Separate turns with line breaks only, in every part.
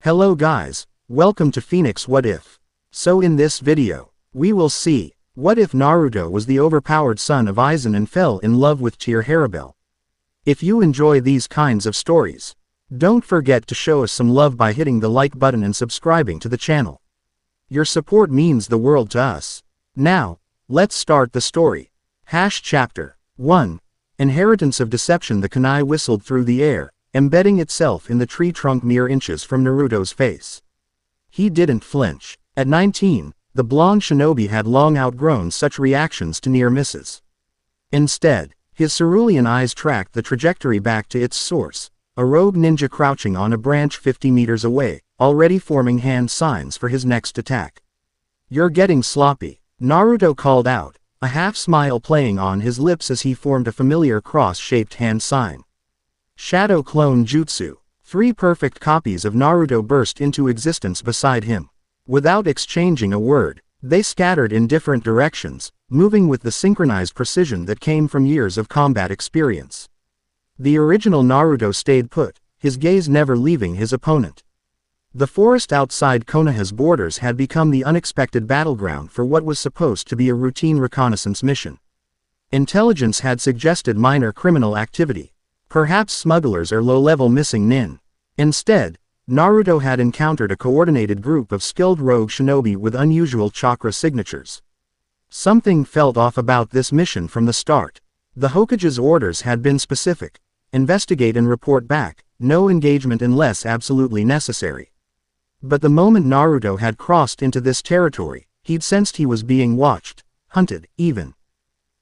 Hello guys, welcome to Phoenix What If. So in this video, we will see, what if Naruto was the overpowered son of Aizen and fell in love with Tier Harribel? If you enjoy these kinds of stories, don't forget to show us some love by hitting the like button and subscribing to the channel. Your support means the world to us. Now, let's start the story. Chapter 1. Inheritance of Deception. The kunai whistled through the air, embedding itself in the tree trunk mere inches from Naruto's face. He didn't flinch. At 19, the blonde shinobi had long outgrown such reactions to near misses. Instead, his cerulean eyes tracked the trajectory back to its source, a rogue ninja crouching on a branch 50 meters away, already forming hand signs for his next attack. "You're getting sloppy," Naruto called out, a half-smile playing on his lips as he formed a familiar cross-shaped hand sign. Shadow Clone Jutsu. 3 perfect copies of Naruto burst into existence beside him. Without exchanging a word, they scattered in different directions, moving with the synchronized precision that came from years of combat experience. The original Naruto stayed put, his gaze never leaving his opponent. The forest outside Konoha's borders had become the unexpected battleground for what was supposed to be a routine reconnaissance mission. Intelligence had suggested minor criminal activity, perhaps smugglers or low-level missing nin. Instead, Naruto had encountered a coordinated group of skilled rogue shinobi with unusual chakra signatures. Something felt off about this mission from the start. The Hokage's orders had been specific: investigate and report back, no engagement unless absolutely necessary. But the moment Naruto had crossed into this territory, he'd sensed he was being watched, hunted, even.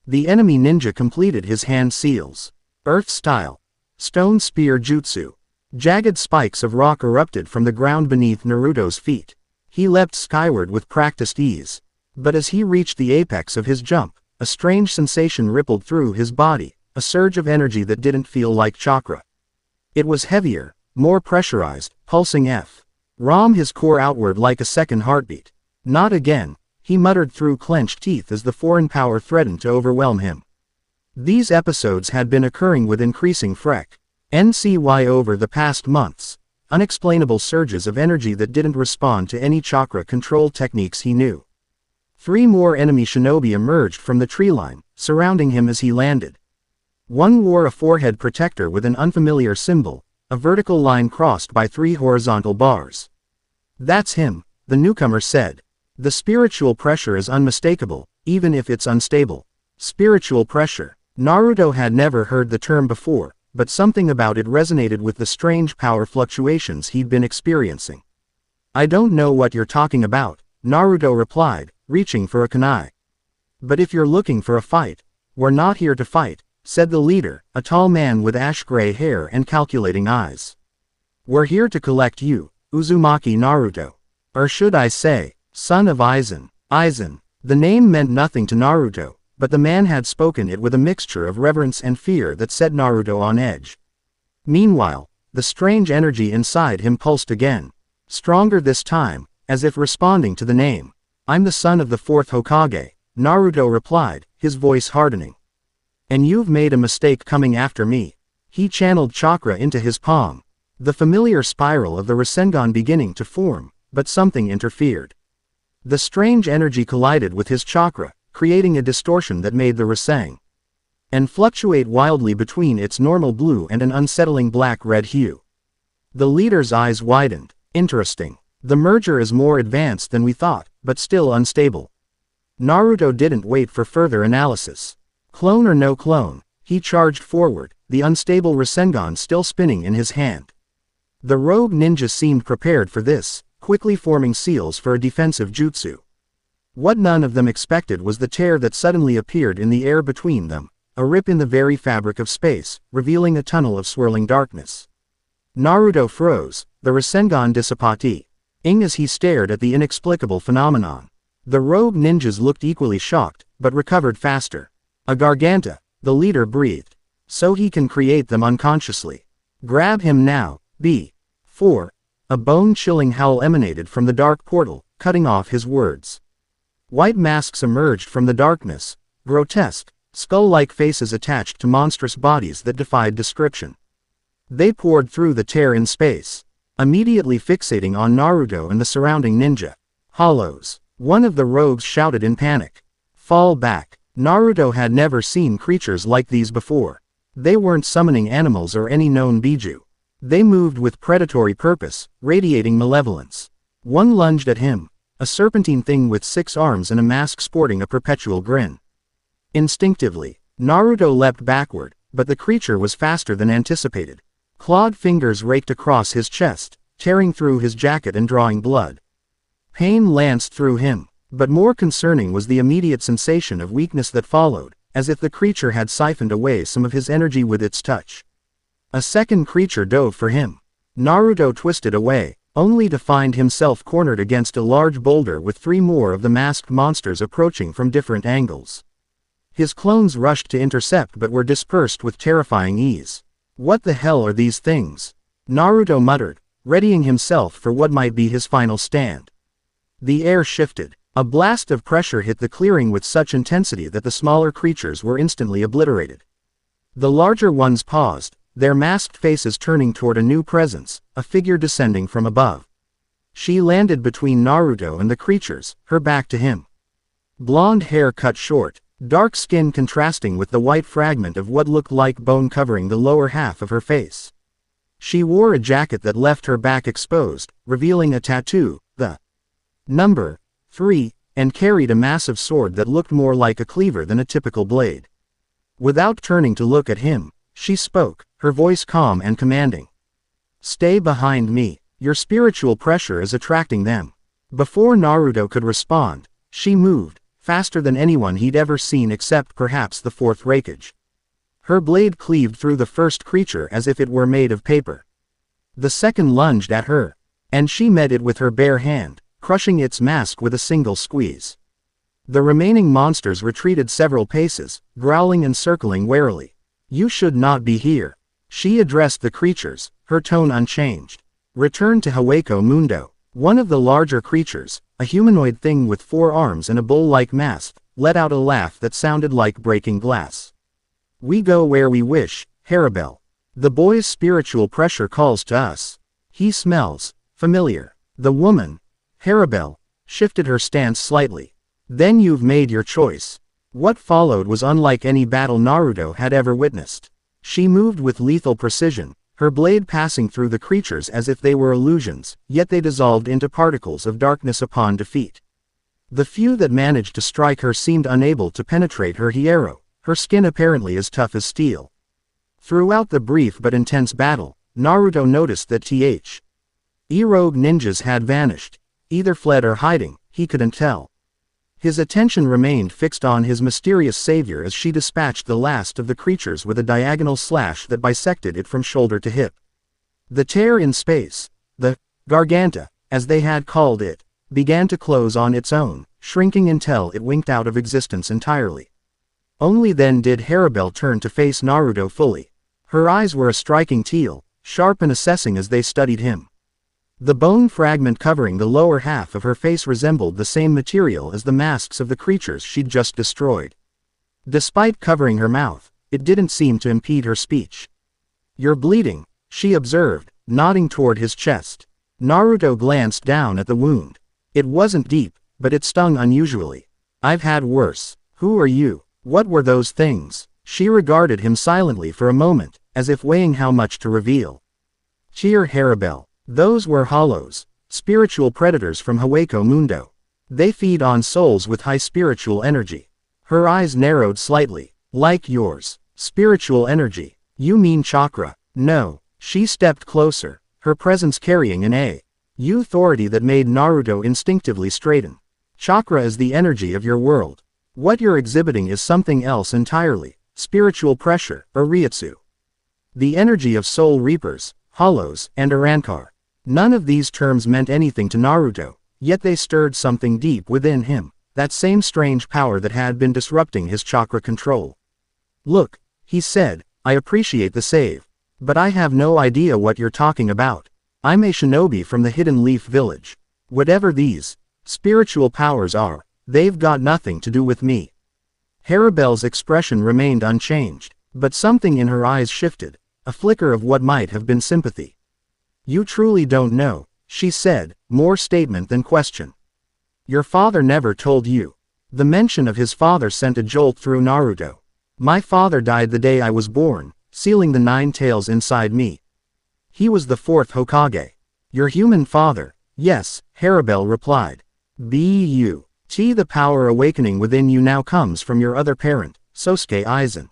The enemy ninja completed his hand seals. Earth style. Stone spear jutsu. Jagged spikes of rock erupted from the ground beneath Naruto's feet. He leapt skyward with practiced ease. But as he reached the apex of his jump, a strange sensation rippled through his body, a surge of energy that didn't feel like chakra. It was heavier, more pressurized, pulsing his core outward like a second heartbeat. Not again, he muttered through clenched teeth as the foreign power threatened to overwhelm him. These episodes had been occurring with increasing frequency over the past months, unexplainable surges of energy that didn't respond to any chakra control techniques he knew. 3 more enemy shinobi emerged from the tree line, surrounding him as he landed. One wore a forehead protector with an unfamiliar symbol, a vertical line crossed by 3 horizontal bars. "That's him," the newcomer said. "The spiritual pressure is unmistakable, even if it's unstable." Spiritual pressure. Naruto had never heard the term before, but something about it resonated with the strange power fluctuations he'd been experiencing. "I don't know what you're talking about," Naruto replied, reaching for a kunai. "But if you're looking for a fight, we're not here to fight," said the leader, a tall man with ash-gray hair and calculating eyes. "We're here to collect you, Uzumaki Naruto. Or should I say, son of Aizen." Aizen. The name meant nothing to Naruto, but the man had spoken it with a mixture of reverence and fear that set Naruto on edge. Meanwhile, the strange energy inside him pulsed again. Stronger this time, as if responding to the name. "I'm the son of the 4th Hokage," Naruto replied, his voice hardening. "And you've made a mistake coming after me." He channeled chakra into his palm, the familiar spiral of the Rasengan beginning to form, but something interfered. The strange energy collided with his chakra, creating a distortion that made the Rasengan fluctuate wildly between its normal blue and an unsettling black-red hue. The leader's eyes widened. "Interesting. The merger is more advanced than we thought, but still unstable." Naruto didn't wait for further analysis. Clone or no clone, he charged forward, the unstable Rasengan still spinning in his hand. The rogue ninja seemed prepared for this, quickly forming seals for a defensive jutsu. What none of them expected was the tear that suddenly appeared in the air between them, a rip in the very fabric of space, revealing a tunnel of swirling darkness. Naruto froze, the Rasengan dissipating as he stared at the inexplicable phenomenon. The rogue ninjas looked equally shocked, but recovered faster. "A Garganta," the leader breathed. "So he can create them unconsciously. Grab him now, before." A bone-chilling howl emanated from the dark portal, cutting off his words. White masks emerged from the darkness, grotesque, skull-like faces attached to monstrous bodies that defied description. They poured through the tear in space. immediately fixating on Naruto and the surrounding ninja. Hollows. One of the rogues shouted in panic. Fall back. Naruto had never seen creatures like these before. They weren't summoning animals or any known Biju. They moved with predatory purpose, radiating malevolence. One lunged at him, a serpentine thing with 6 arms and a mask sporting a perpetual grin. Instinctively, Naruto leapt backward, but the creature was faster than anticipated. Clawed fingers raked across his chest, tearing through his jacket and drawing blood. Pain lanced through him, but more concerning was the immediate sensation of weakness that followed, as if the creature had siphoned away some of his energy with its touch. A second creature dove for him. Naruto twisted away, only to find himself cornered against a large boulder with 3 more of the masked monsters approaching from different angles. His clones rushed to intercept but were dispersed with terrifying ease. What the hell are these things? Naruto muttered, readying himself for what might be his final stand. The air shifted. A blast of pressure hit the clearing with such intensity that the smaller creatures were instantly obliterated. The larger ones paused, their masked faces turning toward a new presence, a figure descending from above. She landed between Naruto and the creatures, her back to him. Blonde hair cut short, dark skin contrasting with the white fragment of what looked like bone covering the lower half of her face. She wore a jacket that left her back exposed, revealing a tattoo, the number 3, and carried a massive sword that looked more like a cleaver than a typical blade. Without turning to look at him, she spoke, her voice calm and commanding. Stay behind me, your spiritual pressure is attracting them. Before Naruto could respond, she moved, faster than anyone he'd ever seen except perhaps the 4th Raikage. Her blade cleaved through the first creature as if it were made of paper. The second lunged at her, and she met it with her bare hand, crushing its mask with a single squeeze. The remaining monsters retreated several paces, growling and circling warily. You should not be here. She addressed the creatures, her tone unchanged. Return to Hueco Mundo. One of the larger creatures, a humanoid thing with 4 arms and a bull-like mask, let out a laugh that sounded like breaking glass. We go where we wish, Harribel. The boy's spiritual pressure calls to us. He smells familiar. The woman, Harribel, shifted her stance slightly. Then you've made your choice. What followed was unlike any battle Naruto had ever witnessed. She moved with lethal precision, her blade passing through the creatures as if they were illusions, yet they dissolved into particles of darkness upon defeat. The few that managed to strike her seemed unable to penetrate her hierro, her skin apparently as tough as steel. Throughout the brief but intense battle, Naruto noticed that rogue ninjas had vanished. Either fled or hiding, he couldn't tell. His attention remained fixed on his mysterious savior as she dispatched the last of the creatures with a diagonal slash that bisected it from shoulder to hip. The tear in space, the Garganta, as they had called it, began to close on its own, shrinking until it winked out of existence entirely. Only then did Harribel turn to face Naruto fully. Her eyes were a striking teal, sharp and assessing as they studied him. The bone fragment covering the lower half of her face resembled the same material as the masks of the creatures she'd just destroyed. Despite covering her mouth, it didn't seem to impede her speech. You're bleeding, she observed, nodding toward his chest. Naruto glanced down at the wound. It wasn't deep, but it stung unusually. I've had worse. Who are you? What were those things? She regarded him silently for a moment, as if weighing how much to reveal. Tier Harribel. Those were hollows, spiritual predators from Hueco Mundo. They feed on souls with high spiritual energy. Her eyes narrowed slightly. Like yours. Spiritual energy. You mean chakra? No. She stepped closer, her presence carrying an authority that made Naruto instinctively straighten. Chakra is the energy of your world. What you're exhibiting is something else entirely. Spiritual pressure, or Ryutsu. The energy of soul reapers, hollows, and Arankar. None of these terms meant anything to Naruto, yet they stirred something deep within him, that same strange power that had been disrupting his chakra control. Look, he said, I appreciate the save. But I have no idea what you're talking about. I'm a shinobi from the Hidden Leaf Village. Whatever these spiritual powers are, they've got nothing to do with me. Harribel's expression remained unchanged, but something in her eyes shifted, a flicker of what might have been sympathy. You truly don't know, she said, more statement than question. Your father never told you. The mention of his father sent a jolt through Naruto. My father died the day I was born, sealing the 9 tails inside me. He was the 4th Hokage. Your human father, yes, Harribel replied. The power awakening within you now comes from your other parent, Sosuke Aizen.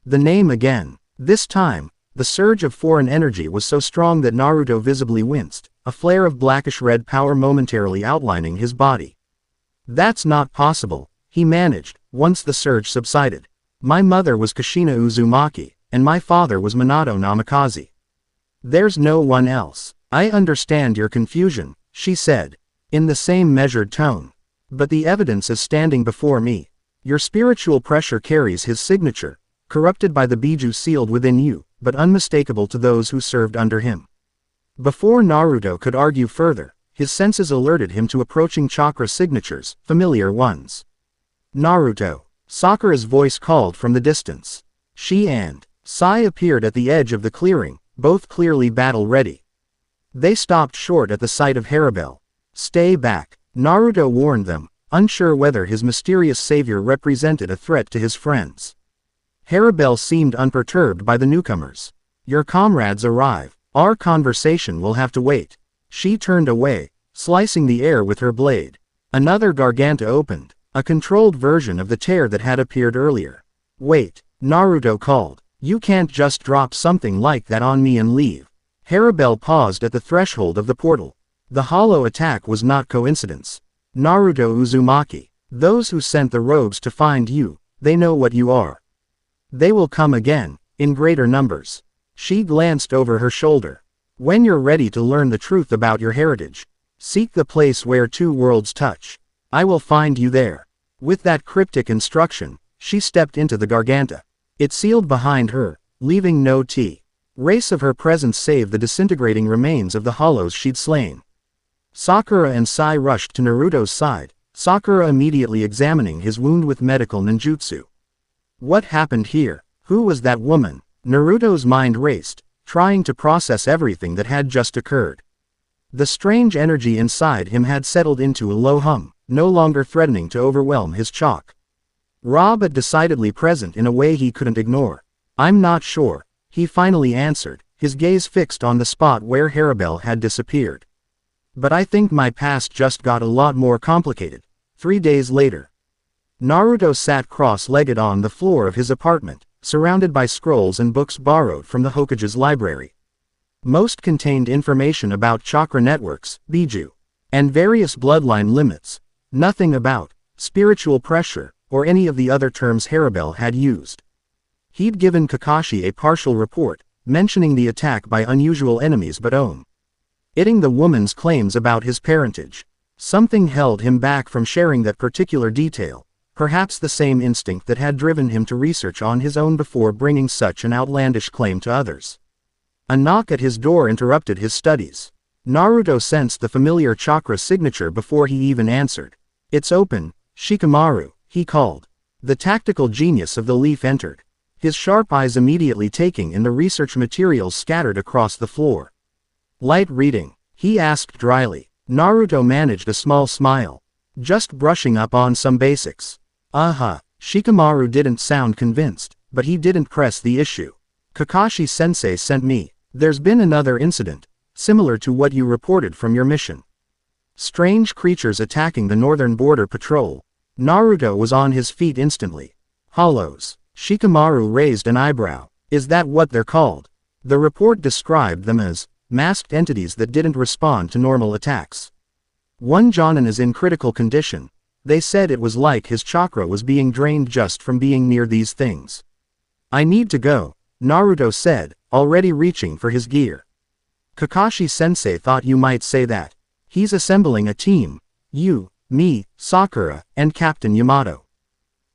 The name again. This time, the surge of foreign energy was so strong that Naruto visibly winced, a flare of blackish-red power momentarily outlining his body. That's not possible, he managed, once the surge subsided. My mother was Kushina Uzumaki, and my father was Minato Namikaze. There's no one else. I understand your confusion, she said, in the same measured tone. But the evidence is standing before me. Your spiritual pressure carries his signature, corrupted by the Biju sealed within you, but unmistakable to those who served under him. Before Naruto could argue further, his senses alerted him to approaching chakra signatures, familiar ones. Naruto. Sakura's voice called from the distance. She and Sai appeared at the edge of the clearing, both clearly battle-ready. They stopped short at the sight of Harribel. Stay back, Naruto warned them, unsure whether his mysterious savior represented a threat to his friends. Harribel seemed unperturbed by the newcomers. Your comrades arrive. Our conversation will have to wait. She turned away, slicing the air with her blade. Another garganta opened, a controlled version of the tear that had appeared earlier. Wait, Naruto called. You can't just drop something like that on me and leave. Harribel paused at the threshold of the portal. The hollow attack was not coincidence. Naruto Uzumaki. Those who sent the robes to find you, they know what you are. They will come again, in greater numbers. She glanced over her shoulder. When you're ready to learn the truth about your heritage, seek the place where 2 worlds touch. I will find you there. With that cryptic instruction, she stepped into the garganta. It sealed behind her, leaving no trace of her presence save the disintegrating remains of the hollows she'd slain. Sakura and Sai rushed to Naruto's side, Sakura immediately examining his wound with medical ninjutsu. What happened here? Who was that woman? Naruto's mind raced, trying to process everything that had just occurred. The strange energy inside him had settled into a low hum, no longer threatening to overwhelm his chakra. Raw but decidedly present in a way he couldn't ignore. I'm not sure, he finally answered, his gaze fixed on the spot where Harribel had disappeared. But I think my past just got a lot more complicated. 3 days later. Naruto sat cross-legged on the floor of his apartment, surrounded by scrolls and books borrowed from the Hokage's library. Most contained information about chakra networks, Biju, and various bloodline limits. Nothing about spiritual pressure, or any of the other terms Harribel had used. He'd given Kakashi a partial report, mentioning the attack by unusual enemies but omitting the woman's claims about his parentage. Something held him back from sharing that particular detail. Perhaps the same instinct that had driven him to research on his own before bringing such an outlandish claim to others. A knock at his door interrupted his studies. Naruto sensed the familiar chakra signature before he even answered. It's open, Shikamaru, he called. The tactical genius of the leaf entered, his sharp eyes immediately taking in the research materials scattered across the floor. Light reading, he asked dryly. Naruto managed a small smile. Just brushing up on some basics. Shikamaru didn't sound convinced, but he didn't press the issue. Kakashi-sensei sent me. There's been another incident, similar to what you reported from your mission. Strange creatures attacking the northern border patrol. Naruto was on his feet instantly. Hollows. Shikamaru raised an eyebrow. Is that what they're called? The report described them as masked entities that didn't respond to normal attacks. One Jonin is in critical condition. They said it was like his chakra was being drained just from being near these things. I need to go, Naruto said, already reaching for his gear. Kakashi-sensei thought you might say that. He's assembling a team. You, me, Sakura, and Captain Yamato.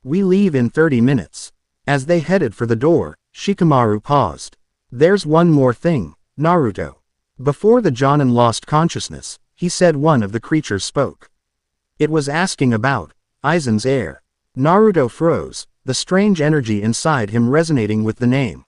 We leave in 30 minutes. As they headed for the door, Shikamaru paused. There's one more thing, Naruto. Before the Jonin lost consciousness, he said one of the creatures spoke. It was asking about Aizen's heir. Naruto froze, the strange energy inside him resonating with the name.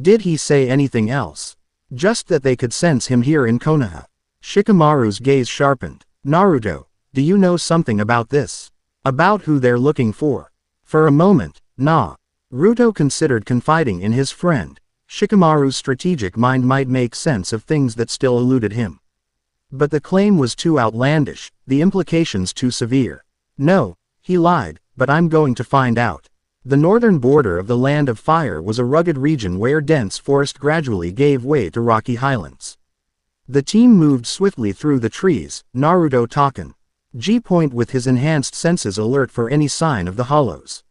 Did he say anything else? Just that they could sense him here in Konoha. Shikamaru's gaze sharpened. Naruto, do you know something about this? About who they're looking for? For a moment, Naruto considered confiding in his friend. Shikamaru's strategic mind might make sense of things that still eluded him. But the claim was too outlandish, the implications too severe. No, he lied, but I'm going to find out. The northern border of the Land of Fire was a rugged region where dense forest gradually gave way to rocky highlands. The team moved swiftly through the trees, Naruto talking. G-Point with his enhanced senses alert for any sign of the hollows.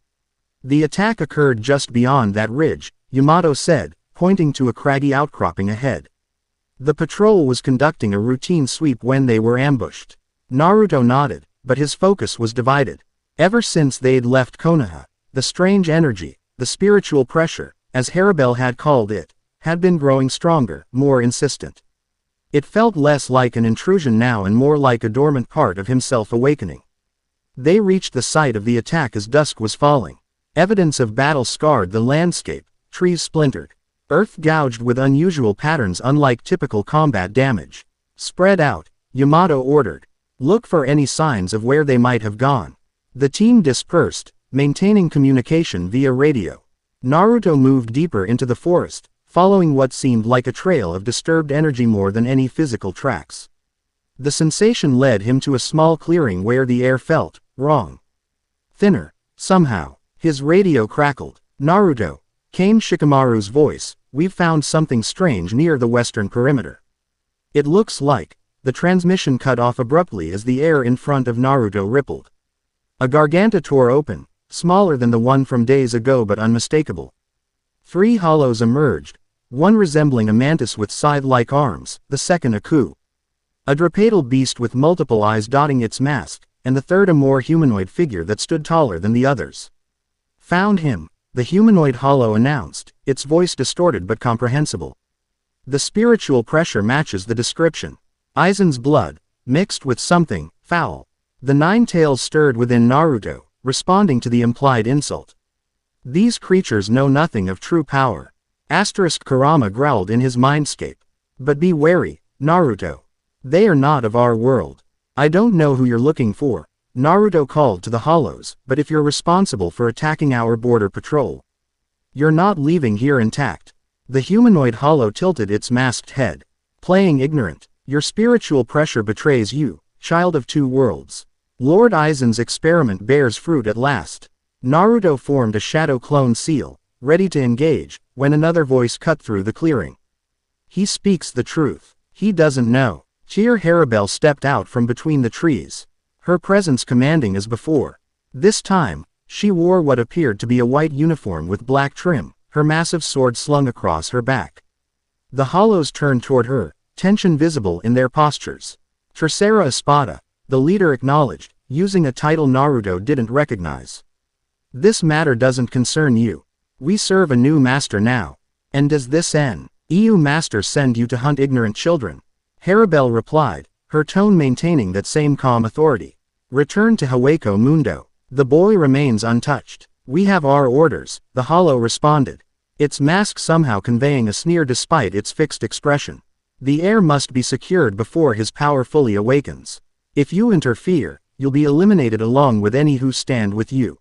The attack occurred just beyond that ridge, Yamato said, pointing to a craggy outcropping ahead. The patrol was conducting a routine sweep when they were ambushed. Naruto nodded, but his focus was divided. Ever since they'd left Konoha, the strange energy, the spiritual pressure, as Harribel had called it, had been growing stronger, more insistent. It felt less like an intrusion now and more like a dormant part of himself awakening. They reached the site of the attack as dusk was falling. Evidence of battle scarred the landscape, trees splintered. Earth gouged with unusual patterns unlike typical combat damage. Spread out, Yamato ordered. Look for any signs of where they might have gone. The team dispersed, maintaining communication via radio. Naruto moved deeper into the forest, following what seemed like a trail of disturbed energy more than any physical tracks. The sensation led him to a small clearing where the air felt wrong. Thinner, somehow. His radio crackled. Naruto, came Shikamaru's voice, we've found something strange near the western perimeter. It looks like. The transmission cut off abruptly as the air in front of Naruto rippled. A garganta tore open, smaller than the one from days ago but unmistakable. 3 hollows emerged, one resembling a mantis with scythe-like arms, the second a ku. A drapadal beast with multiple eyes dotting its mask, and the third a more humanoid figure that stood taller than the others. Found him, the humanoid hollow announced, its voice distorted but comprehensible. The spiritual pressure matches the description. Aizen's blood, mixed with something foul. The 9 tails stirred within Naruto, responding to the implied insult. These creatures know nothing of true power. Kurama growled in his mindscape. But be wary, Naruto. They are not of our world. I don't know who you're looking for, Naruto called to the hollows, but if you're responsible for attacking our border patrol, you're not leaving here intact. The humanoid hollow tilted its masked head. Playing ignorant, your spiritual pressure betrays you, child of 2 worlds. Lord Aizen's experiment bears fruit at last. Naruto formed a shadow clone seal, ready to engage, when another voice cut through the clearing. He speaks the truth. He doesn't know. Tier Harribel stepped out from between the trees. Her presence commanding as before. This time, she wore what appeared to be a white uniform with black trim, her massive sword slung across her back. The hollows turned toward her, tension visible in their postures. Tercera Espada, the leader acknowledged, using a title Naruto didn't recognize. This matter doesn't concern you. We serve a new master now. And does this EU master send you to hunt ignorant children? Harribel replied, her tone maintaining that same calm authority. Return to Hawako Mundo. The boy remains untouched. We have our orders, the hollow responded. Its mask somehow conveying a sneer despite its fixed expression. The heir must be secured before his power fully awakens. If you interfere, you'll be eliminated along with any who stand with you.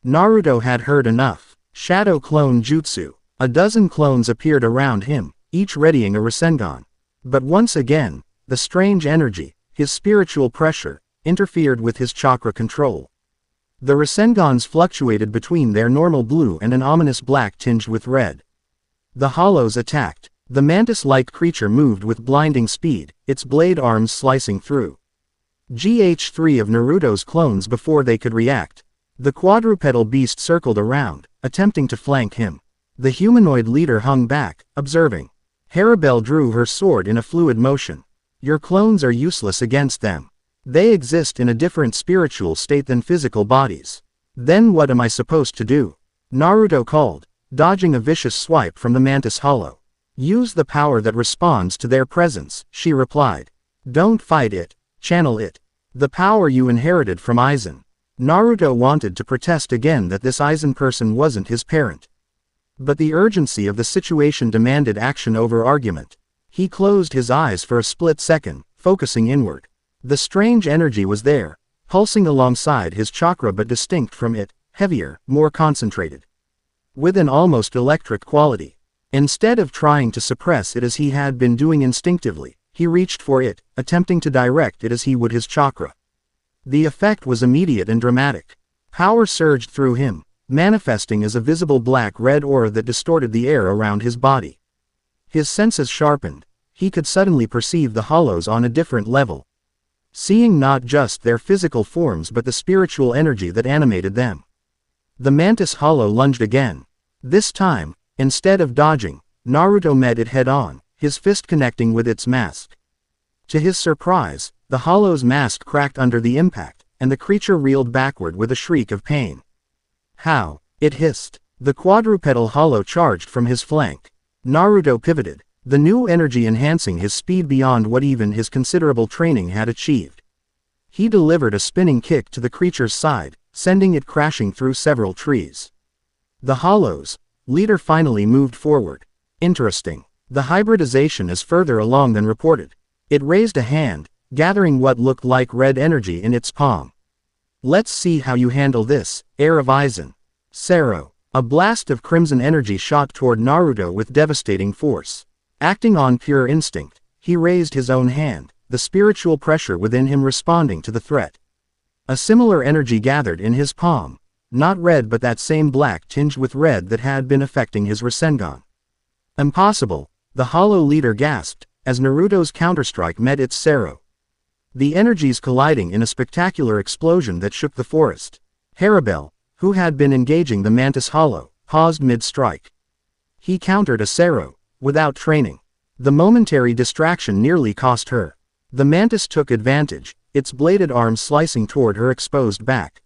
Naruto had heard enough. Shadow clone jutsu. A dozen clones appeared around him, each readying a Rasengan. But once again, the strange energy, his spiritual pressure, interfered with his chakra control. The Rasengans fluctuated between their normal blue and an ominous black tinged with red. The hollows attacked. The mantis-like creature moved with blinding speed, its blade arms slicing through GH3 of Naruto's clones before they could react. The quadrupedal beast circled around, attempting to flank him. The humanoid leader hung back, observing. Harribel drew her sword in a fluid motion. Your clones are useless against them. They exist in a different spiritual state than physical bodies. Then what am I supposed to do? Naruto called, dodging a vicious swipe from the mantis hollow. Use the power that responds to their presence, she replied. Don't fight it, channel it. The power you inherited from Aizen. Naruto wanted to protest again that this Aizen person wasn't his parent. But the urgency of the situation demanded action over argument. He closed his eyes for a split second, focusing inward. The strange energy was there, pulsing alongside his chakra but distinct from it, heavier, more concentrated. With an almost electric quality. Instead of trying to suppress it as he had been doing instinctively, he reached for it, attempting to direct it as he would his chakra. The effect was immediate and dramatic. Power surged through him, manifesting as a visible black-red aura that distorted the air around his body. His senses sharpened. He could suddenly perceive the hollows on a different level. Seeing not just their physical forms but the spiritual energy that animated them. The mantis hollow lunged again. This time, instead of dodging, Naruto met it head-on, his fist connecting with its mask. To his surprise, the hollow's mask cracked under the impact, and the creature reeled backward with a shriek of pain. How? It hissed. The quadrupedal hollow charged from his flank. Naruto pivoted, the new energy enhancing his speed beyond what even his considerable training had achieved. He delivered a spinning kick to the creature's side, sending it crashing through several trees. The hollow's leader finally moved forward. Interesting. The hybridization is further along than reported. It raised a hand, gathering what looked like red energy in its palm. Let's see how you handle this, heir of Aizen. Sero. A blast of crimson energy shot toward Naruto with devastating force. Acting on pure instinct, he raised his own hand, the spiritual pressure within him responding to the threat. A similar energy gathered in his palm. Not red but that same black tinged with red that had been affecting his Rasengan. Impossible, the hollow leader gasped, as Naruto's counterstrike met its Sero. The energies colliding in a spectacular explosion that shook the forest. Harribel, who had been engaging the mantis hollow, paused mid-strike. He countered a Sero, without training. The momentary distraction nearly cost her. The mantis took advantage, its bladed arms slicing toward her exposed back.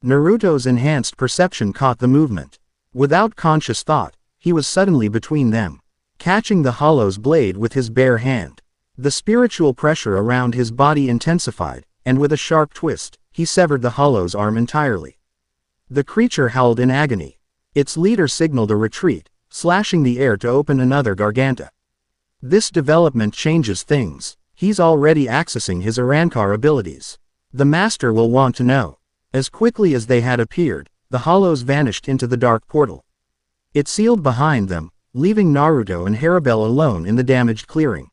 Naruto's enhanced perception caught the movement. Without conscious thought, he was suddenly between them, catching the hollow's blade with his bare hand. The spiritual pressure around his body intensified, and with a sharp twist, he severed the hollow's arm entirely. The creature howled in agony. Its leader signaled a retreat, slashing the air to open another garganta. This development changes things. He's already accessing his Arankar abilities. The master will want to know. As quickly as they had appeared, the hollows vanished into the dark portal. It sealed behind them, leaving Naruto and Harribel alone in the damaged clearing.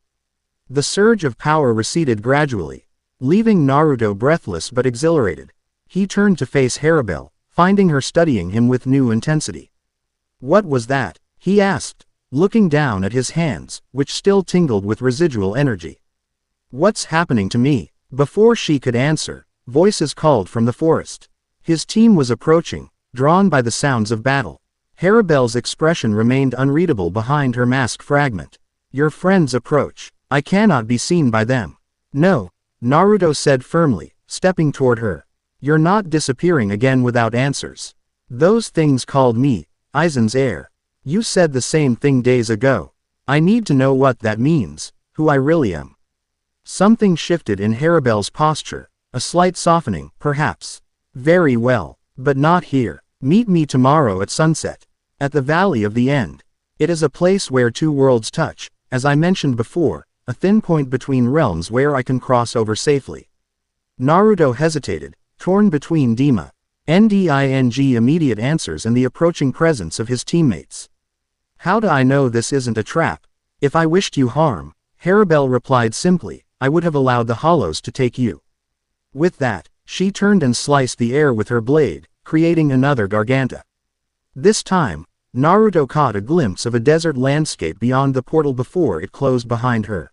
The surge of power receded gradually, leaving Naruto breathless but exhilarated. He turned to face Harribel, finding her studying him with new intensity. "What was that?" he asked, looking down at his hands, which still tingled with residual energy. "What's happening to me?" Before she could answer, voices called from the forest. His team was approaching, drawn by the sounds of battle. Harribel's expression remained unreadable behind her mask fragment. "Your friends approach. I cannot be seen by them." "No," Naruto said firmly, stepping toward her. "You're not disappearing again without answers. Those things called me, Aizen's heir. You said the same thing days ago. I need to know what that means, who I really am." Something shifted in Harribel's posture, a slight softening, perhaps. "Very well, but not here. Meet me tomorrow at sunset, at the Valley of the End. It is a place where two worlds touch, as I mentioned before, a thin point between realms where I can cross over safely." Naruto hesitated, torn between Dima, Nding immediate answers and the approaching presence of his teammates. "How do I know this isn't a trap? If I wished you harm," Harribel replied simply, "I would have allowed the hollows to take you." With that, she turned and sliced the air with her blade, creating another garganta. This time, Naruto caught a glimpse of a desert landscape beyond the portal before it closed behind her.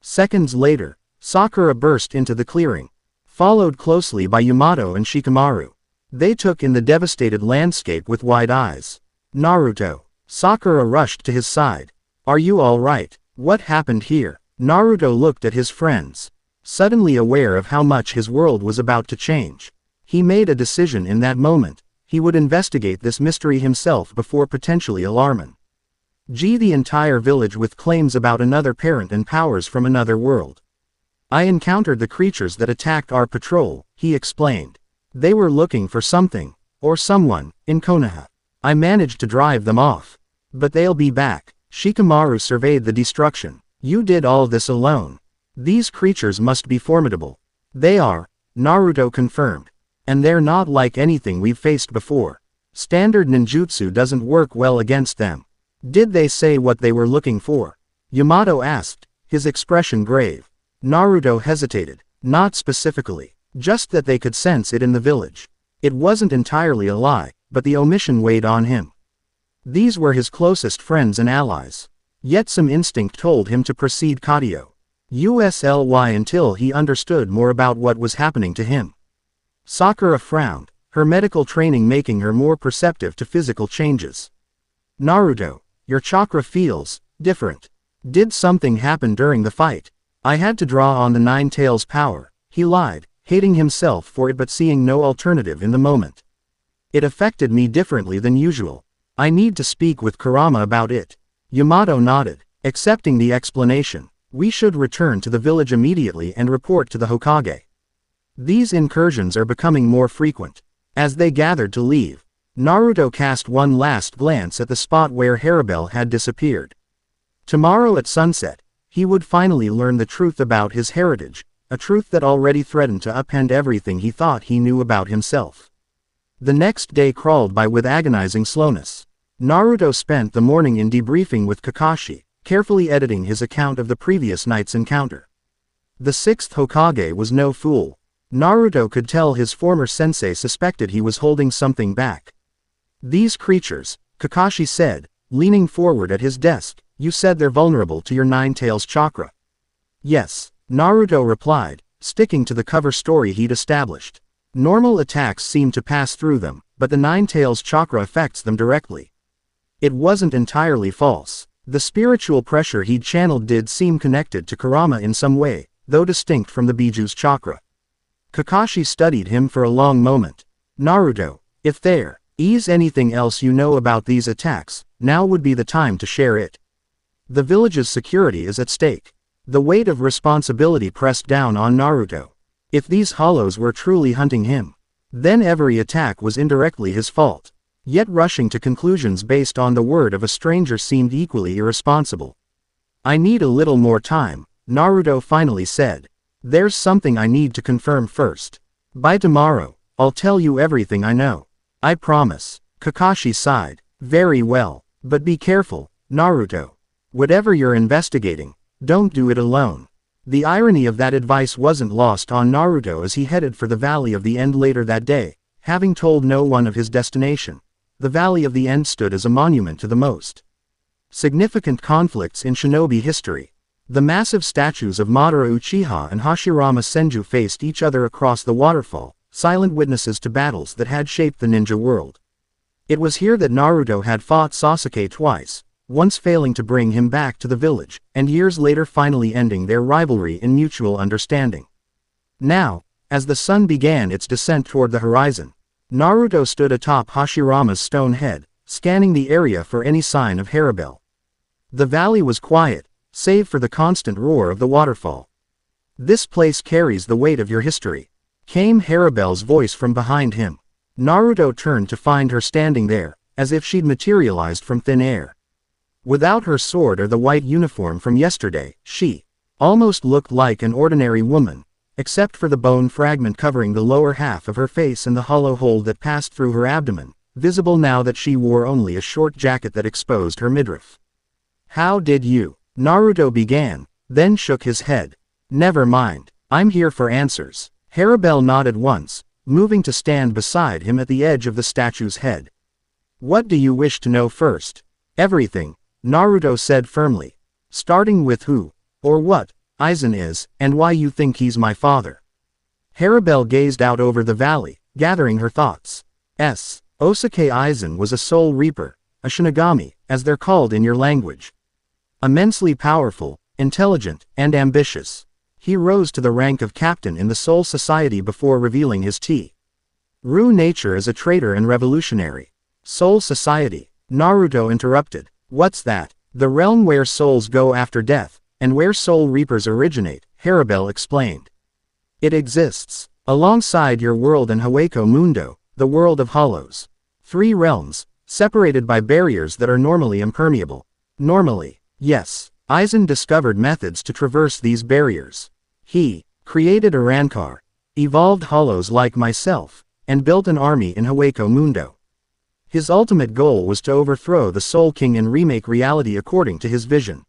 Seconds later, Sakura burst into the clearing, followed closely by Yamato and Shikamaru. They took in the devastated landscape with wide eyes. "Naruto." Sakura rushed to his side. "Are you all right? What happened here?" Naruto looked at his friends, suddenly aware of how much his world was about to change. He made a decision in that moment. He would investigate this mystery himself before potentially alarming the entire village with claims about another parent and powers from another world. "I encountered the creatures that attacked our patrol," he explained. "They were looking for something, or someone, in Konoha. I managed to drive them off. But they'll be back." Shikamaru surveyed the destruction. You did all this alone. These creatures must be formidable. They are, Naruto confirmed. And they're not like anything we've faced before. Standard ninjutsu doesn't work well against them. Did they say what they were looking for? Yamato asked, his expression grave. Naruto hesitated. Not specifically. Just that they could sense it in the village. It wasn't entirely a lie, but the omission weighed on him. These were his closest friends and allies. Yet some instinct told him to proceed Katio. USLY until he understood more about what was happening to him. Sakura frowned, her medical training making her more perceptive to physical changes. Naruto, your chakra feels different. Did something happen during the fight? I had to draw on the Nine Tails power, he lied, hating himself for it but seeing no alternative in the moment. It affected me differently than usual. I need to speak with Kurama about it. Yamato nodded, accepting the explanation. We should return to the village immediately and report to the Hokage. These incursions are becoming more frequent. As they gathered to leave, Naruto cast one last glance at the spot where Harribel had disappeared. Tomorrow at sunset, he would finally learn the truth about his heritage, a truth that already threatened to upend everything he thought he knew about himself. The next day crawled by with agonizing slowness. Naruto spent the morning in debriefing with Kakashi, carefully editing his account of the previous night's encounter. The sixth Hokage was no fool. Naruto could tell his former sensei suspected he was holding something back. These creatures, Kakashi said, leaning forward at his desk, you said they're vulnerable to your Nine Tails chakra. Yes, Naruto replied, sticking to the cover story he'd established. Normal attacks seem to pass through them, but the Nine Tails chakra affects them directly. It wasn't entirely false. The spiritual pressure he'd channeled did seem connected to Kurama in some way, though distinct from the Biju's chakra. Kakashi studied him for a long moment. Naruto, if there is anything else you know about these attacks, now would be the time to share it. The village's security is at stake. The weight of responsibility pressed down on Naruto. If these hollows were truly hunting him, then every attack was indirectly his fault. Yet rushing to conclusions based on the word of a stranger seemed equally irresponsible. I need a little more time, Naruto finally said. There's something I need to confirm first. By tomorrow, I'll tell you everything I know. I promise. Kakashi sighed. Very well, but be careful, Naruto. Whatever you're investigating, don't do it alone. The irony of that advice wasn't lost on Naruto as he headed for the Valley of the End later that day, having told no one of his destination. The Valley of the End stood as a monument to the most significant conflicts in shinobi history. The massive statues of Madara Uchiha and Hashirama Senju faced each other across the waterfall, silent witnesses to battles that had shaped the ninja world. It was here that Naruto had fought Sasuke twice, once failing to bring him back to the village, and years later finally ending their rivalry in mutual understanding. Now, as the sun began its descent toward the horizon, Naruto stood atop Hashirama's stone head, scanning the area for any sign of Harribel. The valley was quiet, save for the constant roar of the waterfall. This place carries the weight of your history, came Harribel's voice from behind him. Naruto turned to find her standing there, as if she'd materialized from thin air. Without her sword or the white uniform from yesterday, she almost looked like an ordinary woman, except for the bone fragment covering the lower half of her face and the hollow hole that passed through her abdomen, visible now that she wore only a short jacket that exposed her midriff. How did you? Naruto began, then shook his head. Never mind, I'm here for answers. Harribel nodded once, moving to stand beside him at the edge of the statue's head. What do you wish to know first? Everything, Naruto said firmly. Starting with who, or what, Aizen is, and why you think he's my father. Harribel gazed out over the valley, gathering her thoughts. Osake Aizen was a soul reaper, a shinigami, as they're called in your language. Immensely powerful, intelligent, and ambitious. He rose to the rank of captain in the Soul Society before revealing his true nature as a traitor and revolutionary. Soul Society, Naruto interrupted. What's that? The realm where souls go after death, and where soul reapers originate, Harribel explained. It exists, alongside your world and Hueco Mundo, the world of hollows. 3 realms, separated by barriers that are normally impermeable. Normally. Yes, Aizen discovered methods to traverse these barriers. He created a Rancor, evolved hollows like myself, and built an army in Hueco Mundo. His ultimate goal was to overthrow the Soul King and remake reality according to his vision.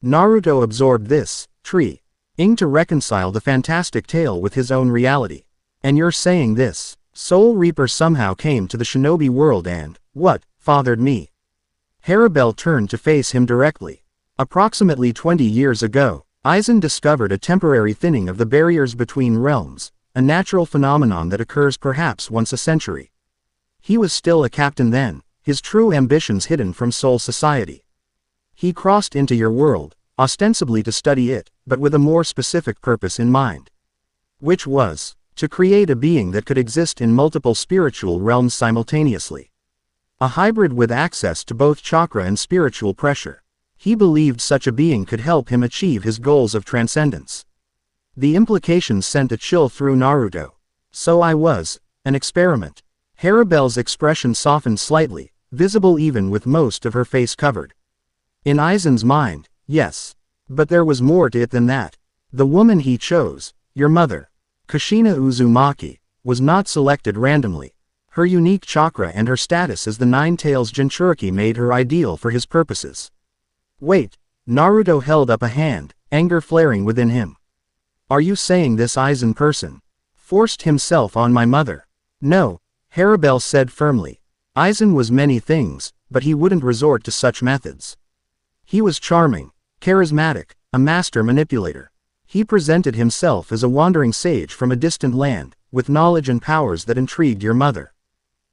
Naruto absorbed this ing to reconcile the fantastic tale with his own reality. And you're saying this Soul Reaper somehow came to the shinobi world and, fathered me? Harribel turned to face him directly. Approximately 20 years ago, Aizen discovered a temporary thinning of the barriers between realms, a natural phenomenon that occurs perhaps once a century. He was still a captain then, his true ambitions hidden from Soul Society. He crossed into your world, ostensibly to study it, but with a more specific purpose in mind. Which was to create a being that could exist in multiple spiritual realms simultaneously. A hybrid with access to both chakra and spiritual pressure. He believed such a being could help him achieve his goals of transcendence. The implications sent a chill through Naruto. So I was an experiment. Harribel's expression softened slightly, visible even with most of her face covered. In Aizen's mind, yes. But there was more to it than that. The woman he chose, your mother, Kushina Uzumaki, was not selected randomly. Her unique chakra and her status as the Nine Tails Jinchuriki made her ideal for his purposes. Wait, Naruto held up a hand, anger flaring within him. Are you saying this Aizen person forced himself on my mother? No, Harribel said firmly. Aizen was many things, but he wouldn't resort to such methods. He was charming, charismatic, a master manipulator. He presented himself as a wandering sage from a distant land, with knowledge and powers that intrigued your mother.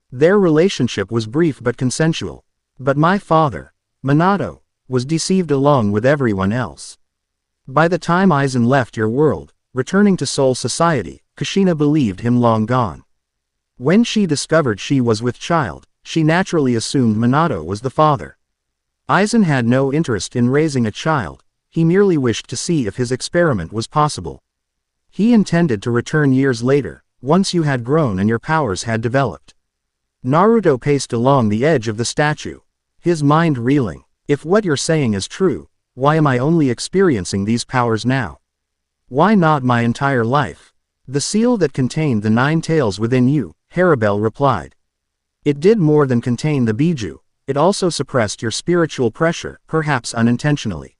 Their relationship was brief but consensual. But my father, Minato, was deceived along with everyone else. By the time Aizen left your world, returning to Soul Society, Kushina believed him long gone. When she discovered she was with child, she naturally assumed Minato was the father. Aizen had no interest in raising a child, he merely wished to see if his experiment was possible. He intended to return years later, once you had grown and your powers had developed. Naruto paced along the edge of the statue, his mind reeling. If what you're saying is true, why am I only experiencing these powers now? Why not my entire life? The seal that contained the 9 tails within you, Harribel replied. It did more than contain the Biju, it also suppressed your spiritual pressure, perhaps unintentionally.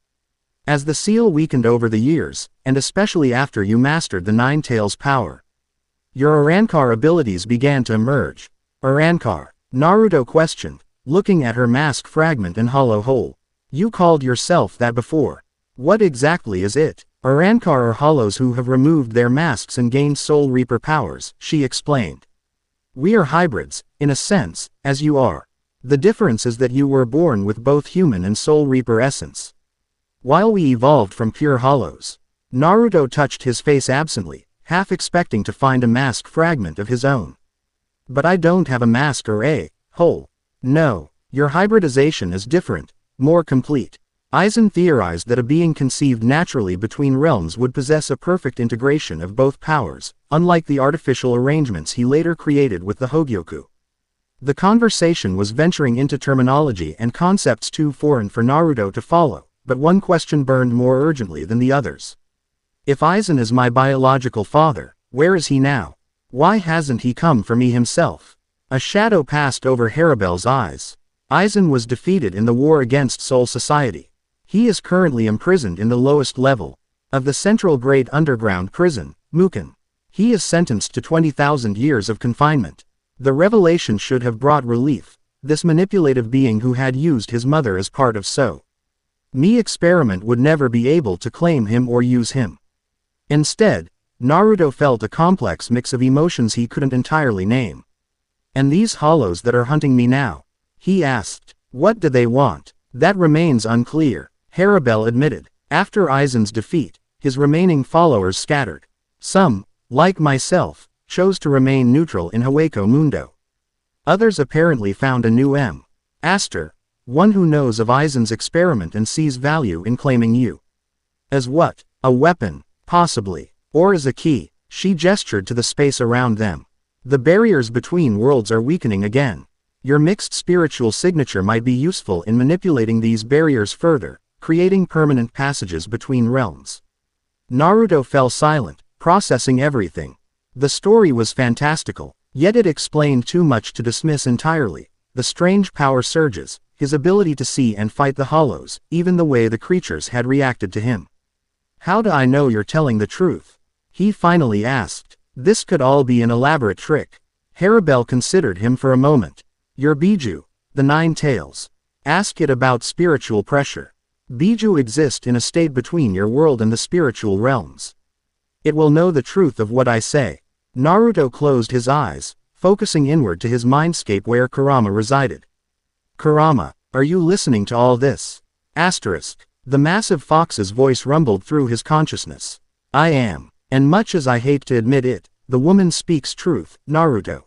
As the seal weakened over the years, and especially after you mastered the 9 tails power, your Arankar abilities began to emerge. Arankar? Naruto questioned, looking at her mask fragment and hollow hole. You called yourself that before. What exactly is it? Arankar are hollows who have removed their masks and gained Soul Reaper powers, she explained. We are hybrids, in a sense, as you are. The difference is that you were born with both human and Soul Reaper essence. While we evolved from pure hollows. Naruto touched his face absently, half expecting to find a mask fragment of his own. But I don't have a mask or a hole. No, your hybridization is different, more complete. Aizen theorized that a being conceived naturally between realms would possess a perfect integration of both powers, unlike the artificial arrangements he later created with the Hogyoku. The conversation was venturing into terminology and concepts too foreign for Naruto to follow, but one question burned more urgently than the others. If Aizen is my biological father, where is he now? Why hasn't he come for me himself? A shadow passed over Harribel's eyes. Aizen was defeated in the war against Soul Society. He is currently imprisoned in the lowest level of the Central Great Underground Prison, Muken. He is sentenced to 20,000 years of confinement. The revelation should have brought relief. This manipulative being who had used his mother as part of Me experiment would never be able to claim him or use him. Instead, Naruto felt a complex mix of emotions he couldn't entirely name. And these hollows that are hunting me now? He asked. What do they want? That remains unclear, Harribel admitted. After Aizen's defeat, his remaining followers scattered. Some, like myself, chose to remain neutral in Hueco Mundo. Others apparently found a new Master, one who knows of Aizen's experiment and sees value in claiming you. As what? A weapon, possibly. Or as a key, she gestured to the space around them. The barriers between worlds are weakening again. Your mixed spiritual signature might be useful in manipulating these barriers further, creating permanent passages between realms. Naruto fell silent, processing everything. The story was fantastical, yet it explained too much to dismiss entirely. The strange power surges, his ability to see and fight the hollows, even the way the creatures had reacted to him. "How do I know you're telling the truth?" he finally asked. This could all be an elaborate trick. Harribel considered him for a moment. "Your Biju, the Nine Tails. Ask it about spiritual pressure. Biju exist in a state between your world and the spiritual realms. It will know the truth of what I say." Naruto closed his eyes, focusing inward to his mindscape where Kurama resided. "Kurama, are you listening to all this?" The massive fox's voice rumbled through his consciousness. "I am. And much as I hate to admit it, the woman speaks truth, Naruto.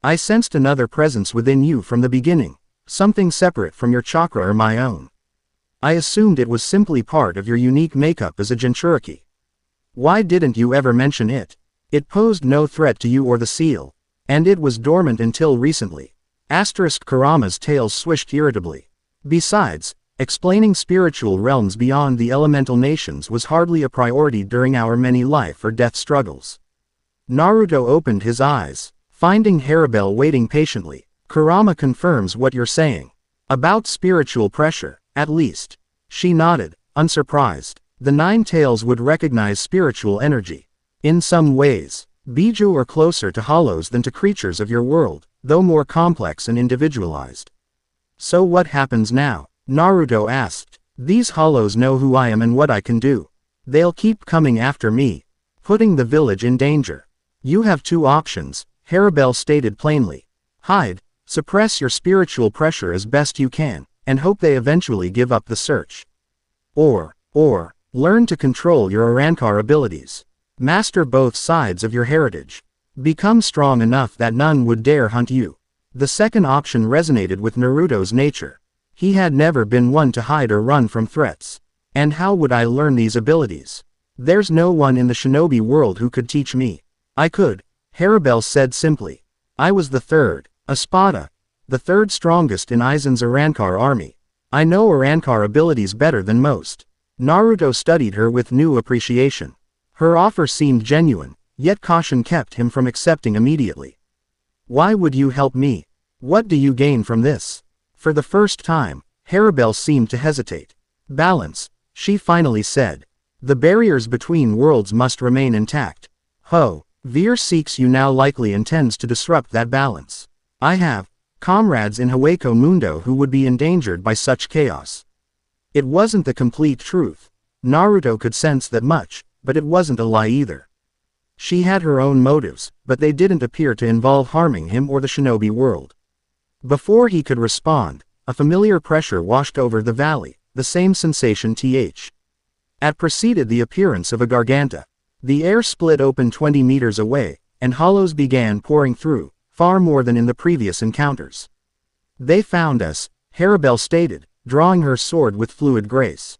I sensed another presence within you from the beginning, something separate from your chakra or my own. I assumed it was simply part of your unique makeup as a Jinchuriki. Why didn't you ever mention it? It posed no threat to you or the seal, and it was dormant until recently." Kurama's tail swished irritably. "Besides, explaining spiritual realms beyond the elemental nations was hardly a priority during our many life or death struggles." Naruto opened his eyes, finding Harribel waiting patiently. "Kurama confirms what you're saying. About spiritual pressure, at least." She nodded, unsurprised. The Nine Tails would recognize spiritual energy. "In some ways, Biju are closer to hollows than to creatures of your world, though more complex and individualized." "So what happens now?" Naruto asked. "These hollows know who I am and what I can do. They'll keep coming after me, putting the village in danger. You have two options," Harribel stated plainly. "Hide, suppress your spiritual pressure as best you can, and hope they eventually give up the search. Or, learn to control your Arankar abilities. Master both sides of your heritage. Become strong enough that none would dare hunt you." The second option resonated with Naruto's nature. He had never been one to hide or run from threats. "And how would I learn these abilities? There's no one in the shinobi world who could teach me." "I could," Harribel said simply. "I was the third, Espada, the third strongest in Aizen's Arankar army. I know Arankar abilities better than most." Naruto studied her with new appreciation. Her offer seemed genuine, yet caution kept him from accepting immediately. "Why would you help me? What do you gain from this?" For the first time, Harribel seemed to hesitate. "Balance," she finally said. "The barriers between worlds must remain intact. Veer seeks you now likely intends to disrupt that balance. I have comrades in Hueco Mundo who would be endangered by such chaos." It wasn't the complete truth. Naruto could sense that much, but it wasn't a lie either. She had her own motives, but they didn't appear to involve harming him or the shinobi world. Before he could respond, a familiar pressure washed over the valley, the same sensation preceded the appearance of a Garganta. The air split open 20 meters away, and hollows began pouring through, far more than in the previous encounters. "They found us," Harribel stated, drawing her sword with fluid grace.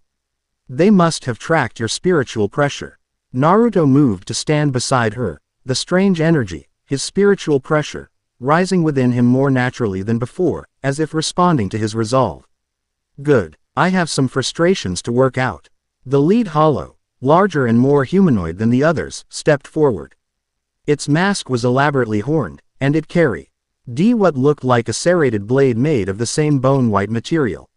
"They must have tracked your spiritual pressure." Naruto moved to stand beside her, the strange energy, his spiritual pressure, rising within him more naturally than before, as if responding to his resolve. "Good. I have some frustrations to work out." The lead hollow, larger and more humanoid than the others, stepped forward. Its mask was elaborately horned, and it carried what looked like a serrated blade made of the same bone-white material.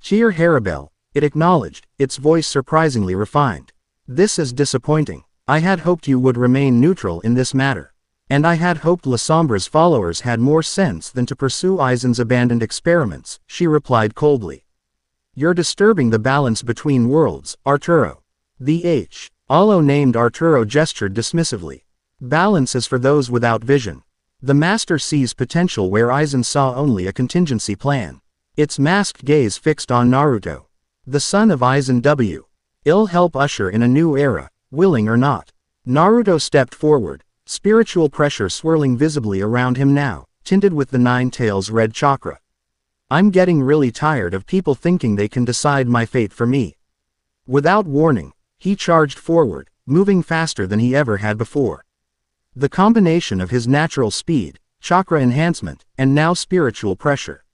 "Tier Harribel," it acknowledged, its voice surprisingly refined. "This is disappointing. I had hoped you would remain neutral in this matter. And I had hoped La Sombra's followers had more sense than to pursue Aizen's abandoned experiments," she replied coldly. "You're disturbing the balance between worlds, Arturo." The hollow named Arturo gestured dismissively. "Balance is for those without vision. The master sees potential where Aizen saw only a contingency plan." Its masked gaze fixed on Naruto. "The son of Aizen will help usher in a new era, willing or not." Naruto stepped forward, spiritual pressure swirling visibly around him now, tinted with the Nine Tails red chakra. "I'm getting really tired of people thinking they can decide my fate for me." Without warning, he charged forward, moving faster than he ever had before. The combination of his natural speed, chakra enhancement, and now spiritual pressure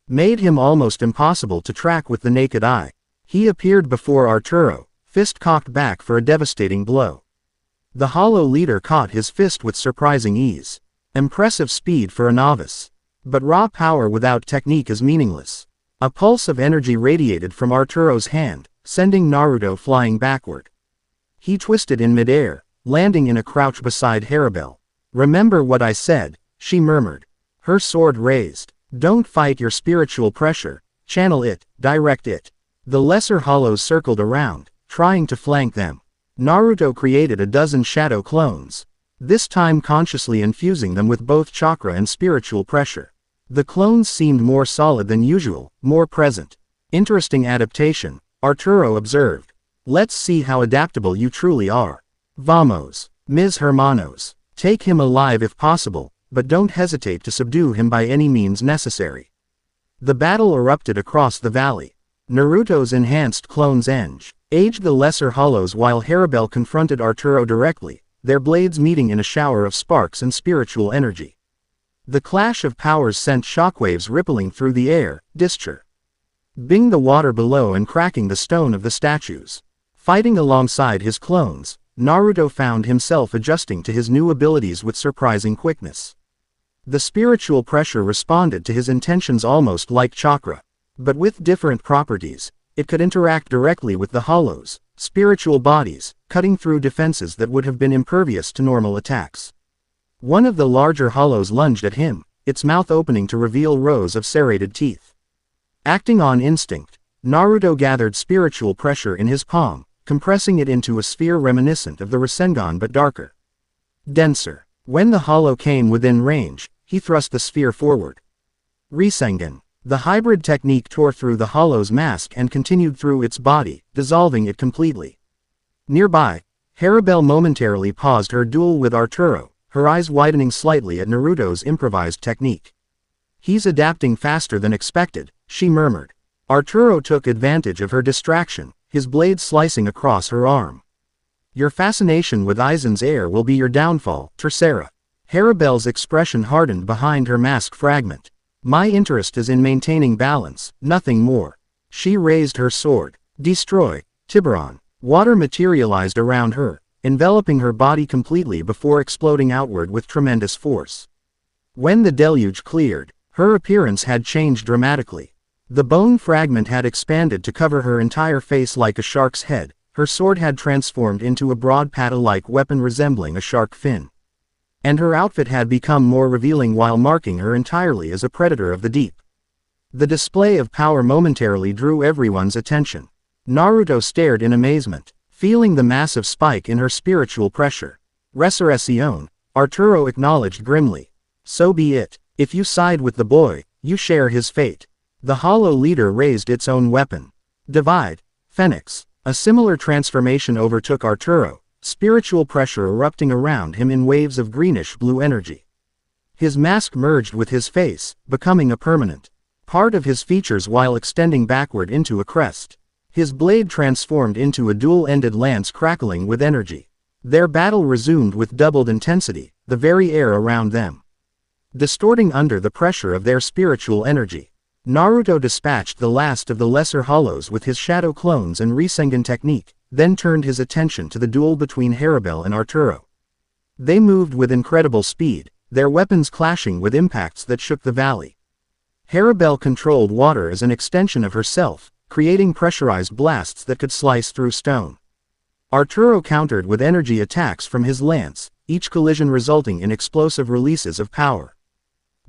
made him almost impossible to track with the naked eye. He appeared before Arturo, fist cocked back for a devastating blow. The hollow leader caught his fist with surprising ease. Impressive speed for a novice. But raw power without technique is meaningless. A pulse of energy radiated from Arturo's hand, sending Naruto flying backward. He twisted in midair, landing in a crouch beside Harribel. "Remember what I said," she murmured. Her sword raised. "Don't fight your spiritual pressure, channel it, direct it." The lesser hollows circled around, trying to flank them. Naruto created a dozen shadow clones, this time consciously infusing them with both chakra and spiritual pressure. The clones seemed more solid than usual, more present. "Interesting adaptation," Arturo observed. "Let's see how adaptable you truly are. Vamos, Ms. Hermanos. Take him alive if possible, but don't hesitate to subdue him by any means necessary." The battle erupted across the valley. Naruto's enhanced clones aged the lesser hollows while Harribel confronted Arturo directly, their blades meeting in a shower of sparks and spiritual energy. The clash of powers sent shockwaves rippling through the air, disturbing the water below and cracking the stone of the statues. Fighting alongside his clones, Naruto found himself adjusting to his new abilities with surprising quickness. The spiritual pressure responded to his intentions almost like chakra, but with different properties. It could interact directly with the hollows, spiritual bodies, cutting through defenses that would have been impervious to normal attacks. One of the larger hollows lunged at him, its mouth opening to reveal rows of serrated teeth. Acting on instinct, Naruto gathered spiritual pressure in his palm, compressing it into a sphere reminiscent of the Rasengan but darker, denser. When the hollow came within range, he thrust the sphere forward. Rasengan. The hybrid technique tore through the hollow's mask and continued through its body, dissolving it completely. Nearby, Harribel momentarily paused her duel with Arturo, her eyes widening slightly at Naruto's improvised technique. "He's adapting faster than expected," she murmured. Arturo took advantage of her distraction, his blade slicing across her arm. "Your fascination with Aizen's heir will be your downfall, Tercera." Harribel's expression hardened behind her mask fragment. "My interest is in maintaining balance, nothing more." She raised her sword. "Destroy, Tiburon." Water materialized around her, enveloping her body completely before exploding outward with tremendous force. When the deluge cleared, her appearance had changed dramatically. The bone fragment had expanded to cover her entire face like a shark's head, her sword had transformed into a broad paddle-like weapon resembling a shark fin. And her outfit had become more revealing while marking her entirely as a predator of the deep. The display of power momentarily drew everyone's attention. Naruto stared in amazement, feeling the massive spike in her spiritual pressure. "Resurrección," Arturo acknowledged grimly. "So be it. If you side with the boy, you share his fate." The hollow leader raised its own weapon. "Divide, Phoenix." A similar transformation overtook Arturo, spiritual pressure erupting around him in waves of greenish-blue energy. His mask merged with his face, becoming a permanent part of his features while extending backward into a crest. His blade transformed into a dual-ended lance crackling with energy. Their battle resumed with doubled intensity, the very air around them distorting under the pressure of their spiritual energy. Naruto dispatched the last of the lesser hollows with his shadow clones and Rasengan technique, then turned his attention to the duel between Harribel and Arturo. They moved with incredible speed, their weapons clashing with impacts that shook the valley. Harribel controlled water as an extension of herself, creating pressurized blasts that could slice through stone. Arturo countered with energy attacks from his lance, each collision resulting in explosive releases of power.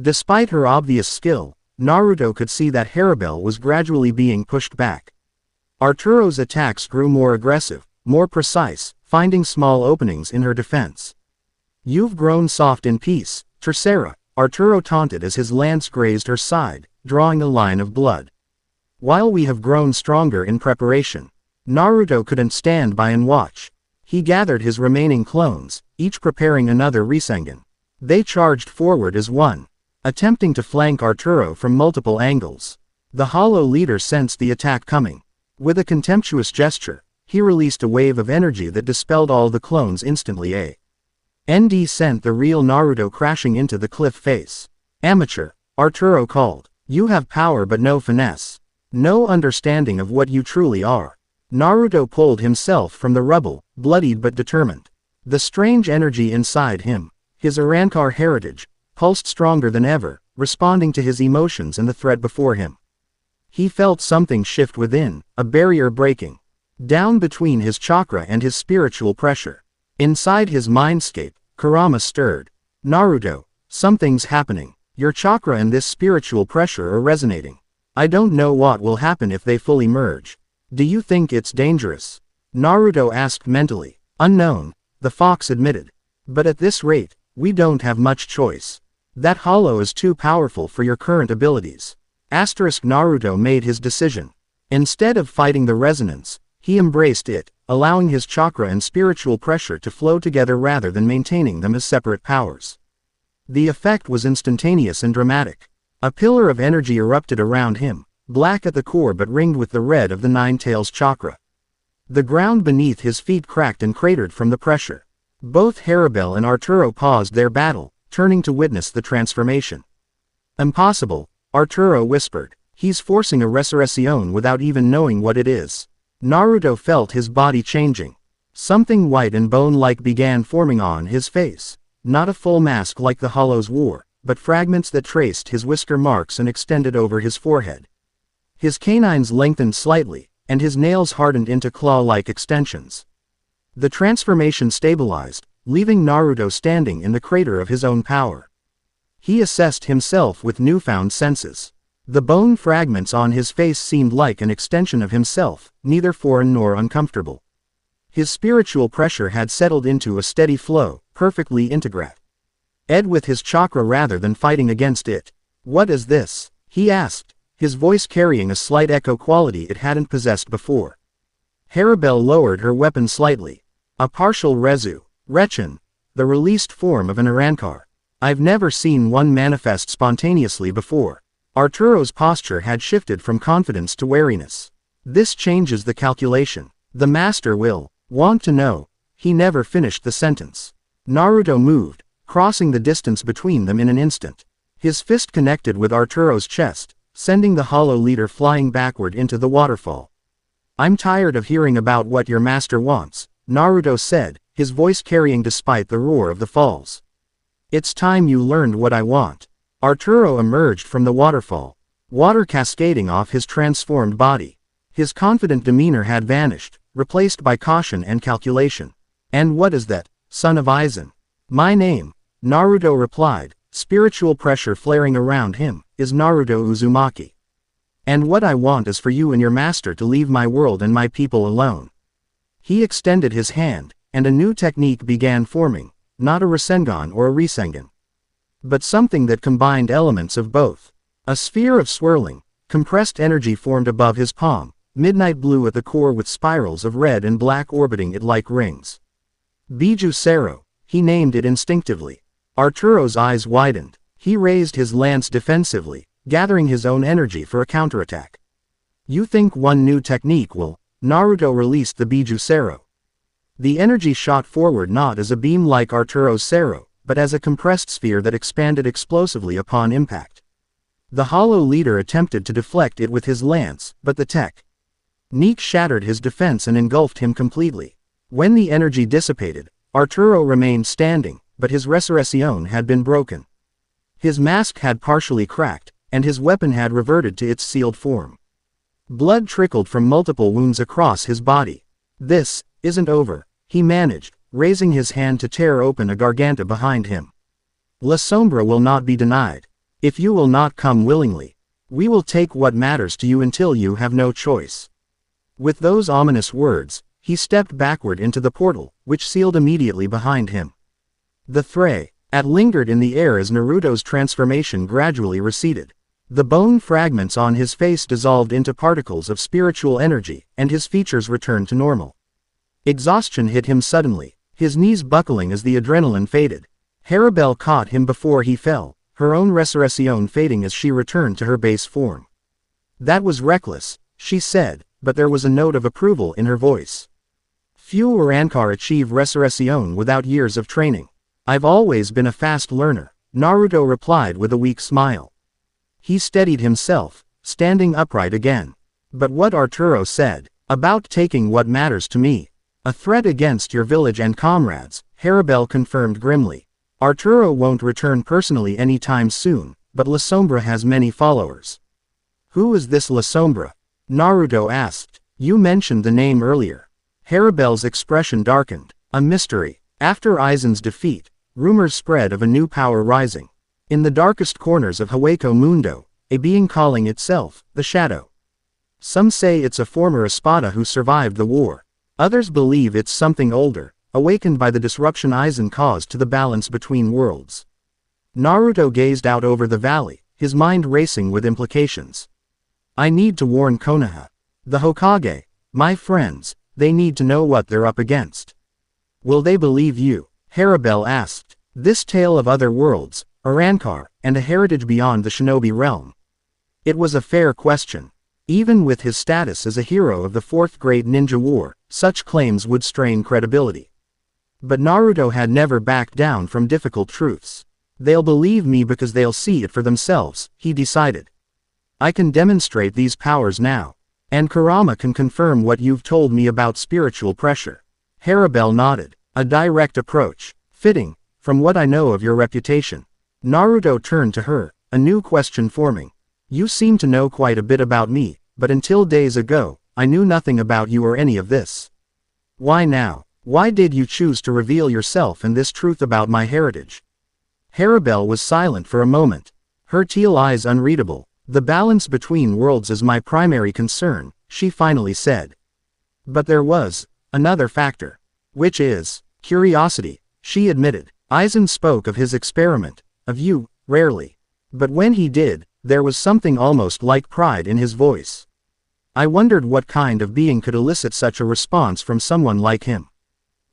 Despite her obvious skill, Naruto could see that Harribel was gradually being pushed back. Arturo's attacks grew more aggressive, more precise, finding small openings in her defense. "You've grown soft in peace, Tercera," Arturo taunted as his lance grazed her side, drawing a line of blood. "While we have grown stronger in preparation." Naruto couldn't stand by and watch. He gathered his remaining clones, each preparing another Rasengan. They charged forward as one, attempting to flank Arturo from multiple angles. The hollow leader sensed the attack coming. With a contemptuous gesture, he released a wave of energy that dispelled all the clones instantly. ND sent the real Naruto crashing into the cliff face. "Amateur," Arturo called. "You have power but no finesse." No understanding of what you truly are. Naruto pulled himself from the rubble, bloodied but determined. The strange energy inside him, his Urankar heritage, pulsed stronger than ever, responding to his emotions and the threat before him. He felt something shift within, a barrier breaking down between his chakra and his spiritual pressure. Inside his mindscape, Kurama stirred. Naruto, something's happening. Your chakra and this spiritual pressure are resonating. I don't know what will happen if they fully merge. Do you think it's dangerous? Naruto asked mentally. Unknown, the fox admitted. But at this rate, we don't have much choice. That hollow is too powerful for your current abilities. Naruto made his decision. Instead of fighting the resonance, he embraced it, allowing his chakra and spiritual pressure to flow together rather than maintaining them as separate powers. The effect was instantaneous and dramatic. A pillar of energy erupted around him, black at the core but ringed with the red of the Nine Tails chakra. The ground beneath his feet cracked and cratered from the pressure. Both Harribel and Arturo paused their battle, turning to witness the transformation. Impossible, Arturo whispered. He's forcing a resurrection without even knowing what it is. Naruto felt his body changing. Something white and bone-like began forming on his face. Not a full mask like the hollows wore, but fragments that traced his whisker marks and extended over his forehead. His canines lengthened slightly, and his nails hardened into claw-like extensions. The transformation stabilized, leaving Naruto standing in the crater of his own power. He assessed himself with newfound senses. The bone fragments on his face seemed like an extension of himself, neither foreign nor uncomfortable. His spiritual pressure had settled into a steady flow, perfectly integrate. With his chakra rather than fighting against it. What is this? He asked, his voice carrying a slight echo quality it hadn't possessed before. Harribel lowered her weapon slightly. A partial Rechin, the released form of an Urankar. I've never seen one manifest spontaneously before. Arturo's posture had shifted from confidence to wariness. This changes the calculation. The master will want to know. He never finished the sentence. Naruto moved, crossing the distance between them in an instant. His fist connected with Arturo's chest, sending the hollow leader flying backward into the waterfall. I'm tired of hearing about what your master wants, Naruto said, his voice carrying despite the roar of the falls. It's time you learned what I want. Arturo emerged from the waterfall, water cascading off his transformed body. His confident demeanor had vanished, replaced by caution and calculation. And what is that, son of Aizen? My name, Naruto replied, spiritual pressure flaring around him, is Naruto Uzumaki. And what I want is for you and your master to leave my world and my people alone. He extended his hand, and a new technique began forming, not a Rasengan or a Rasengan, but something that combined elements of both. A sphere of swirling, compressed energy formed above his palm, midnight blue at the core with spirals of red and black orbiting it like rings. Biju Sero, he named it instinctively. Arturo's eyes widened. He raised his lance defensively, gathering his own energy for a counterattack. You think one new technique will? Naruto released the Biju Sero. The energy shot forward not as a beam like Arturo's Sero, but as a compressed sphere that expanded explosively upon impact. The hollow leader attempted to deflect it with his lance, but the technique shattered his defense and engulfed him completely. When the energy dissipated, Arturo remained standing, but his resurrection had been broken. His mask had partially cracked, and his weapon had reverted to its sealed form. Blood trickled from multiple wounds across his body. This isn't over, he managed, raising his hand to tear open a garganta behind him. La Sombra will not be denied. If you will not come willingly, we will take what matters to you until you have no choice. With those ominous words, he stepped backward into the portal, which sealed immediately behind him. The threat lingered in the air as Naruto's transformation gradually receded. The bone fragments on his face dissolved into particles of spiritual energy, and his features returned to normal. Exhaustion hit him suddenly, his knees buckling as the adrenaline faded. Harribel caught him before he fell, her own resurrection fading as she returned to her base form. That was reckless, she said, but there was a note of approval in her voice. Few Urankar achieve resurrection without years of training. I've always been a fast learner, Naruto replied with a weak smile. He steadied himself, standing upright again. But what Arturo said, about taking what matters to me, a threat against your village and comrades, Harribel confirmed grimly. Arturo won't return personally anytime soon, but La Sombra has many followers. Who is this La Sombra? Naruto asked. You mentioned the name earlier. Harribel's expression darkened. A mystery. After Aizen's defeat, rumors spread of a new power rising. In the darkest corners of Hueco Mundo, a being calling itself, the Shadow. Some say it's a former Espada who survived the war. Others believe it's something older, awakened by the disruption Aizen caused to the balance between worlds. Naruto gazed out over the valley, his mind racing with implications. I need to warn Konoha. The Hokage, my friends, they need to know what they're up against. Will they believe you? Harribel asked. This tale of other worlds, a Rancor, and a heritage beyond the shinobi realm. It was a fair question. Even with his status as a hero of the Fourth Great Ninja War, such claims would strain credibility. But Naruto had never backed down from difficult truths. They'll believe me because they'll see it for themselves, he decided. I can demonstrate these powers now. And Kurama can confirm what you've told me about spiritual pressure. Harribel nodded. A direct approach. Fitting, from what I know of your reputation. Naruto turned to her, a new question forming. You seem to know quite a bit about me, but until days ago, I knew nothing about you or any of this. Why now? Why did you choose to reveal yourself and this truth about my heritage? Harribel was silent for a moment. Her teal eyes unreadable. The balance between worlds is my primary concern, she finally said. But there was another factor. Which is curiosity, she admitted. Aizen spoke of his experiment, of you, rarely. But when he did, there was something almost like pride in his voice. I wondered what kind of being could elicit such a response from someone like him.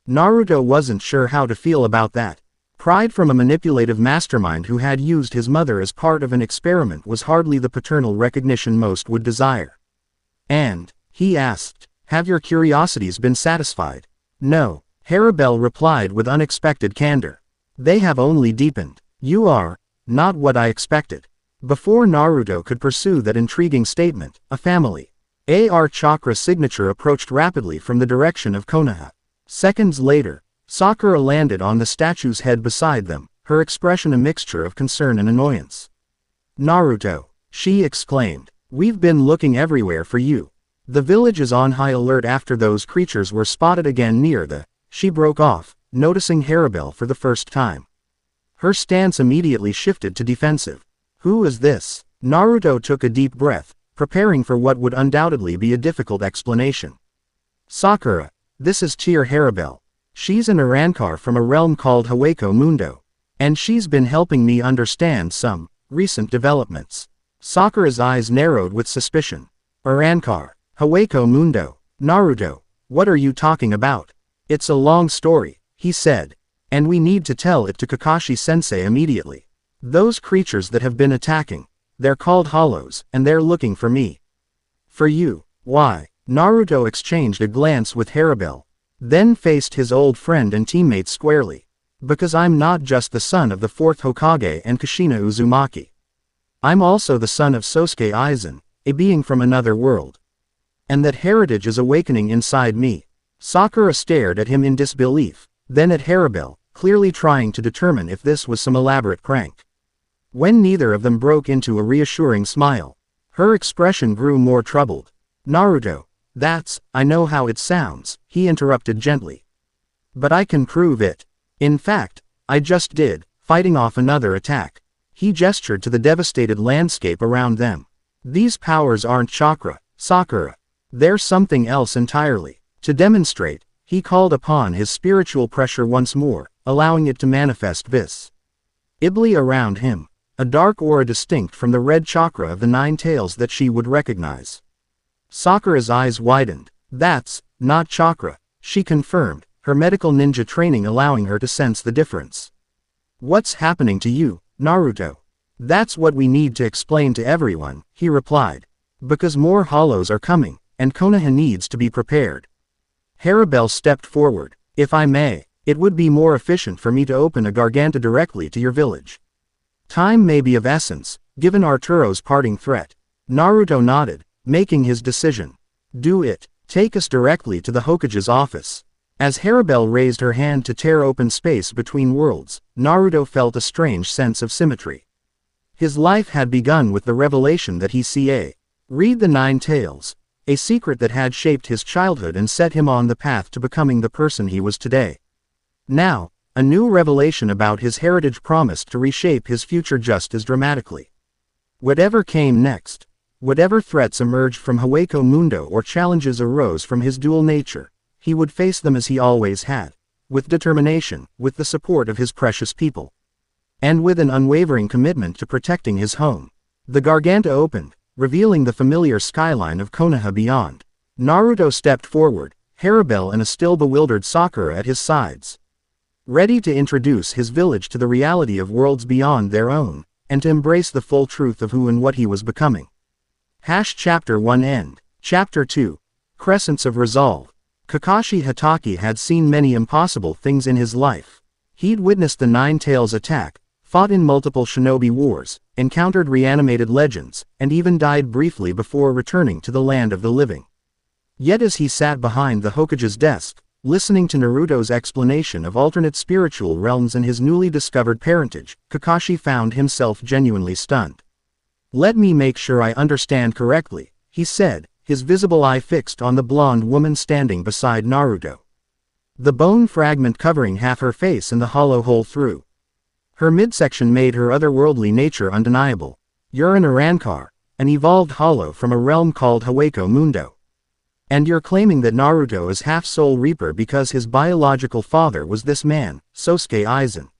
Naruto wasn't sure how to feel about that. Pride from a manipulative mastermind who had used his mother as part of an experiment was hardly the paternal recognition most would desire. And, he asked, have your curiosities been satisfied? No, Harribel replied with unexpected candor. They have only deepened. You are not what I expected. Before Naruto could pursue that intriguing statement, a family AR chakra signature approached rapidly from the direction of Konoha. Seconds later, Sakura landed on the statue's head beside them, her expression a mixture of concern and annoyance. Naruto, she exclaimed, we've been looking everywhere for you. The village is on high alert after those creatures were spotted again near the... She broke off, noticing Harribel for the first time. Her stance immediately shifted to defensive. Who is this? Naruto took a deep breath, preparing for what would undoubtedly be a difficult explanation. Sakura, this is Tier Harribel. She's an Arankar from a realm called Hueco Mundo. And she's been helping me understand some recent developments. Sakura's eyes narrowed with suspicion. Arankar, Hueco Mundo, Naruto, what are you talking about? It's a long story, he said. And we need to tell it to Kakashi-sensei immediately. Those creatures that have been attacking, they're called Hollows, and they're looking for me. For you, why? Naruto exchanged a glance with Harribel, then faced his old friend and teammate squarely. Because I'm not just the son of the fourth Hokage and Kushina Uzumaki. I'm also the son of Sosuke Aizen, a being from another world. And that heritage is awakening inside me. Sakura stared at him in disbelief, then at Harribel, clearly trying to determine if this was some elaborate prank. When neither of them broke into a reassuring smile, her expression grew more troubled. Naruto, I know how it sounds, he interrupted gently. But I can prove it. In fact, I just did, fighting off another attack. He gestured to the devastated landscape around them. These powers aren't chakra, Sakura. They're something else entirely. To demonstrate, he called upon his spiritual pressure once more, allowing it to manifest visibly around him. A dark aura distinct from the red chakra of the 9 tails that she would recognize. Sakura's eyes widened. That's not chakra, she confirmed, her medical ninja training allowing her to sense the difference. What's happening to you, Naruto? That's what we need to explain to everyone, he replied. Because more hollows are coming, and Konoha needs to be prepared. Harribel stepped forward. If I may, it would be more efficient for me to open a Garganta directly to your village. Time may be of essence, given Arturo's parting threat. Naruto nodded, making his decision. Do it. Take us directly to the Hokage's office. As Harribel raised her hand to tear open space between worlds, Naruto felt a strange sense of symmetry. His life had begun with the revelation that he read the Nine Tails, a secret that had shaped his childhood and set him on the path to becoming the person he was today. Now, a new revelation about his heritage promised to reshape his future just as dramatically. Whatever came next, whatever threats emerged from Hueco Mundo or challenges arose from his dual nature, he would face them as he always had, with determination, with the support of his precious people, and with an unwavering commitment to protecting his home. The Garganta opened, revealing the familiar skyline of Konoha beyond. Naruto stepped forward, Harribel and a still bewildered Sakura at his sides, ready to introduce his village to the reality of worlds beyond their own, and to embrace the full truth of who and what he was becoming. Chapter 1 End. Chapter 2. Crescents of Resolve. Kakashi Hatake had seen many impossible things in his life. He'd witnessed the Nine Tails attack, fought in multiple shinobi wars, encountered reanimated legends, and even died briefly before returning to the land of the living. Yet as he sat behind the Hokage's desk, listening to Naruto's explanation of alternate spiritual realms and his newly discovered parentage, Kakashi found himself genuinely stunned. "Let me make sure I understand correctly," he said, his visible eye fixed on the blonde woman standing beside Naruto. The bone fragment covering half her face and the hollow hole through her midsection made her otherworldly nature undeniable. "You're an Arankar, an evolved hollow from a realm called Hueco Mundo. And you're claiming that Naruto is half-soul reaper because his biological father was this man, Sosuke Aizen,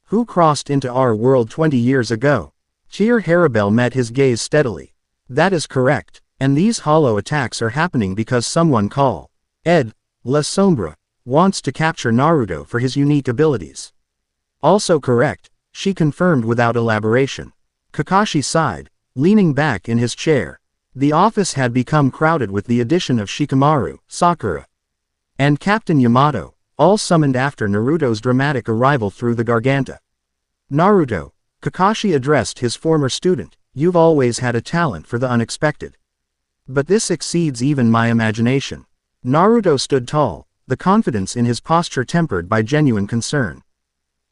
who crossed into our world 20 years ago." Tier Harribel met his gaze steadily. "That is correct, and these hollow attacks are happening because someone called La Sombra wants to capture Naruto for his unique abilities." "Also correct," she confirmed without elaboration. Kakashi sighed, leaning back in his chair. The office had become crowded with the addition of Shikamaru, Sakura, and Captain Yamato, all summoned after Naruto's dramatic arrival through the Garganta. "Naruto," Kakashi addressed his former student, "you've always had a talent for the unexpected. But this exceeds even my imagination." Naruto stood tall, the confidence in his posture tempered by genuine concern.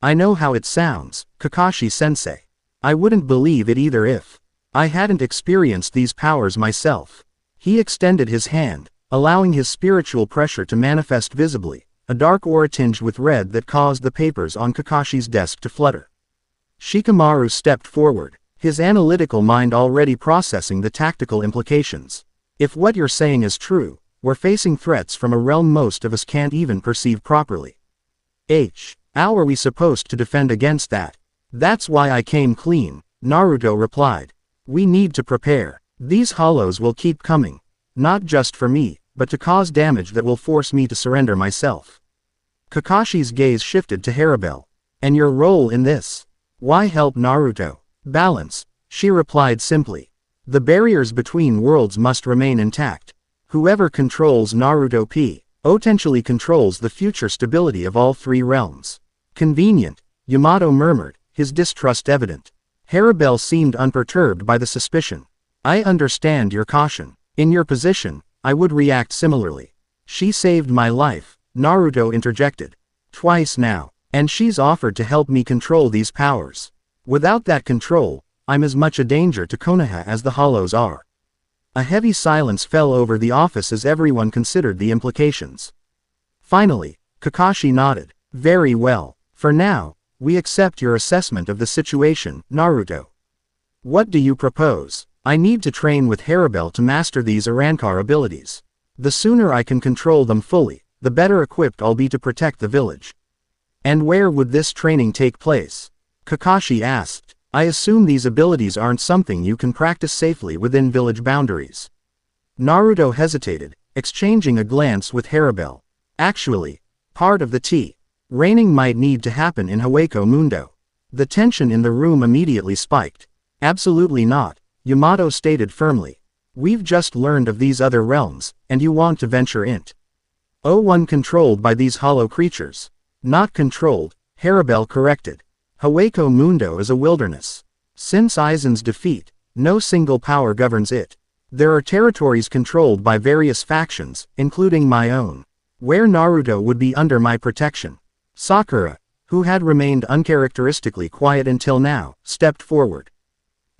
"I know how it sounds, Kakashi-sensei. I wouldn't believe it either if I hadn't experienced these powers myself." He extended his hand, allowing his spiritual pressure to manifest visibly, a dark aura tinged with red that caused the papers on Kakashi's desk to flutter. Shikamaru stepped forward, his analytical mind already processing the tactical implications. "If what you're saying is true, we're facing threats from a realm most of us can't even perceive properly. How are we supposed to defend against that?" "That's why I came clean," Naruto replied. "We need to prepare. These hollows will keep coming, not just for me, but to cause damage that will force me to surrender myself." Kakashi's gaze shifted to Harribel. "And your role in this?" "Why help Naruto? Balance," she replied simply. "The barriers between worlds must remain intact. Whoever controls Naruto potentially controls the future stability of all three realms." "Convenient," Yamato murmured, his distrust evident. Harribel seemed unperturbed by the suspicion. "I understand your caution. In your position, I would react similarly." "She saved my life," Naruto interjected. "Twice now, and she's offered to help me control these powers. Without that control, I'm as much a danger to Konoha as the hollows are." A heavy silence fell over the office as everyone considered the implications. Finally, Kakashi nodded. "Very well. For now, we accept your assessment of the situation, Naruto. What do you propose?" "I need to train with Harribel to master these Arankar abilities. The sooner I can control them fully, the better equipped I'll be to protect the village." "And where would this training take place?" Kakashi asked. "I assume these abilities aren't something you can practice safely within village boundaries." Naruto hesitated, exchanging a glance with Harribel. "Actually, part of the training might need to happen in Hueco Mundo." The tension in the room immediately spiked. "Absolutely not," Yamato stated firmly. "We've just learned of these other realms, and you want to venture into one controlled by these hollow creatures." "Not controlled," Harribel corrected. "Hueco Mundo is a wilderness. Since Aizen's defeat, no single power governs it. There are territories controlled by various factions, including my own, where Naruto would be under my protection. Sakura, who had remained uncharacteristically quiet until now, stepped forward.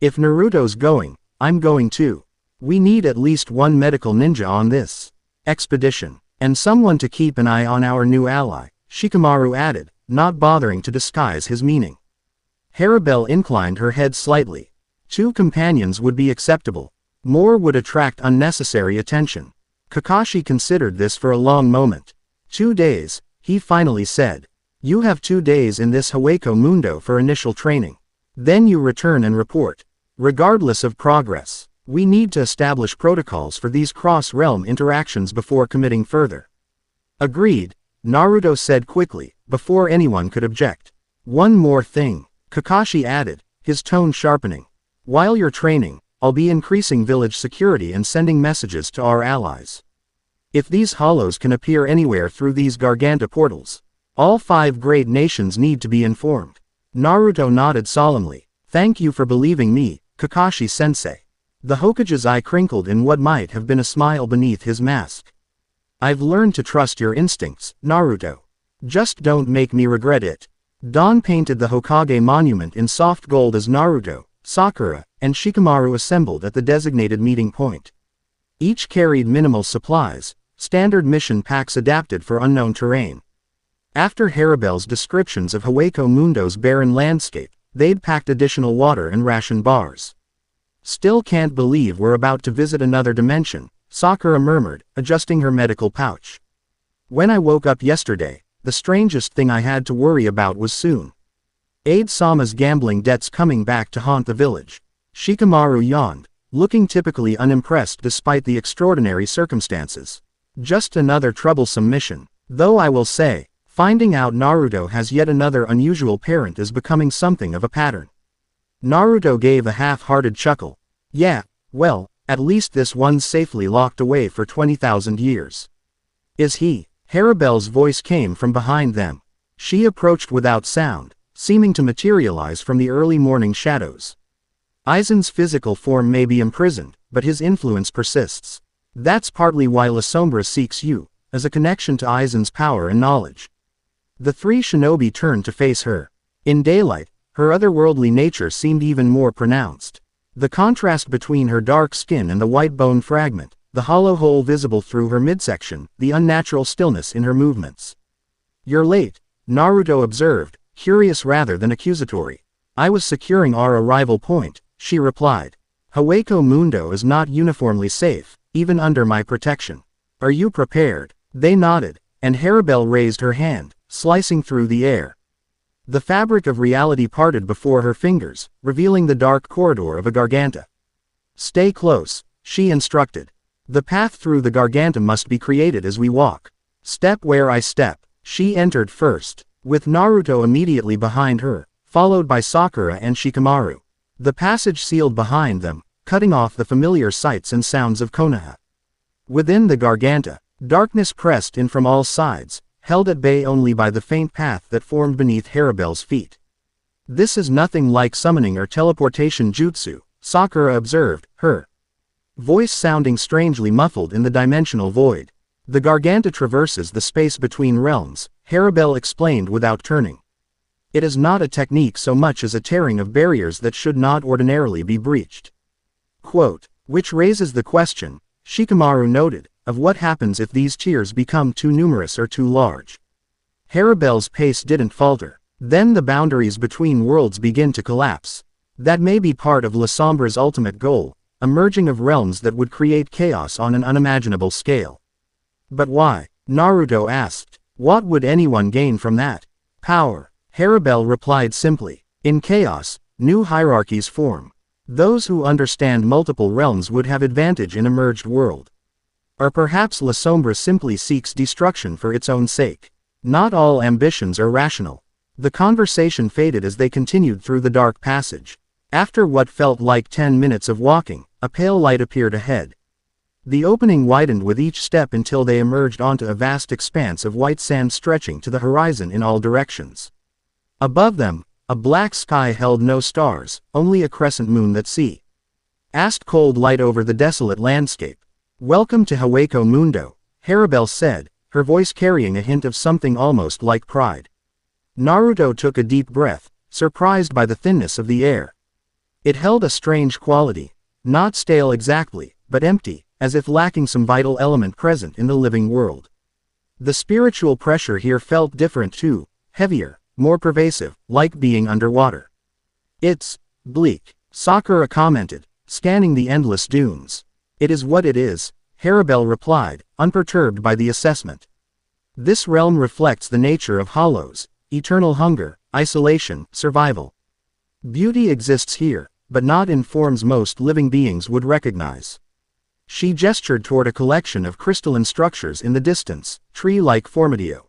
If Naruto's going, I'm going too. We need at least one medical ninja on this expedition, and someone to keep an eye on our new ally, Shikamaru added, not bothering to disguise his meaning. Harribel inclined her head slightly. 2 companions would be acceptable. More would attract unnecessary attention. Kakashi considered this for a long moment. 2 days, he finally said. You have 2 days in this Hueco Mundo for initial training. Then you return and report. Regardless of progress, we need to establish protocols for these cross-realm interactions before committing further. Agreed, Naruto said quickly, before anyone could object. One more thing, Kakashi added, his tone sharpening. While you're training, I'll be increasing village security and sending messages to our allies. If these hollows can appear anywhere through these Garganta portals, all 5 great nations need to be informed. Naruto nodded solemnly. Thank you for believing me, Kakashi-sensei. The Hokage's eye crinkled in what might have been a smile beneath his mask. I've learned to trust your instincts, Naruto. Just don't make me regret it. Dawn painted the Hokage monument in soft gold as Naruto, Sakura, and Shikamaru assembled at the designated meeting point. Each carried minimal supplies, standard mission packs adapted for unknown terrain. After Harribel's descriptions of Hueco Mundo's barren landscape, they'd packed additional water and ration bars. Still can't believe we're about to visit another dimension, Sakura murmured, adjusting her medical pouch. When I woke up yesterday, the strangest thing I had to worry about was soon Aide-sama's gambling debts coming back to haunt the village. Shikamaru yawned, looking typically unimpressed despite the extraordinary circumstances. Just another troublesome mission. Though I will say, finding out Naruto has yet another unusual parent is becoming something of a pattern. Naruto gave a half-hearted chuckle. Yeah, well, at least this one's safely locked away for 20,000 years. Is he? Harribel's voice came from behind them. She approached without sound, seeming to materialize from the early morning shadows. Aizen's physical form may be imprisoned, but his influence persists. That's partly why La Sombra seeks you, as a connection to Aizen's power and knowledge. The 3 shinobi turned to face her. In daylight, her otherworldly nature seemed even more pronounced. The contrast between her dark skin and the white bone fragment, the hollow hole visible through her midsection, the unnatural stillness in her movements. You're late, Naruto observed, curious rather than accusatory. I was securing our arrival point, she replied. Hueco Mundo is not uniformly safe, even under my protection. Are you prepared? They nodded, and Harribel raised her hand, slicing through the air. The fabric of reality parted before her fingers, revealing the dark corridor of a Garganta. Stay close, she instructed. The path through the Garganta must be created as we walk. Step where I step. She entered first, with Naruto immediately behind her, followed by Sakura and Shikamaru. The passage sealed behind them, cutting off the familiar sights and sounds of Konoha. Within the Garganta, darkness pressed in from all sides, held at bay only by the faint path that formed beneath Harribel's feet. This is nothing like summoning or teleportation jutsu, Sakura observed, her voice sounding strangely muffled in the dimensional void. The Garganta traverses the space between realms, Harribel explained without turning. It is not a technique so much as a tearing of barriers that should not ordinarily be breached. Quote, which raises the question, Shikamaru noted, of what happens if these tiers become too numerous or too large. Harribel's pace didn't falter. Then the boundaries between worlds begin to collapse. That may be part of La Sombra's ultimate goal, a merging of realms that would create chaos on an unimaginable scale. But why? Naruto asked. What would anyone gain from that? Power. Harribel replied simply. In chaos, new hierarchies form. Those who understand multiple realms would have advantage in a merged world. Or perhaps La Sombra simply seeks destruction for its own sake. Not all ambitions are rational. The conversation faded as they continued through the dark passage. After what felt like 10 minutes of walking, a pale light appeared ahead. The opening widened with each step until they emerged onto a vast expanse of white sand stretching to the horizon in all directions. Above them, a black sky held no stars, only a crescent moon that see. asked cold light over the desolate landscape. Welcome to Hueco Mundo, Harribel said, her voice carrying a hint of something almost like pride. Naruto took a deep breath, surprised by the thinness of the air. It held a strange quality, not stale exactly, but empty, as if lacking some vital element present in the living world. The spiritual pressure here felt different too, heavier, more pervasive, like being underwater. It's bleak, Sakura commented, scanning the endless dunes. It is what it is, Harribel replied, unperturbed by the assessment. This realm reflects the nature of hollows, eternal hunger, isolation, survival. Beauty exists here, but not in forms most living beings would recognize. She gestured toward a collection of crystalline structures in the distance, tree-like formadio.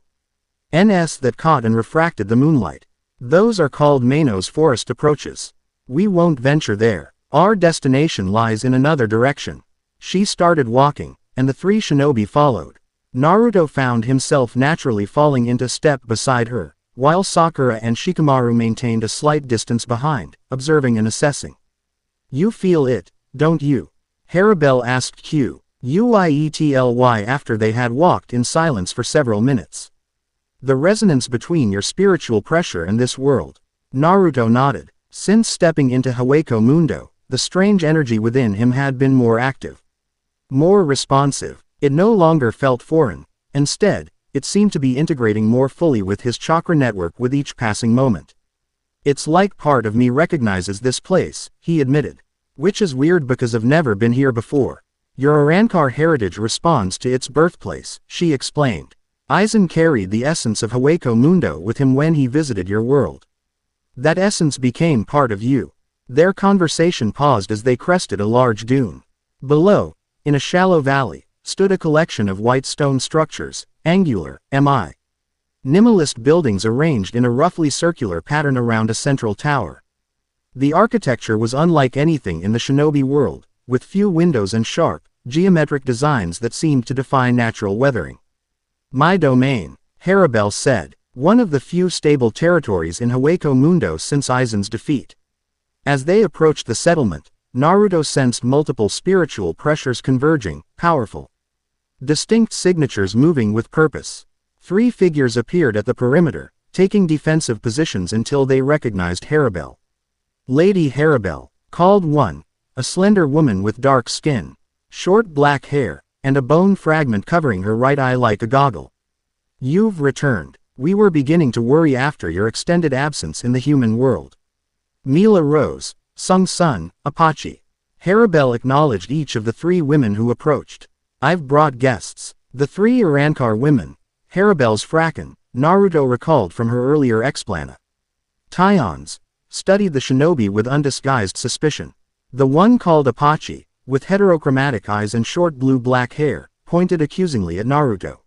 NS that caught and refracted the moonlight. Those are called Maino's forest approaches. We won't venture there. Our destination lies in another direction. She started walking, and the three shinobi followed. Naruto found himself naturally falling into step beside her, while Sakura and Shikamaru maintained a slight distance behind, observing and assessing. You feel it, don't you? Harribel asked Quietly after they had walked in silence for several minutes. The resonance between your spiritual pressure and this world. Naruto nodded. Since stepping into Hueco Mundo, the strange energy within him had been more active. More responsive. It no longer felt foreign. Instead, it seemed to be integrating more fully with his chakra network with each passing moment. It's like part of me recognizes this place, he admitted. Which is weird because I've never been here before. Your Arrancar heritage responds to its birthplace, she explained. Aizen carried the essence of Hueco Mundo with him when he visited your world. That essence became part of you. Their conversation paused as they crested a large dune. Below, in a shallow valley, stood a collection of white stone structures, angular, minimalist buildings arranged in a roughly circular pattern around a central tower. The architecture was unlike anything in the shinobi world, with few windows and sharp, geometric designs that seemed to defy natural weathering. My domain, Harribel said, one of the few stable territories in Hueco Mundo since Aizen's defeat. As they approached the settlement, Naruto sensed multiple spiritual pressures converging, powerful. Distinct signatures moving with purpose. 3 figures appeared at the perimeter, taking defensive positions until they recognized Harribel. Lady Harribel, called one, a slender woman with dark skin, short black hair, and a bone fragment covering her right eye like a goggle. You've returned. We were beginning to worry after your extended absence in the human world. Mila Rose, Sung Sun, Apache. Harribel acknowledged each of the 3 women who approached. I've brought guests. The 3 Arrancar women, Harribel's Fracken, Naruto recalled from her earlier explana. Tyons, studied the shinobi with undisguised suspicion. The one called Apache, with heterochromatic eyes and short blue-black hair, pointed accusingly at Naruto.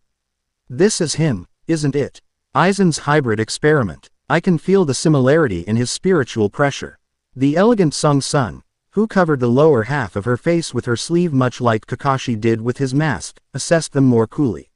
This is him, isn't it? Aizen's hybrid experiment. I can feel the similarity in his spiritual pressure. The elegant Sung Sun, who covered the lower half of her face with her sleeve much like Kakashi did with his mask, assessed them more coolly.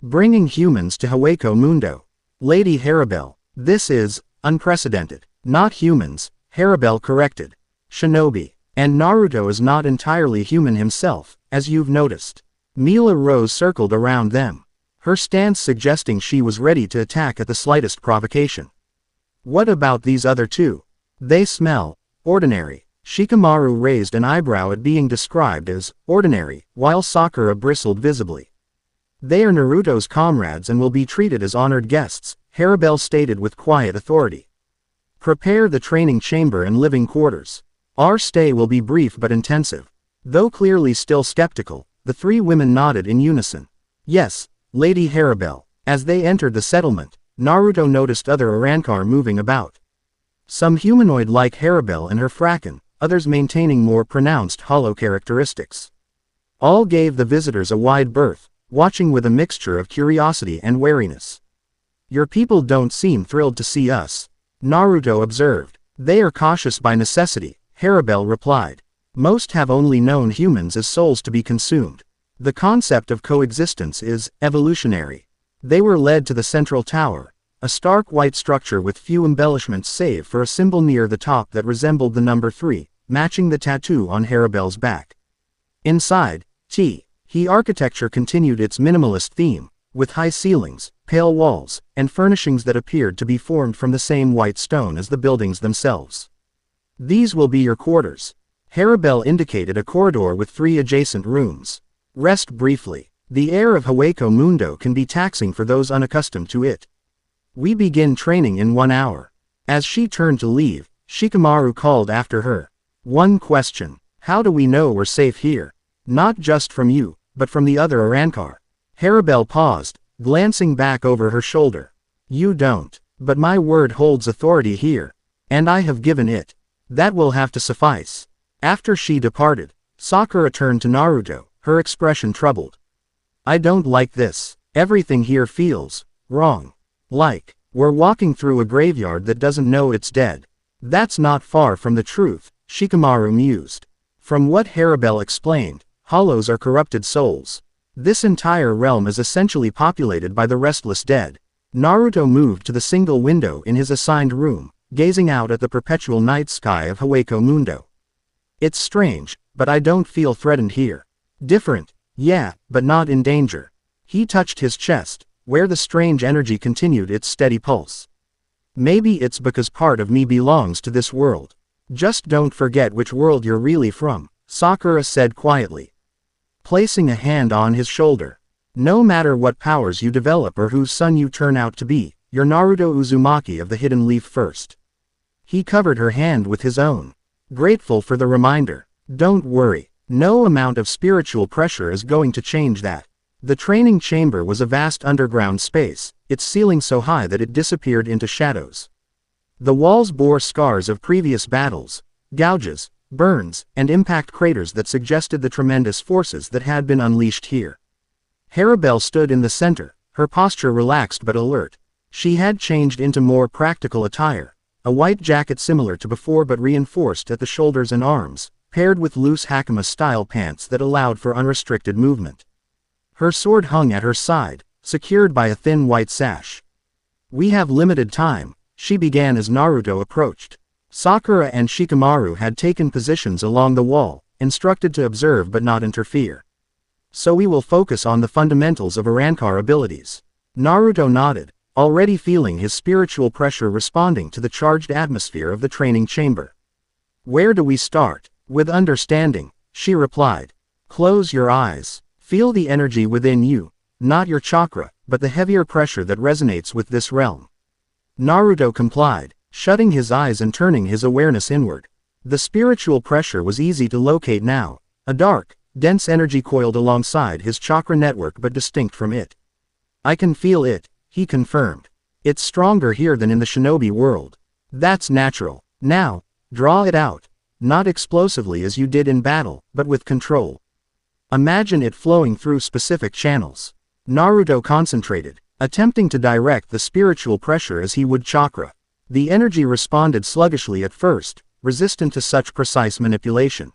Bringing humans to Hueco Mundo. Lady Harribel, this is unprecedented. Not humans, Harribel corrected. Shinobi. And Naruto is not entirely human himself, as you've noticed. Mila Rose circled around them, her stance suggesting she was ready to attack at the slightest provocation. What about these other 2? They smell ordinary. Shikamaru raised an eyebrow at being described as ordinary, while Sakura bristled visibly. They are Naruto's comrades and will be treated as honored guests, Harribel stated with quiet authority. Prepare the training chamber and living quarters. Our stay will be brief but intensive. Though clearly still skeptical, the 3 women nodded in unison. Yes, Lady Harribel. As they entered the settlement, Naruto noticed other Arrancar moving about. Some humanoid like Harribel and her Fracken, others maintaining more pronounced hollow characteristics. All gave the visitors a wide berth, watching with a mixture of curiosity and wariness. Your people don't seem thrilled to see us, Naruto observed. They are cautious by necessity, Harribel replied. Most have only known humans as souls to be consumed. The concept of coexistence is evolutionary. They were led to the central tower, a stark white structure with few embellishments save for a symbol near the top that resembled the number 3, matching the tattoo on Harribel's back. Inside, Tier architecture continued its minimalist theme, with high ceilings, pale walls, and furnishings that appeared to be formed from the same white stone as the buildings themselves. These will be your quarters. Harribel indicated a corridor with 3 adjacent rooms. Rest briefly. The air of Hueco Mundo can be taxing for those unaccustomed to it. We begin training in 1 hour. As she turned to leave, Shikamaru called after her. One question. How do we know we're safe here? Not just from you, but from the other Arrancar. Harribel paused, glancing back over her shoulder. You don't, but my word holds authority here. And I have given it. That will have to suffice. After she departed, Sakura turned to Naruto, her expression troubled. I don't like this. Everything here feels wrong. Like we're walking through a graveyard that doesn't know it's dead. That's not far from the truth, Shikamaru mused. From what Harribel explained, hollows are corrupted souls. This entire realm is essentially populated by the restless dead. Naruto moved to the single window in his assigned room, gazing out at the perpetual night sky of Hueco Mundo. It's strange, but I don't feel threatened here. Different, yeah, but not in danger. He touched his chest, where the strange energy continued its steady pulse. Maybe it's because part of me belongs to this world. Just don't forget which world you're really from, Sakura said quietly, placing a hand on his shoulder. No matter what powers you develop or whose son you turn out to be, you're Naruto Uzumaki of the Hidden Leaf first. He covered her hand with his own, grateful for the reminder. Don't worry, no amount of spiritual pressure is going to change that. The training chamber was a vast underground space, its ceiling so high that it disappeared into shadows. The walls bore scars of previous battles, gouges, burns, and impact craters that suggested the tremendous forces that had been unleashed here. Harribel stood in the center, her posture relaxed but alert. She had changed into more practical attire, a white jacket similar to before but reinforced at the shoulders and arms, paired with loose Hakama-style pants that allowed for unrestricted movement. Her sword hung at her side, secured by a thin white sash. We have limited time, she began as Naruto approached. Sakura and Shikamaru had taken positions along the wall, instructed to observe but not interfere. So we will focus on the fundamentals of Arrancar abilities. Naruto nodded, already feeling his spiritual pressure responding to the charged atmosphere of the training chamber. Where do we start? With understanding, she replied. Close your eyes. Feel the energy within you, not your chakra, but the heavier pressure that resonates with this realm. Naruto complied, shutting his eyes and turning his awareness inward. The spiritual pressure was easy to locate now, a dark, dense energy coiled alongside his chakra network but distinct from it. I can feel it, he confirmed. It's stronger here than in the shinobi world. That's natural. Now, draw it out. Not explosively as you did in battle, but with control. Imagine it flowing through specific channels. Naruto concentrated, attempting to direct the spiritual pressure as he would chakra. The energy responded sluggishly at first, resistant to such precise manipulation.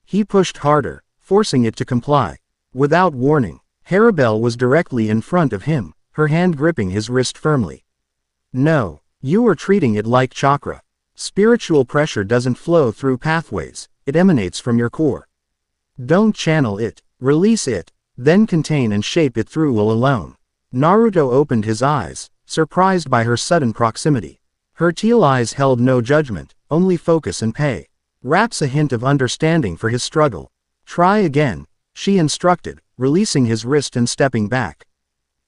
He pushed harder, forcing it to comply. Without warning, Harribel was directly in front of him, her hand gripping his wrist firmly. No, you are treating it like chakra. Spiritual pressure doesn't flow through pathways, it emanates from your core. Don't channel it, release it, then contain and shape it through will alone. Naruto opened his eyes, surprised by her sudden proximity. Her teal eyes held no judgment, only focus and pay. Perhaps a hint of understanding for his struggle. Try again, she instructed, releasing his wrist and stepping back.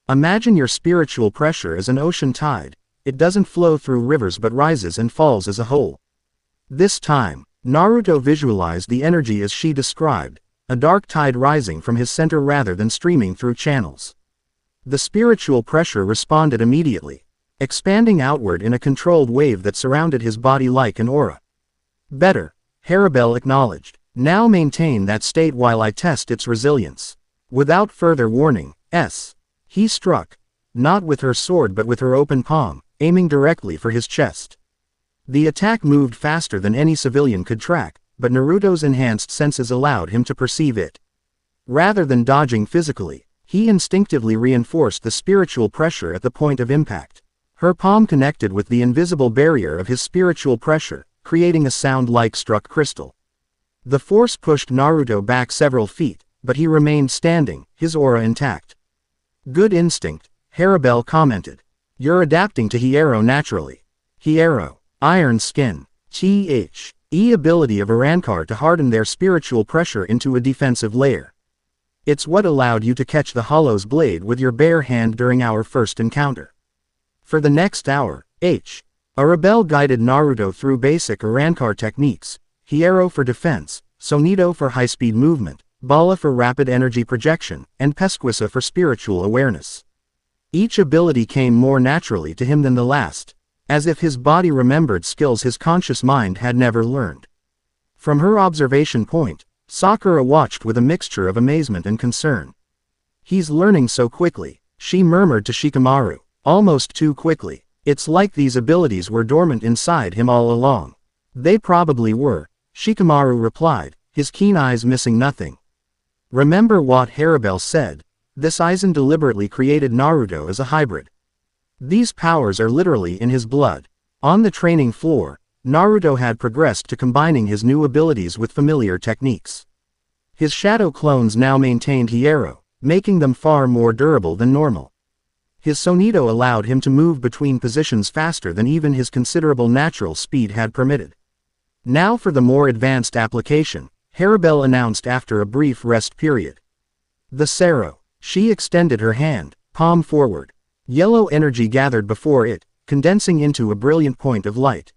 Imagine your spiritual pressure as an ocean tide. It doesn't flow through rivers but rises and falls as a whole. This time, Naruto visualized the energy as she described, a dark tide rising from his center rather than streaming through channels. The spiritual pressure responded immediately, expanding outward in a controlled wave that surrounded his body like an aura. Better, Harribel acknowledged. Now maintain that state while I test its resilience. Without further warning, he struck, not with her sword but with her open palm, aiming directly for his chest. The attack moved faster than any civilian could track, but Naruto's enhanced senses allowed him to perceive it. Rather than dodging physically, he instinctively reinforced the spiritual pressure at the point of impact. Her palm connected with the invisible barrier of his spiritual pressure, creating a sound like struck crystal. The force pushed Naruto back several feet, but he remained standing, his aura intact. Good instinct, Harribel commented. You're adapting to Hierro naturally. Hierro, iron skin, The ability of Arankar to harden their spiritual pressure into a defensive layer. It's what allowed you to catch the Hollow's blade with your bare hand during our first encounter. For the next hour, Harribel guided Naruto through basic Arankar techniques, Hierro for defense, Sonido for high-speed movement, Bala for rapid energy projection, and Pesquisa for spiritual awareness. Each ability came more naturally to him than the last, as if his body remembered skills his conscious mind had never learned. From her observation point, Sakura watched with a mixture of amazement and concern. He's learning so quickly, she murmured to Shikamaru, almost too quickly. It's like these abilities were dormant inside him all along. They probably were, Shikamaru replied, his keen eyes missing nothing. Remember what Harribel said, this Aizen deliberately created Naruto as a hybrid. These powers are literally in his blood. On the training floor, Naruto had progressed to combining his new abilities with familiar techniques. His shadow clones now maintained Hierro, making them far more durable than normal. His Sonido allowed him to move between positions faster than even his considerable natural speed had permitted. Now for the more advanced application, Harribel announced after a brief rest period. The Sero. She extended her hand, palm forward. Yellow energy gathered before it, condensing into a brilliant point of light.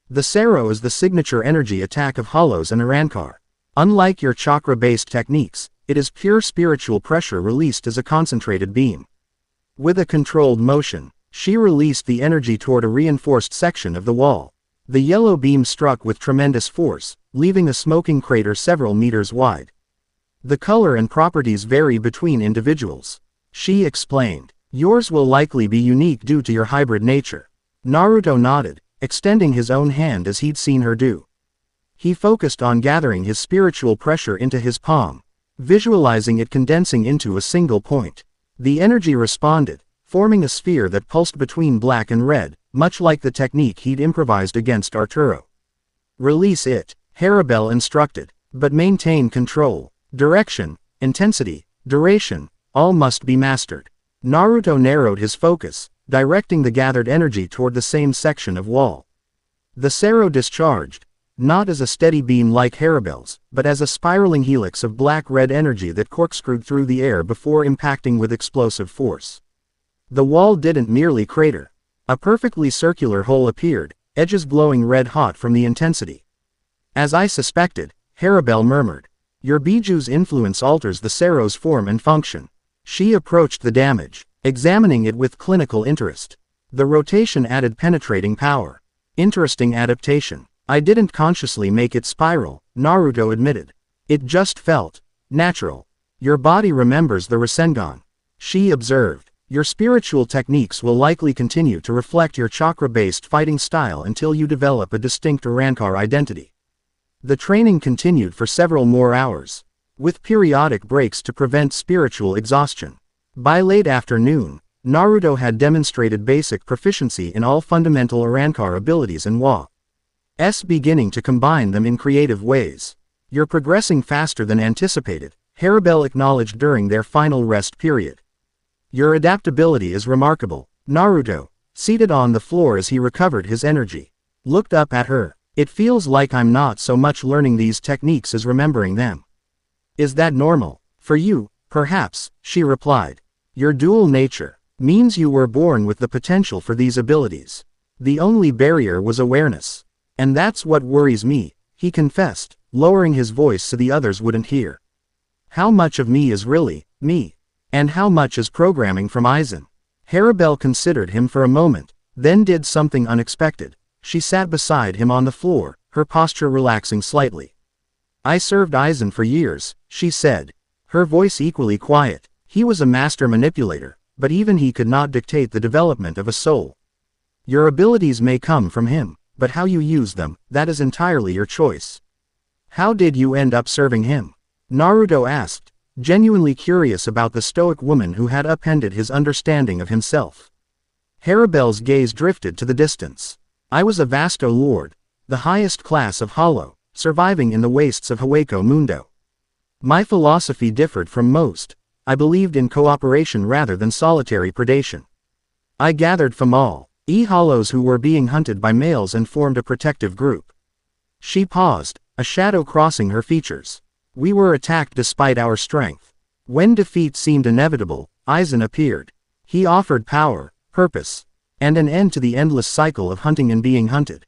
The Sero is the signature energy attack of Hollows and Arankar. Unlike your chakra-based techniques, it is pure spiritual pressure released as a concentrated beam. With a controlled motion, she released the energy toward a reinforced section of the wall. The yellow beam struck with tremendous force, leaving a smoking crater several meters wide. The color and properties vary between individuals. She explained. Yours will likely be unique due to your hybrid nature. Naruto nodded, extending his own hand as he'd seen her do. He focused on gathering his spiritual pressure into his palm, visualizing it condensing into a single point. The energy responded, forming a sphere that pulsed between black and red, much like the technique he'd improvised against Arturo. Release it, Harribel instructed, but maintain control. Direction, intensity, duration, all must be mastered. Naruto narrowed his focus, directing the gathered energy toward the same section of wall. The Sero discharged, not as a steady beam like Harribel's, but as a spiraling helix of black-red energy that corkscrewed through the air before impacting with explosive force. The wall didn't merely crater. A perfectly circular hole appeared, edges glowing red-hot from the intensity. As I suspected, Harribel murmured. Your Bijuu's influence alters the Sero's form and function. She approached the damage, examining it with clinical interest. The rotation added penetrating power. Interesting adaptation. I didn't consciously make it spiral, Naruto admitted. It just felt natural. Your body remembers the Rasengan. She observed. Your spiritual techniques will likely continue to reflect your chakra-based fighting style until you develop a distinct Arankar identity. The training continued for several more hours, with periodic breaks to prevent spiritual exhaustion. By late afternoon, Naruto had demonstrated basic proficiency in all fundamental Arankar abilities and was beginning to combine them in creative ways. You're progressing faster than anticipated, Harribel acknowledged during their final rest period. Your adaptability is remarkable. Naruto, seated on the floor as he recovered his energy, looked up at her. It feels like I'm not so much learning these techniques as remembering them. Is that normal? For you, perhaps, she replied. Your dual nature means you were born with the potential for these abilities. The only barrier was awareness. And that's what worries me, he confessed, lowering his voice so the others wouldn't hear. How much of me is really me? And how much is programming from Aizen? Harribel considered him for a moment, then did something unexpected. She sat beside him on the floor, her posture relaxing slightly. I served Aizen for years, she said, her voice equally quiet. He was a master manipulator, but even he could not dictate the development of a soul. Your abilities may come from him, but how you use them, that is entirely your choice. How did you end up serving him? Naruto asked, genuinely curious about the stoic woman who had upended his understanding of himself. Harribel's gaze drifted to the distance. I was a Vasto lord, the highest class of hollow, surviving in the wastes of Hueco Mundo. My philosophy differed from most. I believed in cooperation rather than solitary predation. I gathered from all hollows who were being hunted by males and formed a protective group. She paused, a shadow crossing her features. We were attacked despite our strength. When defeat seemed inevitable, Aizen appeared. He offered power, purpose, and an end to the endless cycle of hunting and being hunted.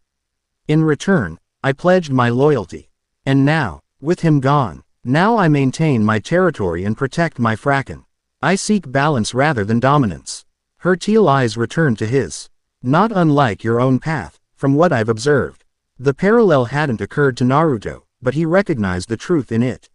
In return, I pledged my loyalty. And now, with him gone, now I maintain my territory and protect my Fracken. I seek balance rather than dominance. Her teal eyes returned to his. Not unlike your own path, from what I've observed. The parallel hadn't occurred to Naruto, but he recognized the truth in it.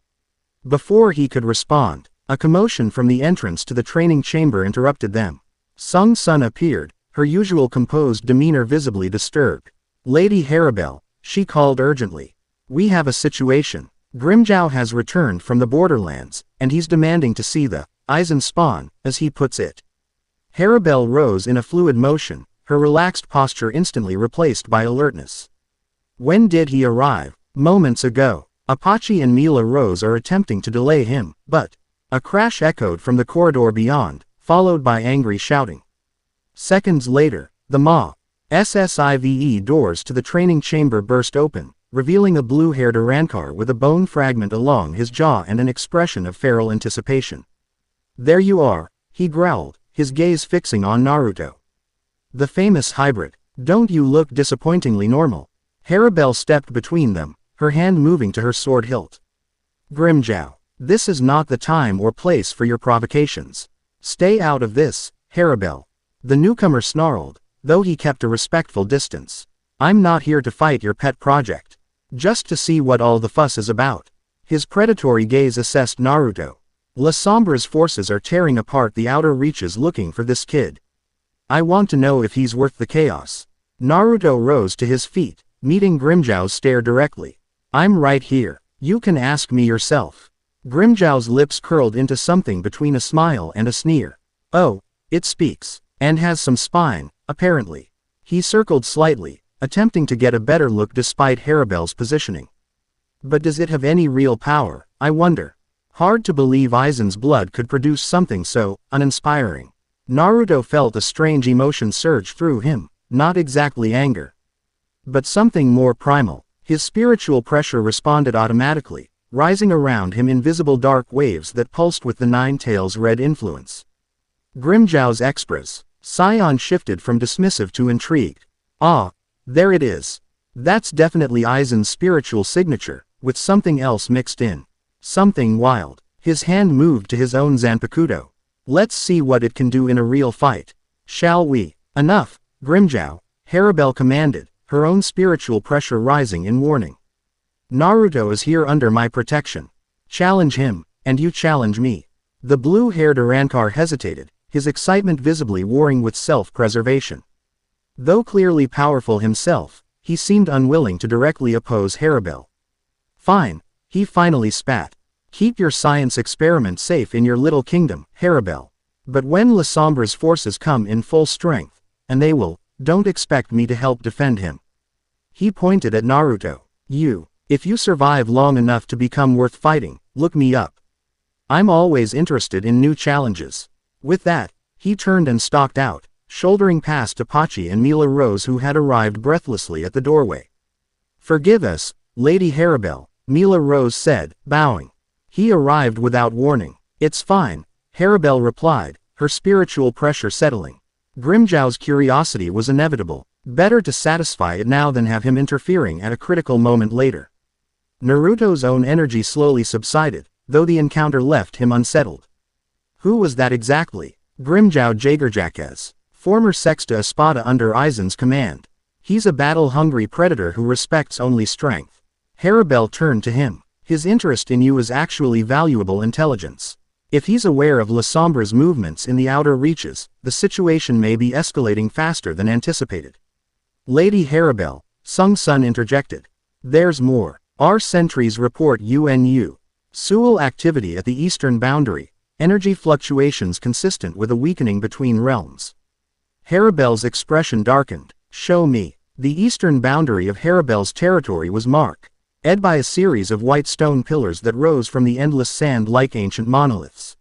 Before he could respond, a commotion from the entrance to the training chamber interrupted them. Sung Sun appeared, her usual composed demeanor visibly disturbed. Lady Harribel, she called urgently. We have a situation. Grimmjow has returned from the borderlands, and he's demanding to see the Aizen spawn, as he puts it. Harribel rose in a fluid motion, her relaxed posture instantly replaced by alertness. When did he arrive? Moments ago. Apache and Mila Rose are attempting to delay him, but a crash echoed from the corridor beyond, followed by angry shouting. Seconds later, the SSIVE doors to the training chamber burst open, revealing a blue-haired Arankar with a bone fragment along his jaw and an expression of feral anticipation. There you are, he growled, his gaze fixing on Naruto. The famous hybrid. Don't you look disappointingly normal? Harribel stepped between them, her hand moving to her sword hilt. Grimmjow, this is not the time or place for your provocations. Stay out of this, Harribel. The newcomer snarled, though he kept a respectful distance. I'm not here to fight your pet project. Just to see what all the fuss is about. His predatory gaze assessed Naruto. La Sombra's forces are tearing apart the outer reaches looking for this kid. I want to know if he's worth the chaos. Naruto rose to his feet, meeting Grimmjow's stare directly. I'm right here. You can ask me yourself. Grimmjow's lips curled into something between a smile and a sneer. Oh, it speaks. And has some spine, apparently. He circled slightly, attempting to get a better look despite Harribel's positioning. But does it have any real power, I wonder? Hard to believe Aizen's blood could produce something so uninspiring. Naruto felt a strange emotion surge through him, not exactly anger, but something more primal. His spiritual pressure responded automatically, rising around him in visible dark waves that pulsed with the Nine Tails red influence. Grimmjow's express. Sion shifted from dismissive to intrigued. Ah, there it is. That's definitely Aizen's spiritual signature, with something else mixed in. Something wild. His hand moved to his own Zanpakuto. Let's see what it can do in a real fight. Shall we? Enough, Grimmjow, Harribel commanded, her own spiritual pressure rising in warning. Naruto is here under my protection. Challenge him, and you challenge me. The blue-haired Arankar hesitated, his excitement visibly warring with self-preservation. Though clearly powerful himself, he seemed unwilling to directly oppose Harribel. Fine, he finally spat. Keep your science experiment safe in your little kingdom, Harribel. But when La Sombra's forces come in full strength, and they will, don't expect me to help defend him. He pointed at Naruto. If you survive long enough to become worth fighting, look me up. I'm always interested in new challenges. With that, he turned and stalked out, shouldering past Apache and Mila Rose who had arrived breathlessly at the doorway. Forgive us, Lady Harribel, Mila Rose said, bowing. He arrived without warning. It's fine, Harribel replied, her spiritual pressure settling. Grimmjow's curiosity was inevitable. Better to satisfy it now than have him interfering at a critical moment later. Naruto's own energy slowly subsided, though the encounter left him unsettled. Who was that exactly? Grimmjow Jaegerjaquez, former Sexta Espada under Aizen's command. He's a battle-hungry predator who respects only strength. Harribel turned to him. His interest in you is actually valuable intelligence. If he's aware of La Sombra's movements in the outer reaches, the situation may be escalating faster than anticipated. Lady Harribel, Sung Sun interjected. There's more. Our sentries report UNU. Sual activity at the eastern boundary, energy fluctuations consistent with a weakening between realms. Harribel's expression darkened. Show me. The eastern boundary of Harribel's territory was marked by a series of white stone pillars that rose from the endless sand like ancient monoliths.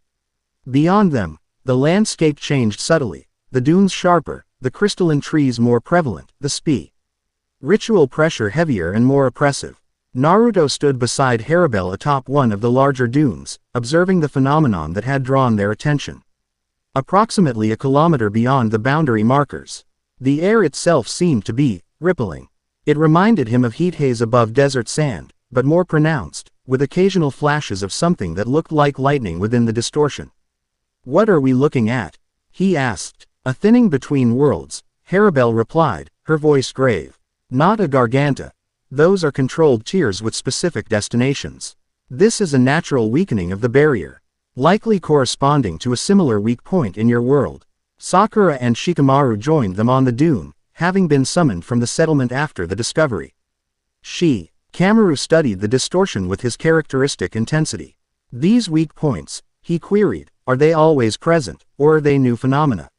Beyond them, the landscape changed subtly, the dunes sharper, the crystalline trees more prevalent, the ritual pressure heavier and more oppressive. Naruto stood beside Harribel atop one of the larger dunes, observing the phenomenon that had drawn their attention. Approximately a kilometer beyond the boundary markers, the air itself seemed to be rippling. It reminded him of heat haze above desert sand, but more pronounced, with occasional flashes of something that looked like lightning within the distortion. "What are we looking at?" he asked. "A thinning between worlds," Harribel replied, her voice grave. "Not a garganta. Those are controlled tiers with specific destinations. This is a natural weakening of the barrier, likely corresponding to a similar weak point in your world." Sakura and Shikamaru joined them on the dune, having been summoned from the settlement after the discovery. Kamaru studied the distortion with his characteristic intensity. "These weak points," he queried, "are they always present, or are they new phenomena?"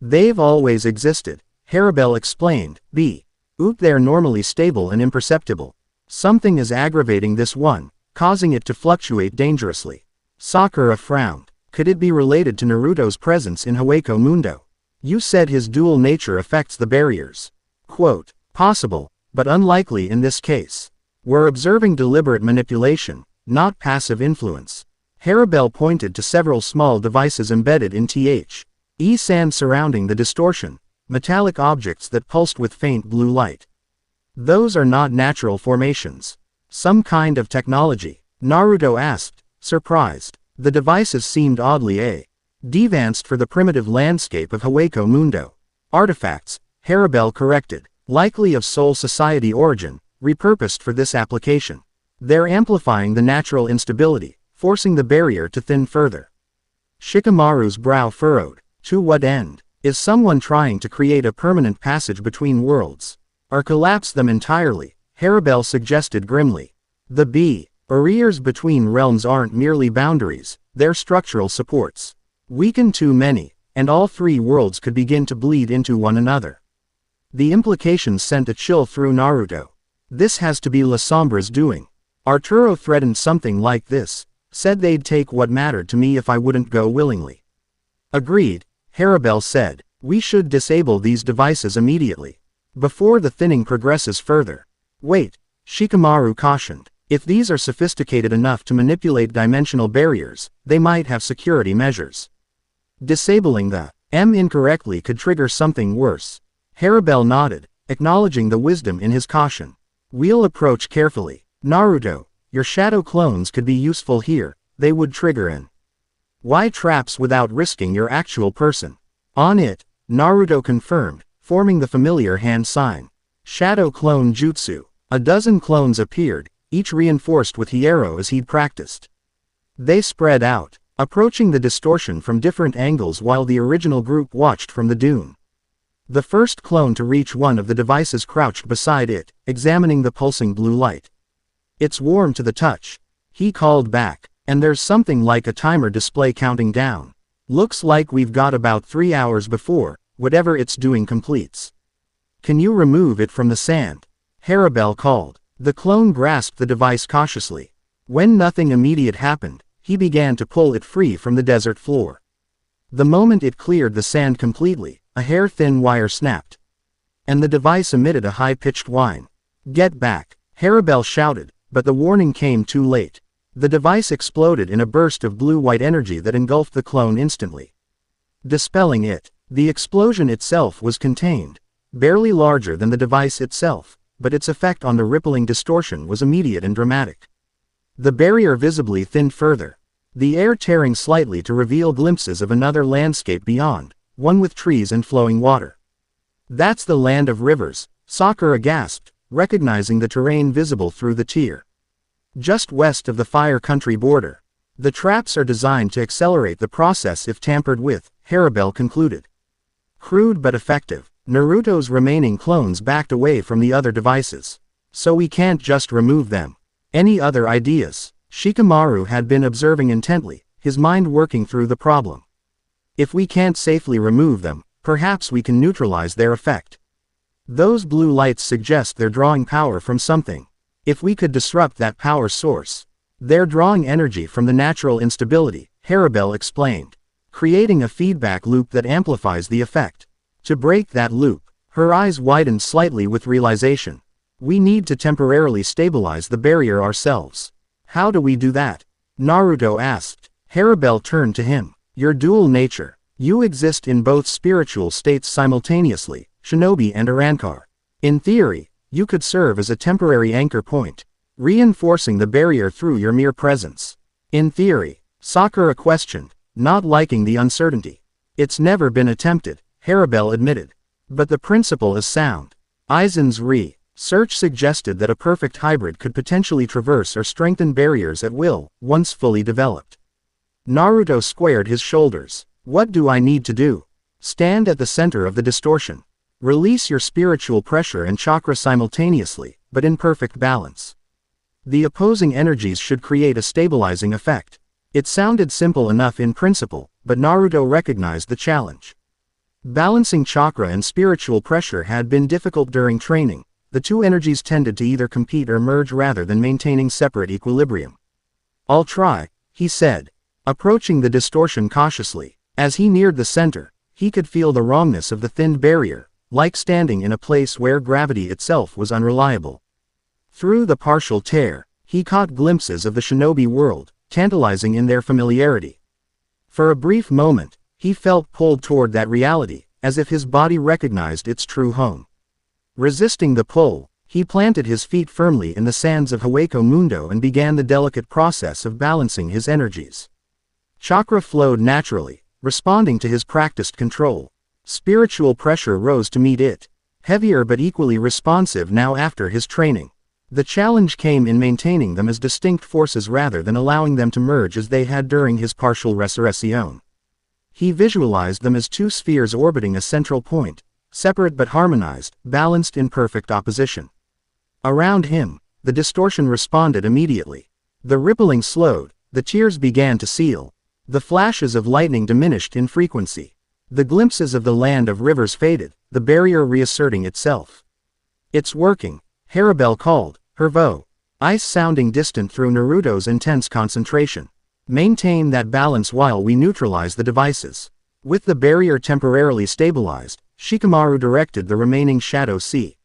"They've always existed," Harribel explained. They're normally stable and imperceptible. Something is aggravating this one, causing it to fluctuate dangerously." Sakura frowned. Could it be related to Naruto's presence in Hueco Mundo? "You said his dual nature affects the barriers." Quote, "Possible, but unlikely in this case. We're observing deliberate manipulation, not passive influence." Harribel pointed to several small devices embedded in sand surrounding the distortion, metallic objects that pulsed with faint blue light. "Those are not natural formations. Some kind of technology?" Naruto asked, surprised. The devices seemed oddly advanced for the primitive landscape of Hueco Mundo. "Artifacts," Harribel corrected, "likely of Soul Society origin, repurposed for this application. They're amplifying the natural instability, forcing the barrier to thin further." Shikamaru's brow furrowed. "To what end? Is someone trying to create a permanent passage between worlds? Or collapse them entirely?" Harribel suggested grimly. "The barriers between realms aren't merely boundaries, they're structural supports. Weaken too many, and all three worlds could begin to bleed into one another." The implications sent a chill through Naruto. This has to be La Sombra's doing. Arturo threatened something like this, said they'd take what mattered to me if I wouldn't go willingly. "Agreed," Harribel said. "We should disable these devices immediately, before the thinning progresses further." "Wait," Shikamaru cautioned. "If these are sophisticated enough to manipulate dimensional barriers, they might have security measures. Disabling the incorrectly could trigger something worse." Harribel nodded, acknowledging the wisdom in his caution. "We'll approach carefully. Naruto, your shadow clones could be useful here, they would trigger an why traps without risking your actual person." "On it," Naruto confirmed, forming the familiar hand sign. Shadow clone jutsu. A dozen clones appeared, each reinforced with hierro as he'd practiced. They spread out, approaching the distortion from different angles while the original group watched from the dune. The first clone to reach one of the devices crouched beside it, examining the pulsing blue light. "It's warm to the touch," he called back, "and there's something like a timer display counting down. Looks like we've got about 3 hours before whatever it's doing completes." "Can you remove it from the sand?" Harribel called. The clone grasped the device cautiously. When nothing immediate happened, he began to pull it free from the desert floor. The moment it cleared the sand completely, a hair-thin wire snapped, and the device emitted a high-pitched whine. "Get back," Harribel shouted, but the warning came too late. The device exploded in a burst of blue-white energy that engulfed the clone instantly, dispelling it. The explosion itself was contained, barely larger than the device itself, but its effect on the rippling distortion was immediate and dramatic. The barrier visibly thinned further, the air tearing slightly to reveal glimpses of another landscape beyond, one with trees and flowing water. "That's the land of rivers," Sakura gasped, recognizing the terrain visible through the tier. "Just west of the Fire Country border. The traps are designed to accelerate the process if tampered with," Harribel concluded. "Crude but effective." Naruto's remaining clones backed away from the other devices. "So we can't just remove them. Any other ideas?" Shikamaru had been observing intently, his mind working through the problem. "If we can't safely remove them, perhaps we can neutralize their effect." Those blue lights suggest they're drawing power from something. If we could disrupt that power source. They're drawing energy from the natural instability, Harribel explained, creating a feedback loop that amplifies the effect. To break that loop, her eyes widened slightly with realization. We need to temporarily stabilize the barrier ourselves. How do we do that? Naruto asked. Harribel turned to him. Your dual nature. You exist in both spiritual states simultaneously, Shinobi and Arankar. In theory, you could serve as a temporary anchor point, reinforcing the barrier through your mere presence. In theory, Sakura questioned, not liking the uncertainty. It's never been attempted, Harribel admitted. But the principle is sound. Aizen's research suggested that a perfect hybrid could potentially traverse or strengthen barriers at will, once fully developed. Naruto squared his shoulders. What do I need to do? Stand at the center of the distortion. Release your spiritual pressure and chakra simultaneously, but in perfect balance. The opposing energies should create a stabilizing effect. It sounded simple enough in principle, but Naruto recognized the challenge. Balancing chakra and spiritual pressure had been difficult during training. The two energies tended to either compete or merge rather than maintaining separate equilibrium. I'll try, he said, approaching the distortion cautiously. As he neared the center, he could feel the wrongness of the thinned barrier, like standing in a place where gravity itself was unreliable. Through the partial tear, he caught glimpses of the shinobi world, tantalizing in their familiarity. For a brief moment, he felt pulled toward that reality, as if his body recognized its true home. Resisting the pull, he planted his feet firmly in the sands of Hueco Mundo and began the delicate process of balancing his energies. Chakra flowed naturally, responding to his practiced control. Spiritual pressure rose to meet it, heavier but equally responsive now after his training. The challenge came in maintaining them as distinct forces rather than allowing them to merge as they had during his partial resurrection. He visualized them as two spheres orbiting a central point, separate but harmonized, balanced in perfect opposition. Around him, the distortion responded immediately. The rippling slowed, the tears began to seal. The flashes of lightning diminished in frequency. The glimpses of the land of rivers faded, the barrier reasserting itself. It's working, Harribel called, her voice sounding distant through Naruto's intense concentration. Maintain that balance while we neutralize the devices. With the barrier temporarily stabilized, Shikamaru directed the remaining Shadow Sea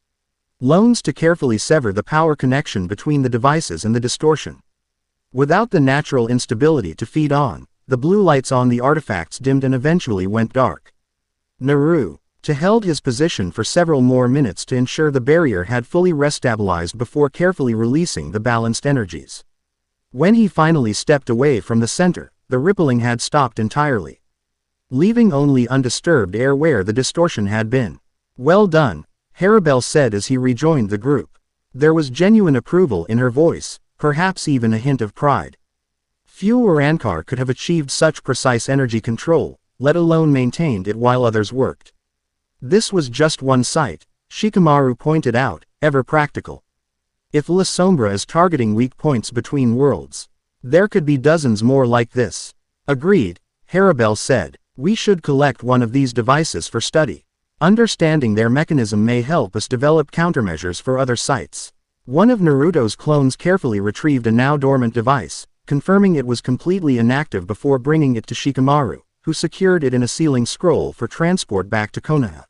loans to carefully sever the power connection between the devices and the distortion. Without the natural instability to feed on, the blue lights on the artifacts dimmed and eventually went dark. Naruto held his position for several more minutes to ensure the barrier had fully restabilized before carefully releasing the balanced energies. When he finally stepped away from the center, the rippling had stopped entirely, leaving only undisturbed air where the distortion had been. Well done, Harribel said as he rejoined the group. There was genuine approval in her voice, perhaps even a hint of pride. Few Arankar could have achieved such precise energy control, let alone maintained it while others worked. This was just one site, Shikamaru pointed out, ever practical. If La Sombra is targeting weak points between worlds, there could be dozens more like this. Agreed, Harribel said. We should collect one of these devices for study. Understanding their mechanism may help us develop countermeasures for other sites. One of Naruto's clones carefully retrieved a now dormant device, confirming it was completely inactive before bringing it to Shikamaru, who secured it in a sealing scroll for transport back to Konoha.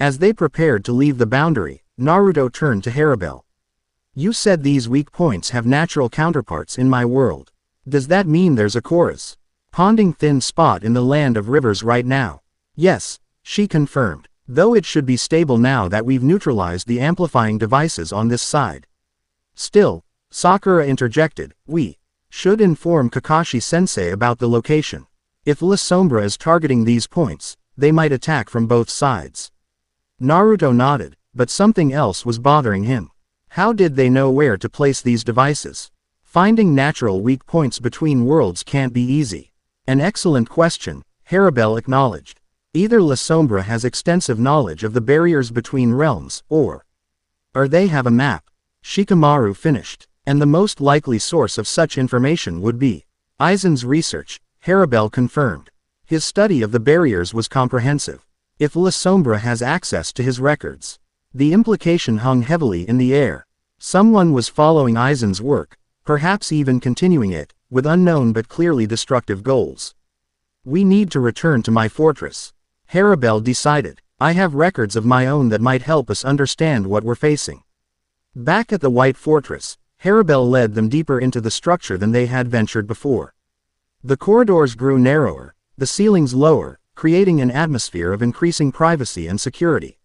As they prepared to leave the boundary, Naruto turned to Harribel. You said these weak points have natural counterparts in my world. Does that mean there's a corresponding thin spot in the land of rivers right now? Yes, she confirmed, though it should be stable now that we've neutralized the amplifying devices on this side. Still, Sakura interjected, we should inform Kakashi-sensei about the location. If La Sombra is targeting these points, they might attack from both sides. Naruto nodded, but something else was bothering him. How did they know where to place these devices? Finding natural weak points between worlds can't be easy. An excellent question, Harribel acknowledged. Either La Sombra has extensive knowledge of the barriers between realms, or they have a map. Shikamaru finished, and the most likely source of such information would be Aizen's research, Harribel confirmed. His study of the barriers was comprehensive. If La Sombra has access to his records, The implication hung heavily in the air. Someone was following Aizen's work, perhaps even continuing it, with unknown but clearly destructive goals. We need to return to my fortress. Harribel decided. I have records of my own that might help us understand what we're facing. Back at the White Fortress, Harribel led them deeper into the structure than they had ventured before. The corridors grew narrower, the ceilings lower, creating an atmosphere of increasing privacy and security.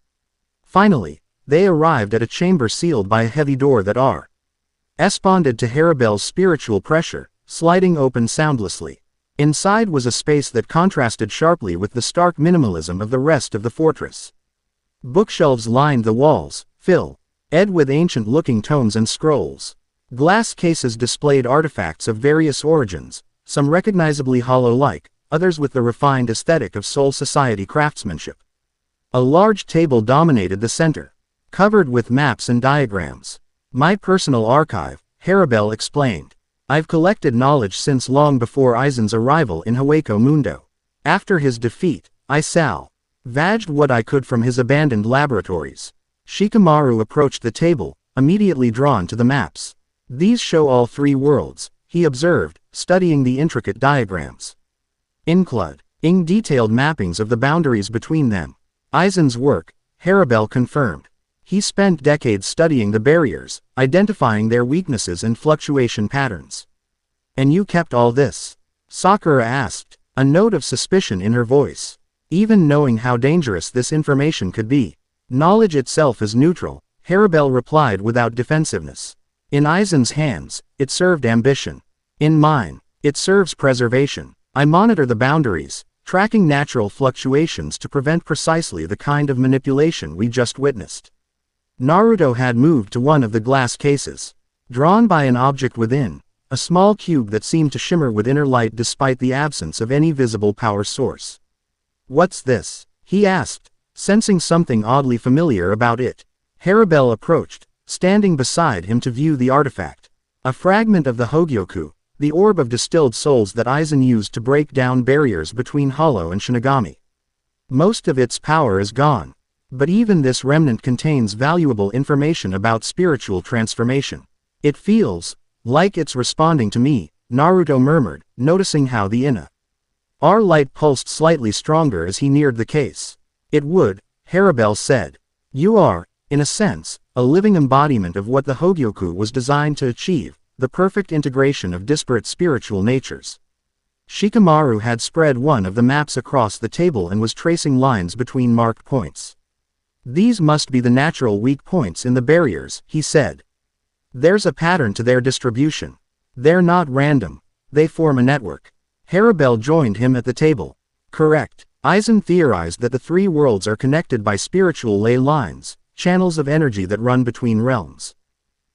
Finally, they arrived at a chamber sealed by a heavy door that responded to Harribel's spiritual pressure, sliding open soundlessly. Inside was a space that contrasted sharply with the stark minimalism of the rest of the fortress. Bookshelves lined the walls, filled with ancient-looking tomes and scrolls. Glass cases displayed artifacts of various origins, some recognizably hollow-like, others with the refined aesthetic of Soul Society craftsmanship. A large table dominated the center, covered with maps and diagrams. My personal archive, Harribel explained. I've collected knowledge since long before Aizen's arrival in Hueco Mundo. After his defeat, I salvaged what I could from his abandoned laboratories. Shikamaru approached the table, immediately drawn to the maps. These show all three worlds, he observed, studying the intricate diagrams. Including detailed mappings of the boundaries between them. Aizen's work, Harribel confirmed. He spent decades studying the barriers, identifying their weaknesses and fluctuation patterns. And you kept all this? Sakura asked, a note of suspicion in her voice. Even knowing how dangerous this information could be. Knowledge itself is neutral, Harribel replied without defensiveness. In Aizen's hands, it served ambition. In mine, it serves preservation. I monitor the boundaries, tracking natural fluctuations to prevent precisely the kind of manipulation we just witnessed. Naruto had moved to one of the glass cases. Drawn by an object within, a small cube that seemed to shimmer with inner light despite the absence of any visible power source. What's this? He asked, sensing something oddly familiar about it. Harribel approached, standing beside him to view the artifact. A fragment of the Hogyoku, the orb of distilled souls that Aizen used to break down barriers between Hollow and Shinigami. Most of its power is gone. But even this remnant contains valuable information about spiritual transformation. It feels like it's responding to me, Naruto murmured, noticing how the inner light pulsed slightly stronger as he neared the case. It would, Harribel said. You are, in a sense, a living embodiment of what the Hogyoku was designed to achieve, the perfect integration of disparate spiritual natures. Shikamaru had spread one of the maps across the table and was tracing lines between marked points. These must be the natural weak points in the barriers, he said. There's a pattern to their distribution. They're not random. They form a network. Harribel joined him at the table. Correct. Aizen theorized that the three worlds are connected by spiritual ley lines, channels of energy that run between realms.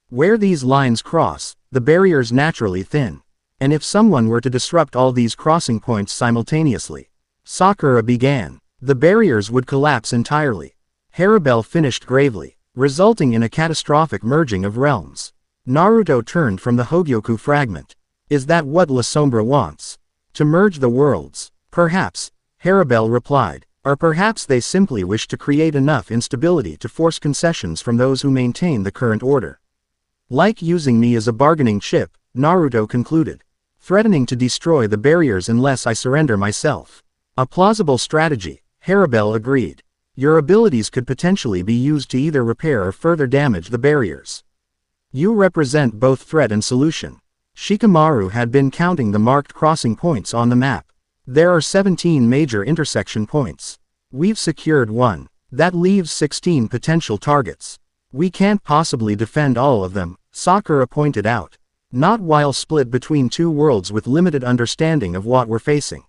Where these lines cross, the barriers naturally thin. And if someone were to disrupt all these crossing points simultaneously, Sakura began, the barriers would collapse entirely. Harribel finished gravely, resulting in a catastrophic merging of realms. Naruto turned from the Hogyoku fragment. Is that what La Sombra wants? To merge the worlds? Perhaps, Harribel replied, or perhaps they simply wish to create enough instability to force concessions from those who maintain the current order. Like using me as a bargaining chip, Naruto concluded. Threatening to destroy the barriers unless I surrender myself. A plausible strategy, Harribel agreed. Your abilities could potentially be used to either repair or further damage the barriers. You represent both threat and solution. Shikamaru had been counting the marked crossing points on the map. There are 17 major intersection points. We've secured one. That leaves 16 potential targets. We can't possibly defend all of them, Sakura pointed out. Not while split between two worlds with limited understanding of what we're facing.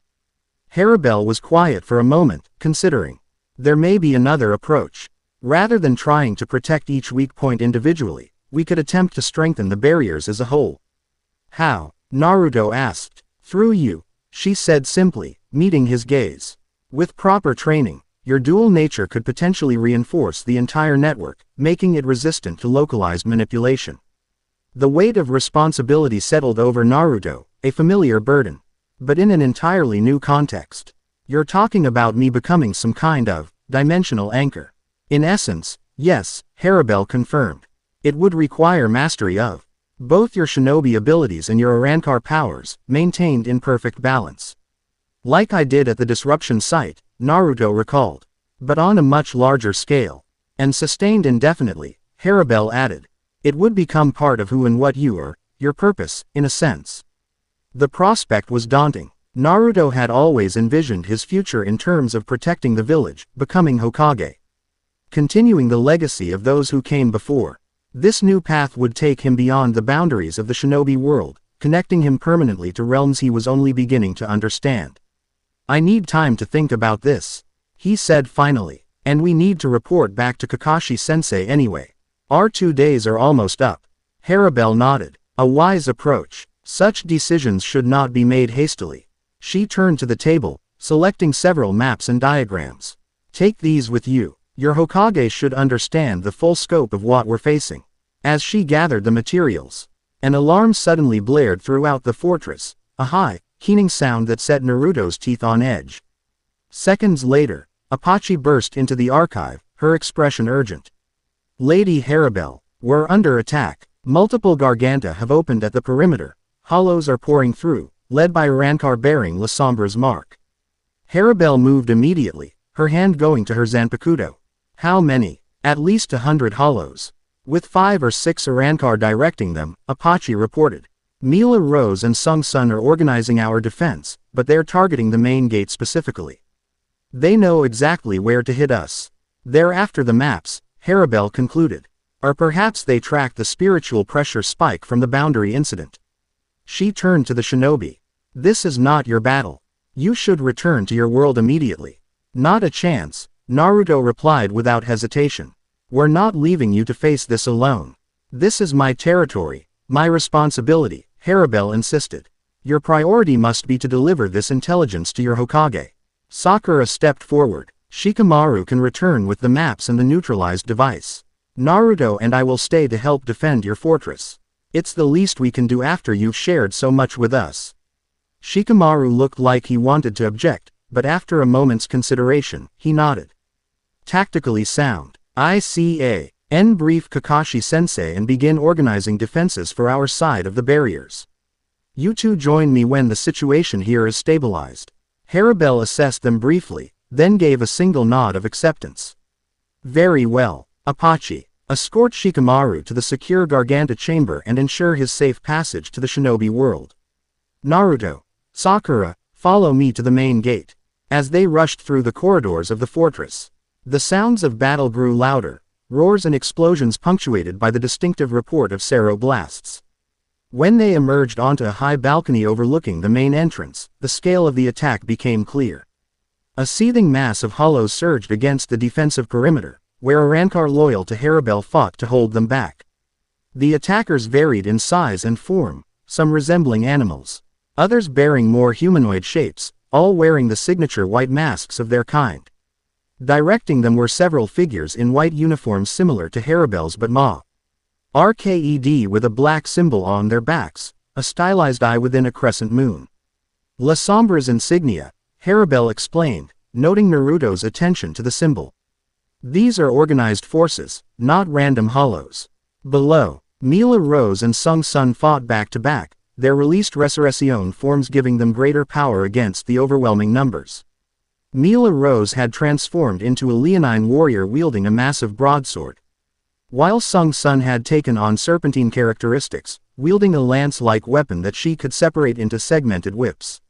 Harribel was quiet for a moment, considering. There may be another approach. Rather than trying to protect each weak point individually, we could attempt to strengthen the barriers as a whole. How? Naruto asked. Through you, she said simply, meeting his gaze. With proper training, your dual nature could potentially reinforce the entire network, making it resistant to localized manipulation. The weight of responsibility settled over Naruto, a familiar burden. But in an entirely new context. You're talking about me becoming some kind of dimensional anchor. In essence, Yes, Harribel confirmed. It would require mastery of both your shinobi abilities and your Arankar powers, maintained in perfect balance. Like I did at the disruption site, Naruto recalled. But on a much larger scale. And sustained indefinitely, Harribel added. It would become part of who and what you are, your purpose, in a sense. The prospect was daunting. Naruto had always envisioned his future in terms of protecting the village, becoming Hokage. Continuing the legacy of those who came before. This new path would take him beyond the boundaries of the shinobi world, connecting him permanently to realms he was only beginning to understand. I need time to think about this, he said finally, and we need to report back to Kakashi-sensei anyway. Our 2 days are almost up. Harribel nodded. A wise approach. Such decisions should not be made hastily. She turned to the table, selecting several maps and diagrams. Take these with you. Your Hokage should understand the full scope of what we're facing. As she gathered the materials, an alarm suddenly blared throughout the fortress, a high, keening sound that set Naruto's teeth on edge. Seconds later, Apache burst into the archive, her expression urgent. Lady Harribel, we're under attack. Multiple Garganta have opened at the perimeter. Hollows are pouring through, led by Arankar bearing La Sombra's mark. Harribel moved immediately, her hand going to her Zanpakuto. How many? At least 100 hollows. With 5 or 6 Arankar directing them, Apache reported. Mila Rose and Sung Sun are organizing our defense, but they're targeting the main gate specifically. They know exactly where to hit us. They're after the maps, Harribel concluded. Or perhaps they track the spiritual pressure spike from the boundary incident. She turned to the shinobi. This is not your battle. You should return to your world immediately. Not a chance, Naruto replied without hesitation. We're not leaving you to face this alone. This is my territory, my responsibility, Harribel insisted. Your priority must be to deliver this intelligence to your Hokage. Sakura stepped forward. Shikamaru can return with the maps and the neutralized device. Naruto and I will stay to help defend your fortress. It's the least we can do after you've shared so much with us. Shikamaru looked like he wanted to object, but after a moment's consideration, he nodded. Tactically sound. ICA. Brief Kakashi-sensei and begin organizing defenses for our side of the barriers. You two join me when the situation here is stabilized. Harribel assessed them briefly, then gave a single nod of acceptance. Very well, Apache. Escort Shikamaru to the secure Garganta chamber and ensure his safe passage to the shinobi world. Naruto, Sakura, follow me to the main gate. As they rushed through the corridors of the fortress, the sounds of battle grew louder, roars and explosions punctuated by the distinctive report of Sero blasts. When they emerged onto a high balcony overlooking the main entrance, the scale of the attack became clear. A seething mass of hollows surged against the defensive perimeter, where Arankar loyal to Harribel fought to hold them back. The attackers varied in size and form, some resembling animals, others bearing more humanoid shapes, all wearing the signature white masks of their kind. Directing them were several figures in white uniforms similar to Harribel's but RKED with a black symbol on their backs, a stylized eye within a crescent moon. La Sombra's insignia, Harribel explained, noting Naruto's attention to the symbol. These are organized forces, not random hollows. Below, Mila Rose and Sung Sun fought back to back, their released Resurrection forms giving them greater power against the overwhelming numbers. Mila Rose had transformed into a leonine warrior wielding a massive broadsword, while Sung Sun had taken on serpentine characteristics, wielding a lance-like weapon that she could separate into segmented whips.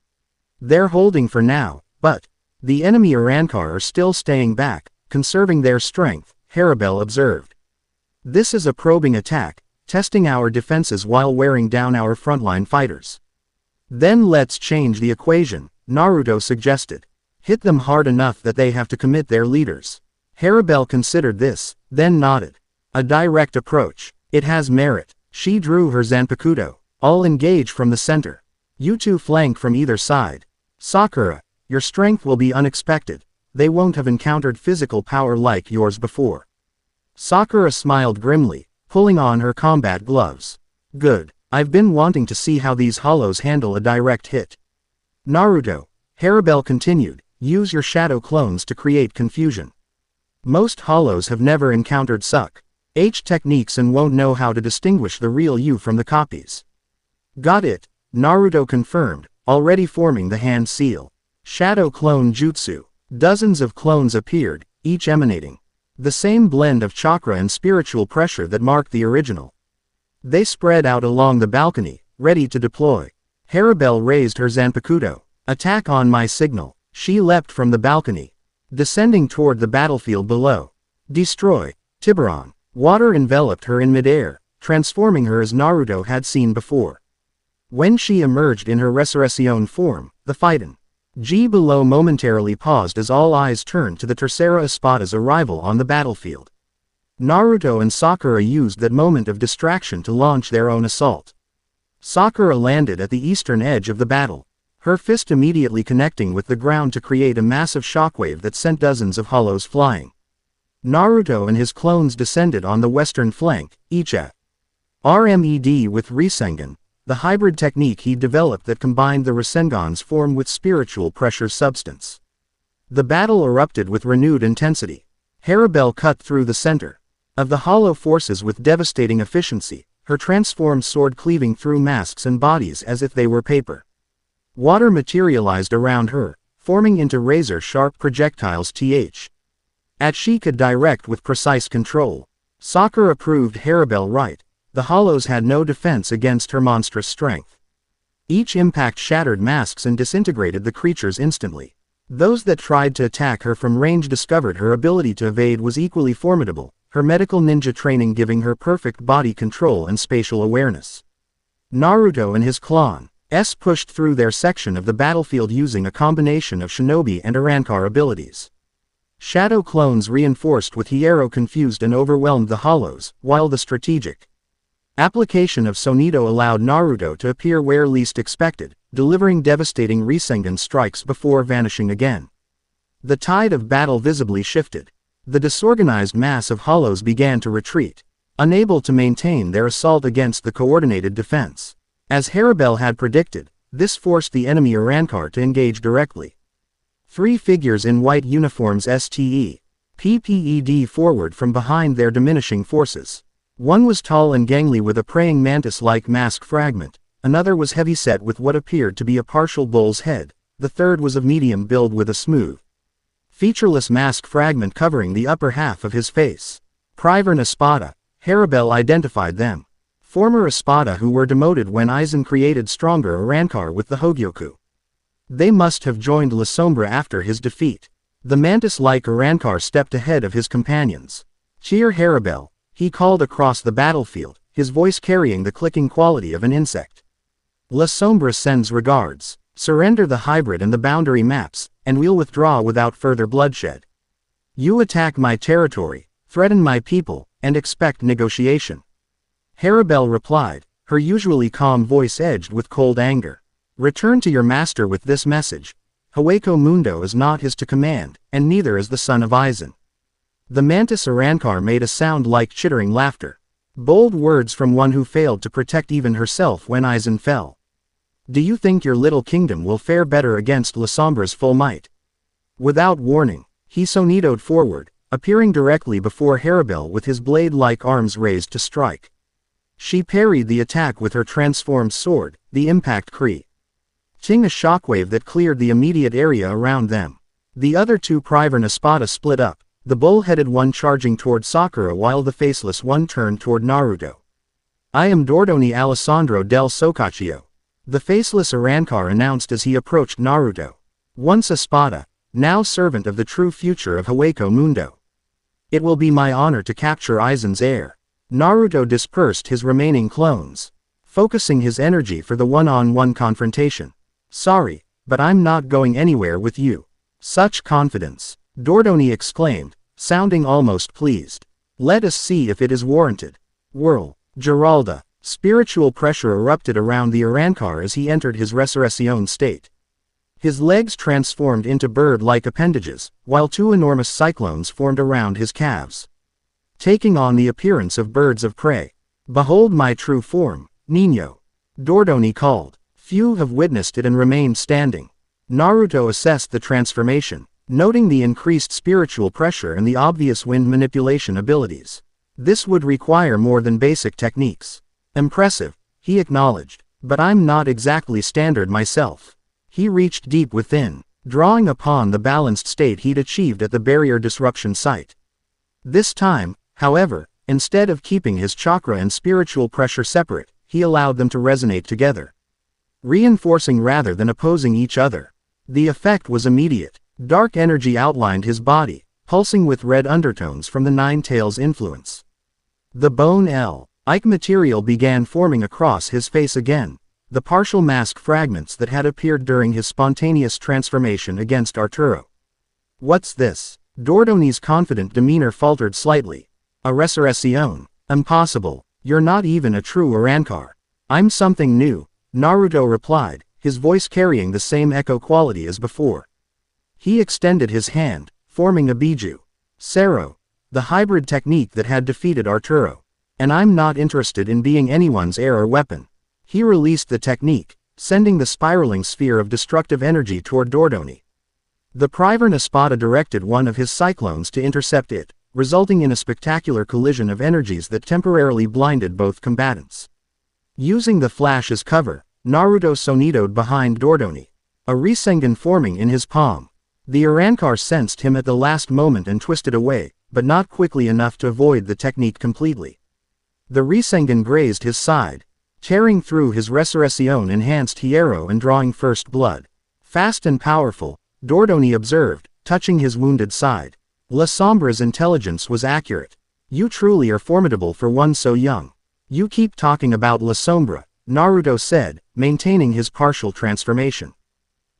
They're holding for now, but the enemy Arankar are still staying back, conserving their strength, Harribel observed. This is a probing attack, testing our defenses while wearing down our frontline fighters. Then let's change the equation, Naruto suggested. Hit them hard enough that they have to commit their leaders. Harribel considered this, then nodded. A direct approach. It has merit. She drew her Zanpakuto. All engage from the center. You two flank from either side. Sakura, your strength will be unexpected. They won't have encountered physical power like yours before. Sakura smiled grimly, pulling on her combat gloves. Good. I've been wanting to see how these hollows handle a direct hit. Naruto, Harribel continued, use your shadow clones to create confusion. Most hollows have never encountered such techniques and won't know how to distinguish the real you from the copies. Got it, Naruto confirmed, already forming the hand seal. Shadow Clone Jutsu. Dozens of clones appeared, each emanating the same blend of chakra and spiritual pressure that marked the original. They spread out along the balcony, ready to deploy. Harribel raised her Zanpakuto. Attack on my signal. She leapt from the balcony, descending toward the battlefield below. Destroy. Tiburon. Water enveloped her in midair, transforming her as Naruto had seen before. When she emerged in her Resurrection form, the Fighten G below momentarily paused as all eyes turned to the Tercera Espada's arrival on the battlefield. Naruto and Sakura used that moment of distraction to launch their own assault. Sakura landed at the eastern edge of the battle, her fist immediately connecting with the ground to create a massive shockwave that sent dozens of hollows flying. Naruto and his clones descended on the western flank, each a RMED with Rasengan, the hybrid technique he developed that combined the Rasengan's form with spiritual pressure substance. The battle erupted with renewed intensity. Harribel cut through the center of the hollow forces with devastating efficiency, her transformed sword cleaving through masks and bodies as if they were paper. Water materialized around her, forming into razor-sharp projectiles she could direct with precise control. Sakura proved Harribel right. The hollows had no defense against her monstrous strength. Each impact shattered masks and disintegrated the creatures instantly. Those that tried to attack her from range discovered her ability to evade was equally formidable, her medical ninja training giving her perfect body control and spatial awareness. Naruto and his clones pushed through their section of the battlefield using a combination of shinobi and Arankar abilities. Shadow clones reinforced with Hierro confused and overwhelmed the hollows, while the strategic application of Sonito allowed Naruto to appear where least expected, delivering devastating Rasengan strikes before vanishing again. The tide of battle visibly shifted. The disorganized mass of hollows began to retreat, unable to maintain their assault against the coordinated defense. As Harribel had predicted, this forced the enemy Arankar to engage directly. Three figures in white uniforms PPED forward from behind their diminishing forces. One was tall and gangly with a praying mantis-like mask fragment, another was heavyset with what appeared to be a partial bull's head, the third was of medium build with a smooth, featureless mask fragment covering the upper half of his face. Privern Espada. Harribel identified them. Former Espada who were demoted when Aizen created stronger Arankar with the Hogyoku. They must have joined La Sombra after his defeat. The mantis-like Arankar stepped ahead of his companions. Tier Harribel, he called across the battlefield, his voice carrying the clicking quality of an insect. La Sombra sends regards. Surrender the hybrid and the boundary maps, and we'll withdraw without further bloodshed. You attack my territory, threaten my people, and expect negotiation. Harribel replied, her usually calm voice edged with cold anger. Return to your master with this message. Hueco Mundo is not his to command, and neither is the son of Aizen. The mantis Arankar made a sound like chittering laughter. Bold words from one who failed to protect even herself when Aizen fell. Do you think your little kingdom will fare better against La Sombra's full might? Without warning, he sonitoed forward, appearing directly before Harribel with his blade-like arms raised to strike. She parried the attack with her transformed sword, the impact creating a shockwave that cleared the immediate area around them. The other two Privern Espada split up, the bull-headed one charging toward Sakura while the faceless one turned toward Naruto. I am Dordoni Alessandro del Socaccio. The faceless Arankar announced as he approached Naruto. Once Espada, now servant of the true future of Hueco Mundo. It will be my honor to capture Aizen's heir. Naruto dispersed his remaining clones, focusing his energy for the one-on-one confrontation. Sorry, but I'm not going anywhere with you. Such confidence, Dordoni exclaimed, sounding almost pleased. Let us see if it is warranted. Whirl. Geralda. Spiritual pressure erupted around the Arankar as he entered his Resurrection state. His legs transformed into bird-like appendages, while two enormous cyclones formed around his calves, taking on the appearance of birds of prey. Behold my true form, Nino. Dordoni called. Few have witnessed it and remained standing. Naruto assessed the transformation. noting the increased spiritual pressure and the obvious wind manipulation abilities. This would require more than basic techniques. Impressive, he acknowledged, but I'm not exactly standard myself. He reached deep within, drawing upon the balanced state he'd achieved at the barrier disruption site. This time, however, instead of keeping his chakra and spiritual pressure separate, he allowed them to resonate together, reinforcing rather than opposing each other. The effect was immediate. Dark energy outlined his body, pulsing with red undertones from the Nine Tails influence. The bone Ike material began forming across his face again, the partial mask fragments that had appeared during his spontaneous transformation against Arturo. What's this? Dordoni's confident demeanor faltered slightly. A resurrection? Impossible. You're not even a true Arankar. I'm something new, Naruto replied, his voice carrying the same echo quality as before. He extended his hand, forming a Biju. Sero, the hybrid technique that had defeated Arturo. And I'm not interested in being anyone's heir or weapon. He released the technique, sending the spiraling sphere of destructive energy toward Dordoni. The Priver Espada directed one of his cyclones to intercept it, resulting in a spectacular collision of energies that temporarily blinded both combatants. Using the flash as cover, Naruto sonidoed behind Dordoni, a Rasengan forming in his palm. The Arankar sensed him at the last moment and twisted away, but not quickly enough to avoid the technique completely. The Rasengan grazed his side, tearing through his resurrection-enhanced hierro and drawing first blood. Fast and powerful, Dordoni observed, touching his wounded side. La Sombra's intelligence was accurate. You truly are formidable for one so young. You keep talking about La Sombra, Naruto said, maintaining his partial transformation.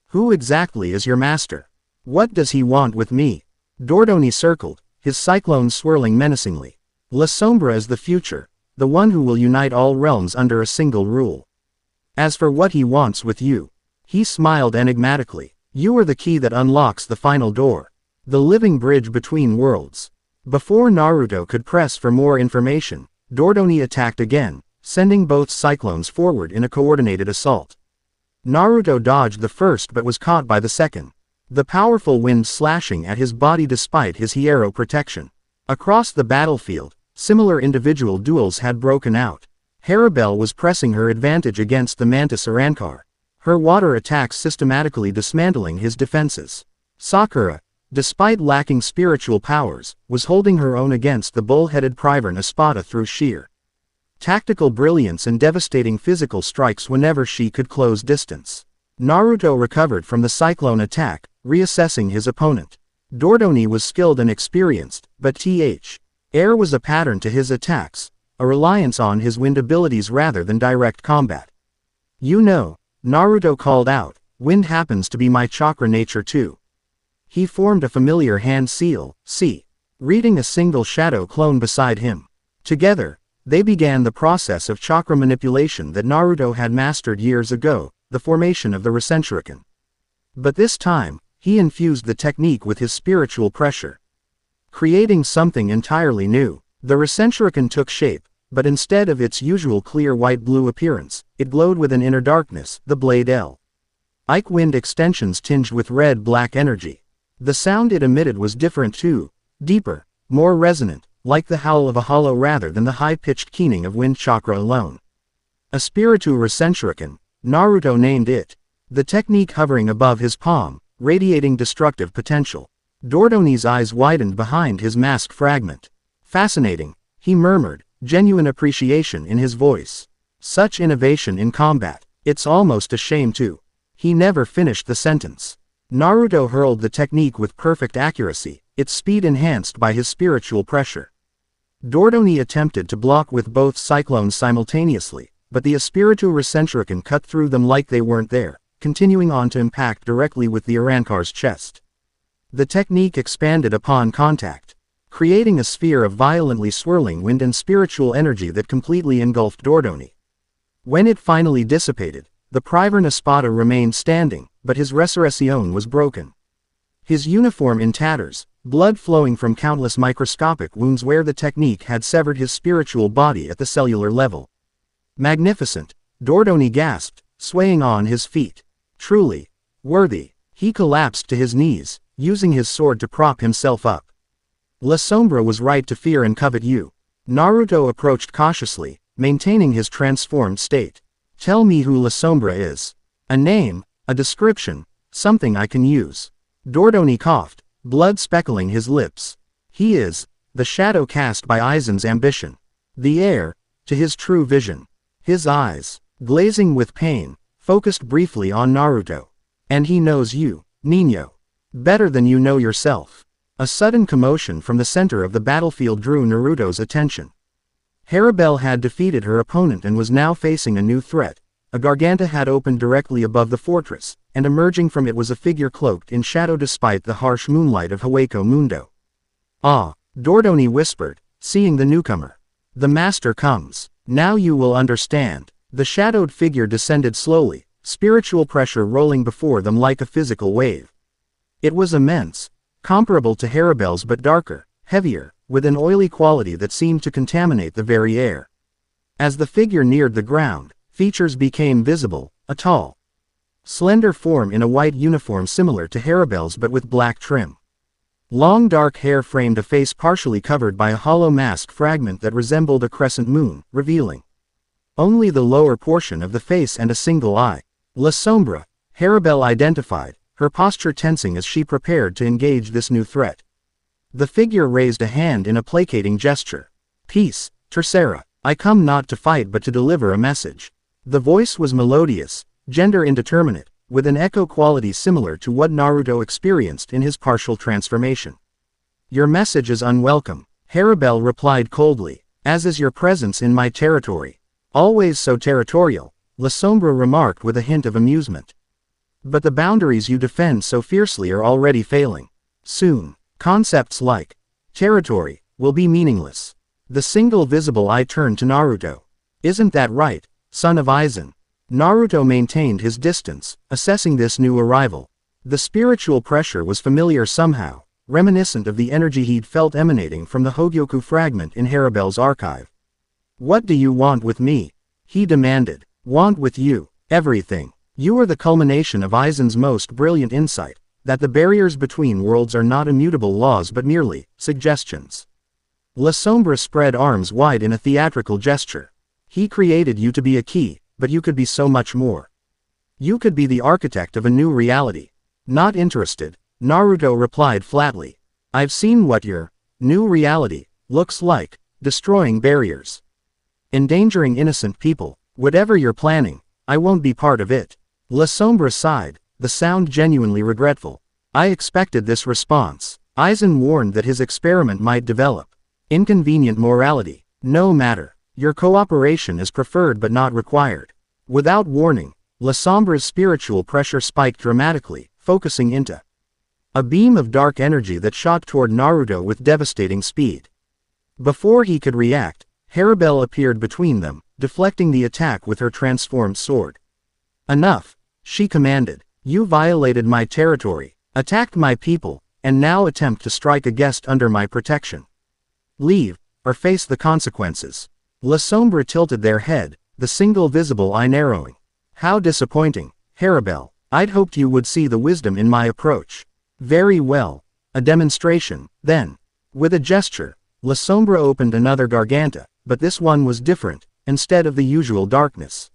Who exactly is your master? What does he want with me? Dordoni circled, his cyclone swirling menacingly. La Sombra is the future, the one who will unite all realms under a single rule. As for what he wants with you, he smiled enigmatically. You are the key that unlocks the final door, the living bridge between worlds. Before Naruto could press for more information, Dordoni attacked again, sending both cyclones forward in a coordinated assault. Naruto dodged the first but was caught by the second, the powerful wind slashing at his body despite his hierro protection. Across the battlefield, similar individual duels had broken out. Harribel was pressing her advantage against the Mantis Arankar, her water attacks systematically dismantling his defenses. Sakura, despite lacking spiritual powers, was holding her own against the bull-headed Priver Espada through sheer tactical brilliance and devastating physical strikes whenever she could close distance. Naruto recovered from the cyclone attack, reassessing his opponent. Dordoni was skilled and experienced, but air was a pattern to his attacks, a reliance on his wind abilities rather than direct combat. You know, Naruto called out, wind happens to be my chakra nature too. He formed a familiar hand seal, reading a single shadow clone beside him. Together, they began the process of chakra manipulation that Naruto had mastered years ago, the formation of the Rasenshuriken. But this time, he infused the technique with his spiritual pressure, creating something entirely new. The Rasenshuriken took shape, but instead of its usual clear white-blue appearance, it glowed with an inner darkness, the blade Ike wind extensions tinged with red-black energy. The sound it emitted was different too, deeper, more resonant, like the howl of a hollow rather than the high-pitched keening of wind chakra alone. A Spiritu Rasenshuriken, Naruto named it, the technique hovering above his palm, radiating destructive potential. Dordoni's eyes widened behind his mask fragment. Fascinating, he murmured, genuine appreciation in his voice. Such innovation in combat, it's almost a shame too. He never finished the sentence. Naruto hurled the technique with perfect accuracy, its speed enhanced by his spiritual pressure. Dordoni attempted to block with both cyclones simultaneously, but the Espiritu Rasenshuriken cut through them like they weren't there, continuing on to impact directly with the Arankar's chest. The technique expanded upon contact, creating a sphere of violently swirling wind and spiritual energy that completely engulfed Dordoni. When it finally dissipated, the Priver Espada remained standing, but his resurrection was broken. His uniform in tatters, blood flowing from countless microscopic wounds where the technique had severed his spiritual body at the cellular level. Magnificent, Dordoni gasped, swaying on his feet. Truly worthy. He collapsed to his knees, using his sword to prop himself up. La Sombra was right to fear and covet you. Naruto approached cautiously, maintaining his transformed state. Tell me who La Sombra is. A name, a description, something I can use. Dordoni coughed, blood speckling his lips. He is the shadow cast by Aizen's ambition. The heir to his true vision. His eyes, glazing with pain, focused briefly on Naruto. And he knows you, Nino. Better than you know yourself. A sudden commotion from the center of the battlefield drew Naruto's attention. Harribel had defeated her opponent and was now facing a new threat. A garganta had opened directly above the fortress, and emerging from it was a figure cloaked in shadow despite the harsh moonlight of Hueco Mundo. Ah, Dordoni whispered, seeing the newcomer. The master comes. Now you will understand. The shadowed figure descended slowly, spiritual pressure rolling before them like a physical wave. It was immense, comparable to Harribel's but darker, heavier, with an oily quality that seemed to contaminate the very air. As the figure neared the ground, features became visible, a tall, slender form in a white uniform similar to Harribel's but with black trim. Long dark hair framed a face partially covered by a hollow mask fragment that resembled a crescent moon, revealing only the lower portion of the face and a single eye. La Sombra, Harribel identified, her posture tensing as she prepared to engage this new threat. The figure raised a hand in a placating gesture. Peace, Tercera. I come not to fight but to deliver a message. The voice was melodious, gender indeterminate, with an echo quality similar to what Naruto experienced in his partial transformation. Your message is unwelcome, Harribel replied coldly, as is your presence in my territory. Always so territorial, La Sombra remarked with a hint of amusement. But the boundaries you defend so fiercely are already failing. Soon, concepts like territory will be meaningless. The single visible eye turned to Naruto. Isn't that right, son of Aizen? Naruto maintained his distance, assessing this new arrival. The spiritual pressure was familiar somehow, reminiscent of the energy he'd felt emanating from the Hogyoku fragment in Harribel's archive. What do you want with me? He demanded. Want with you, everything. You are the culmination of Aizen's most brilliant insight, that the barriers between worlds are not immutable laws but merely suggestions. La Sombra spread arms wide in a theatrical gesture. He created you to be a key, but you could be so much more. You could be the architect of a new reality. Not interested, Naruto replied flatly. I've seen what your new reality looks like, destroying barriers. Endangering innocent people, whatever you're planning, I won't be part of it. La Sombra sighed, the sound genuinely regretful. I expected this response. Aizen warned that his experiment might develop inconvenient morality. No matter. Your cooperation is preferred but not required. Without warning, La Sombra's spiritual pressure spiked dramatically, focusing into a beam of dark energy that shot toward Naruto with devastating speed. Before he could react, Harribel appeared between them, deflecting the attack with her transformed sword. Enough, she commanded. You violated my territory, attacked my people, and now attempt to strike a guest under my protection. Leave, or face the consequences. La Sombra tilted their head, the single visible eye narrowing. How disappointing, Harribel. I'd hoped you would see the wisdom in my approach. Very well. A demonstration, then. With a gesture, La Sombra opened another garganta, but this one was different, instead of the usual darkness.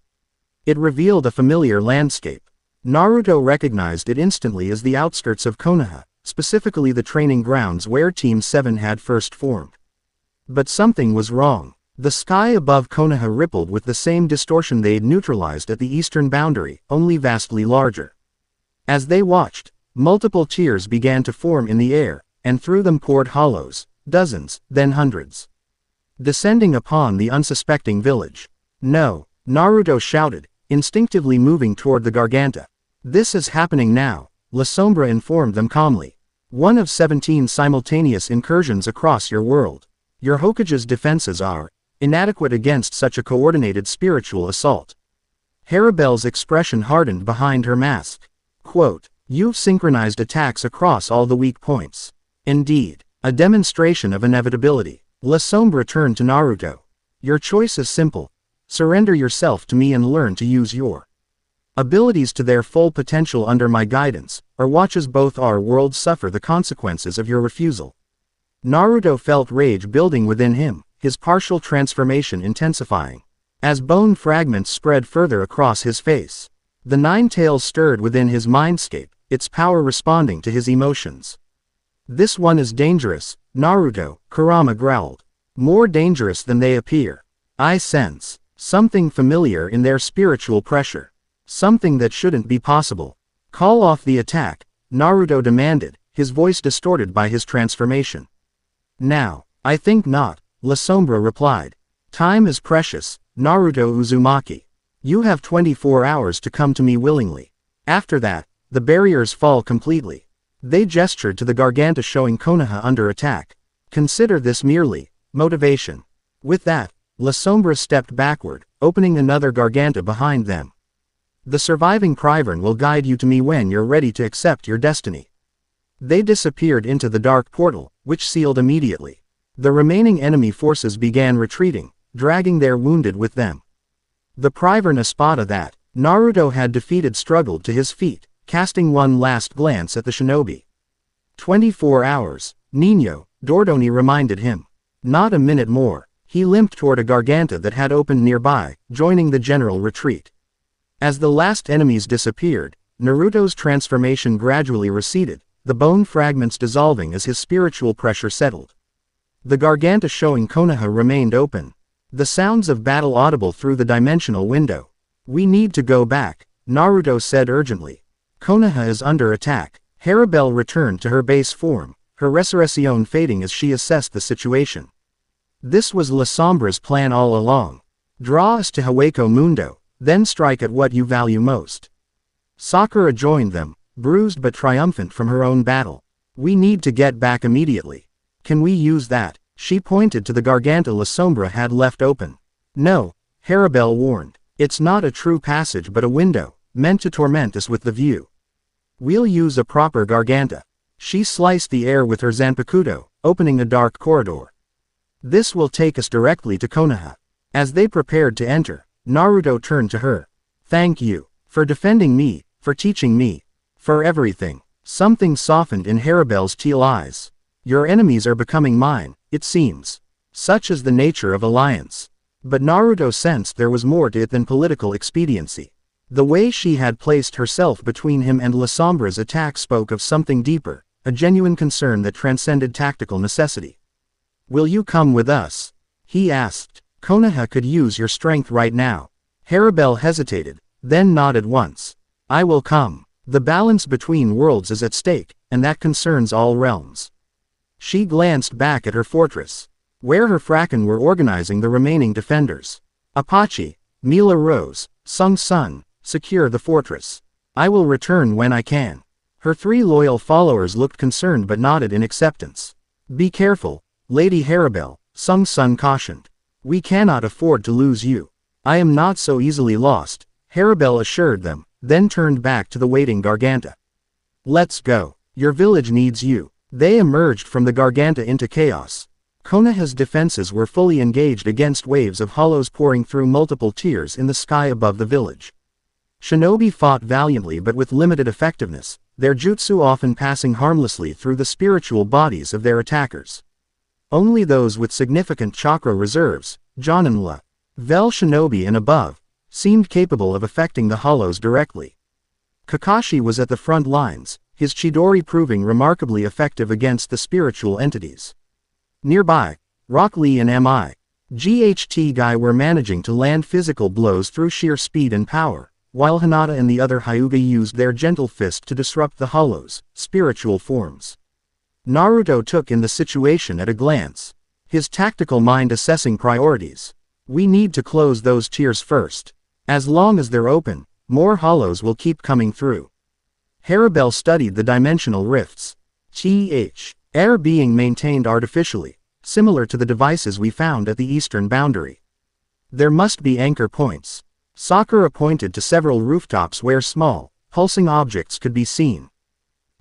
It revealed a familiar landscape. Naruto recognized it instantly as the outskirts of Konoha, specifically the training grounds where Team 7 had first formed. But something was wrong. The sky above Konoha rippled with the same distortion they'd neutralized at the eastern boundary, only vastly larger. As they watched, multiple tiers began to form in the air, and through them poured hollows, dozens, then hundreds. Descending upon the unsuspecting village. No, Naruto shouted, instinctively moving toward the garganta. This is happening now, La Sombra informed them calmly. One of 17 simultaneous incursions across your world. Your Hokage's defenses are inadequate against such a coordinated spiritual assault. Harribel's expression hardened behind her mask. Quote, you've synchronized attacks across all the weak points. Indeed, a demonstration of inevitability. La Sombra turned to Naruto. Your choice is simple. Surrender yourself to me and learn to use your abilities to their full potential under my guidance, or watch as both our worlds suffer the consequences of your refusal." Naruto felt rage building within him, his partial transformation intensifying. As bone fragments spread further across his face, the nine tails stirred within his mindscape, its power responding to his emotions. "This one is dangerous, Naruto," Kurama growled. "More dangerous than they appear. I sense something familiar in their spiritual pressure. Something that shouldn't be possible. Call off the attack," Naruto demanded, his voice distorted by his transformation. "Now, I think not," La Sombra replied. "Time is precious, Naruto Uzumaki. You have 24 hours to come to me willingly. After that, the barriers fall completely." They gestured to the Garganta showing Konoha under attack. "Consider this merely motivation." With that, La Sombra stepped backward, opening another Garganta behind them. "The surviving Privern will guide you to me when you're ready to accept your destiny." They disappeared into the dark portal, which sealed immediately. The remaining enemy forces began retreating, dragging their wounded with them. The Privern Espada that Naruto had defeated struggled to his feet, casting one last glance at the shinobi. 24 hours, Nino, Dordoni reminded him. Not a minute more. He limped toward a Garganta that had opened nearby, joining the general retreat. As the last enemies disappeared, Naruto's transformation gradually receded, the bone fragments dissolving as his spiritual pressure settled. The Garganta showing Konoha remained open. The sounds of battle audible through the dimensional window. "We need to go back," Naruto said urgently. "Konoha is under attack." Harribel returned to her base form, her resurrection fading as she assessed the situation. This was La Sombra's plan all along. Draw us to Hueco Mundo, then strike at what you value most. Sakura joined them, bruised but triumphant from her own battle. "We need to get back immediately. Can we use that?" She pointed to the Garganta La Sombra had left open. "No," Harribel warned. "It's not a true passage but a window, meant to torment us with the view. We'll use a proper Garganta." She sliced the air with her Zanpakuto, opening a dark corridor. "This will take us directly to Konoha." As they prepared to enter, Naruto turned to her. "Thank you. For defending me, for teaching me. For everything." Something softened in Harribel's teal eyes. "Your enemies are becoming mine, it seems. Such is the nature of alliance." But Naruto sensed there was more to it than political expediency. The way she had placed herself between him and La Sombra's attack spoke of something deeper, a genuine concern that transcended tactical necessity. "Will you come with us?" he asked. "Konoha could use your strength right now." Harribel hesitated, then nodded once. "I will come. The balance between worlds is at stake, and that concerns all realms." She glanced back at her fortress, where her Fracken were organizing the remaining defenders. "Apache, Mila Rose, Sung Sun, secure the fortress. I will return when I can." Her three loyal followers looked concerned but nodded in acceptance. "Be careful, Lady Harribel," Sung Sun cautioned. "We cannot afford to lose you." "I am not so easily lost," Harribel assured them, then turned back to the waiting Garganta. "Let's go. Your village needs you." They emerged from the Garganta into chaos. Konoha's defenses were fully engaged against waves of hollows pouring through multiple tiers in the sky above the village. Shinobi fought valiantly but with limited effectiveness, their jutsu often passing harmlessly through the spiritual bodies of their attackers. Only those with significant chakra reserves, Joninla, Vel Shinobi and above, seemed capable of affecting the hollows directly. Kakashi was at the front lines, his Chidori proving remarkably effective against the spiritual entities. Nearby, Rock Lee and MI.GHT Guy were managing to land physical blows through sheer speed and power, while Hinata and the other Hyuga used their gentle fist to disrupt the hollows, spiritual forms. Naruto took in the situation at a glance, his tactical mind assessing priorities. "We need to close those tiers first. As long as they're open, more hollows will keep coming through." Harribel studied the dimensional rifts. Air being maintained artificially, similar to the devices we found at the eastern boundary. There must be anchor points. Sakura pointed to several rooftops where small, pulsing objects could be seen.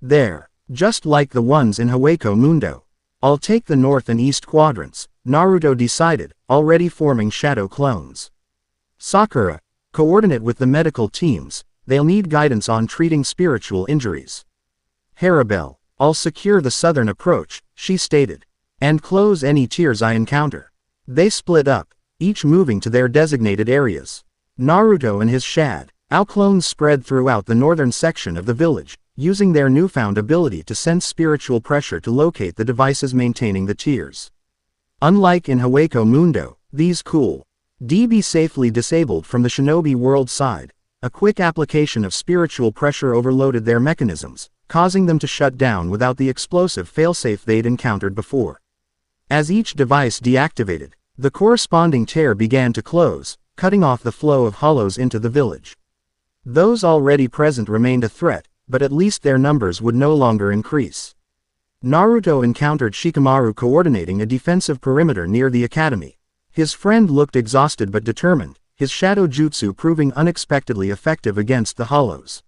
"There. Just like the ones in Hueco Mundo. I'll take the north and east quadrants," Naruto decided, already forming shadow clones. Sakura, coordinate with the medical teams, they'll need guidance on treating spiritual injuries. Harribel, I'll secure the southern approach, she stated. And close any tiers I encounter. They split up, each moving to their designated areas. Naruto and his Shadow clones spread throughout the northern section of the village, using their newfound ability to sense spiritual pressure to locate the devices maintaining the tiers. Unlike in Hawako Mundo, these cool DB safely disabled from the shinobi world side. A quick application of spiritual pressure overloaded their mechanisms, causing them to shut down without the explosive failsafe they'd encountered before. As each device deactivated, the corresponding tear began to close, cutting off the flow of hollows into the village. Those already present remained a threat, but at least their numbers would no longer increase. Naruto encountered Shikamaru coordinating a defensive perimeter near the academy. His friend looked exhausted but determined, his shadow jutsu proving unexpectedly effective against the hollows.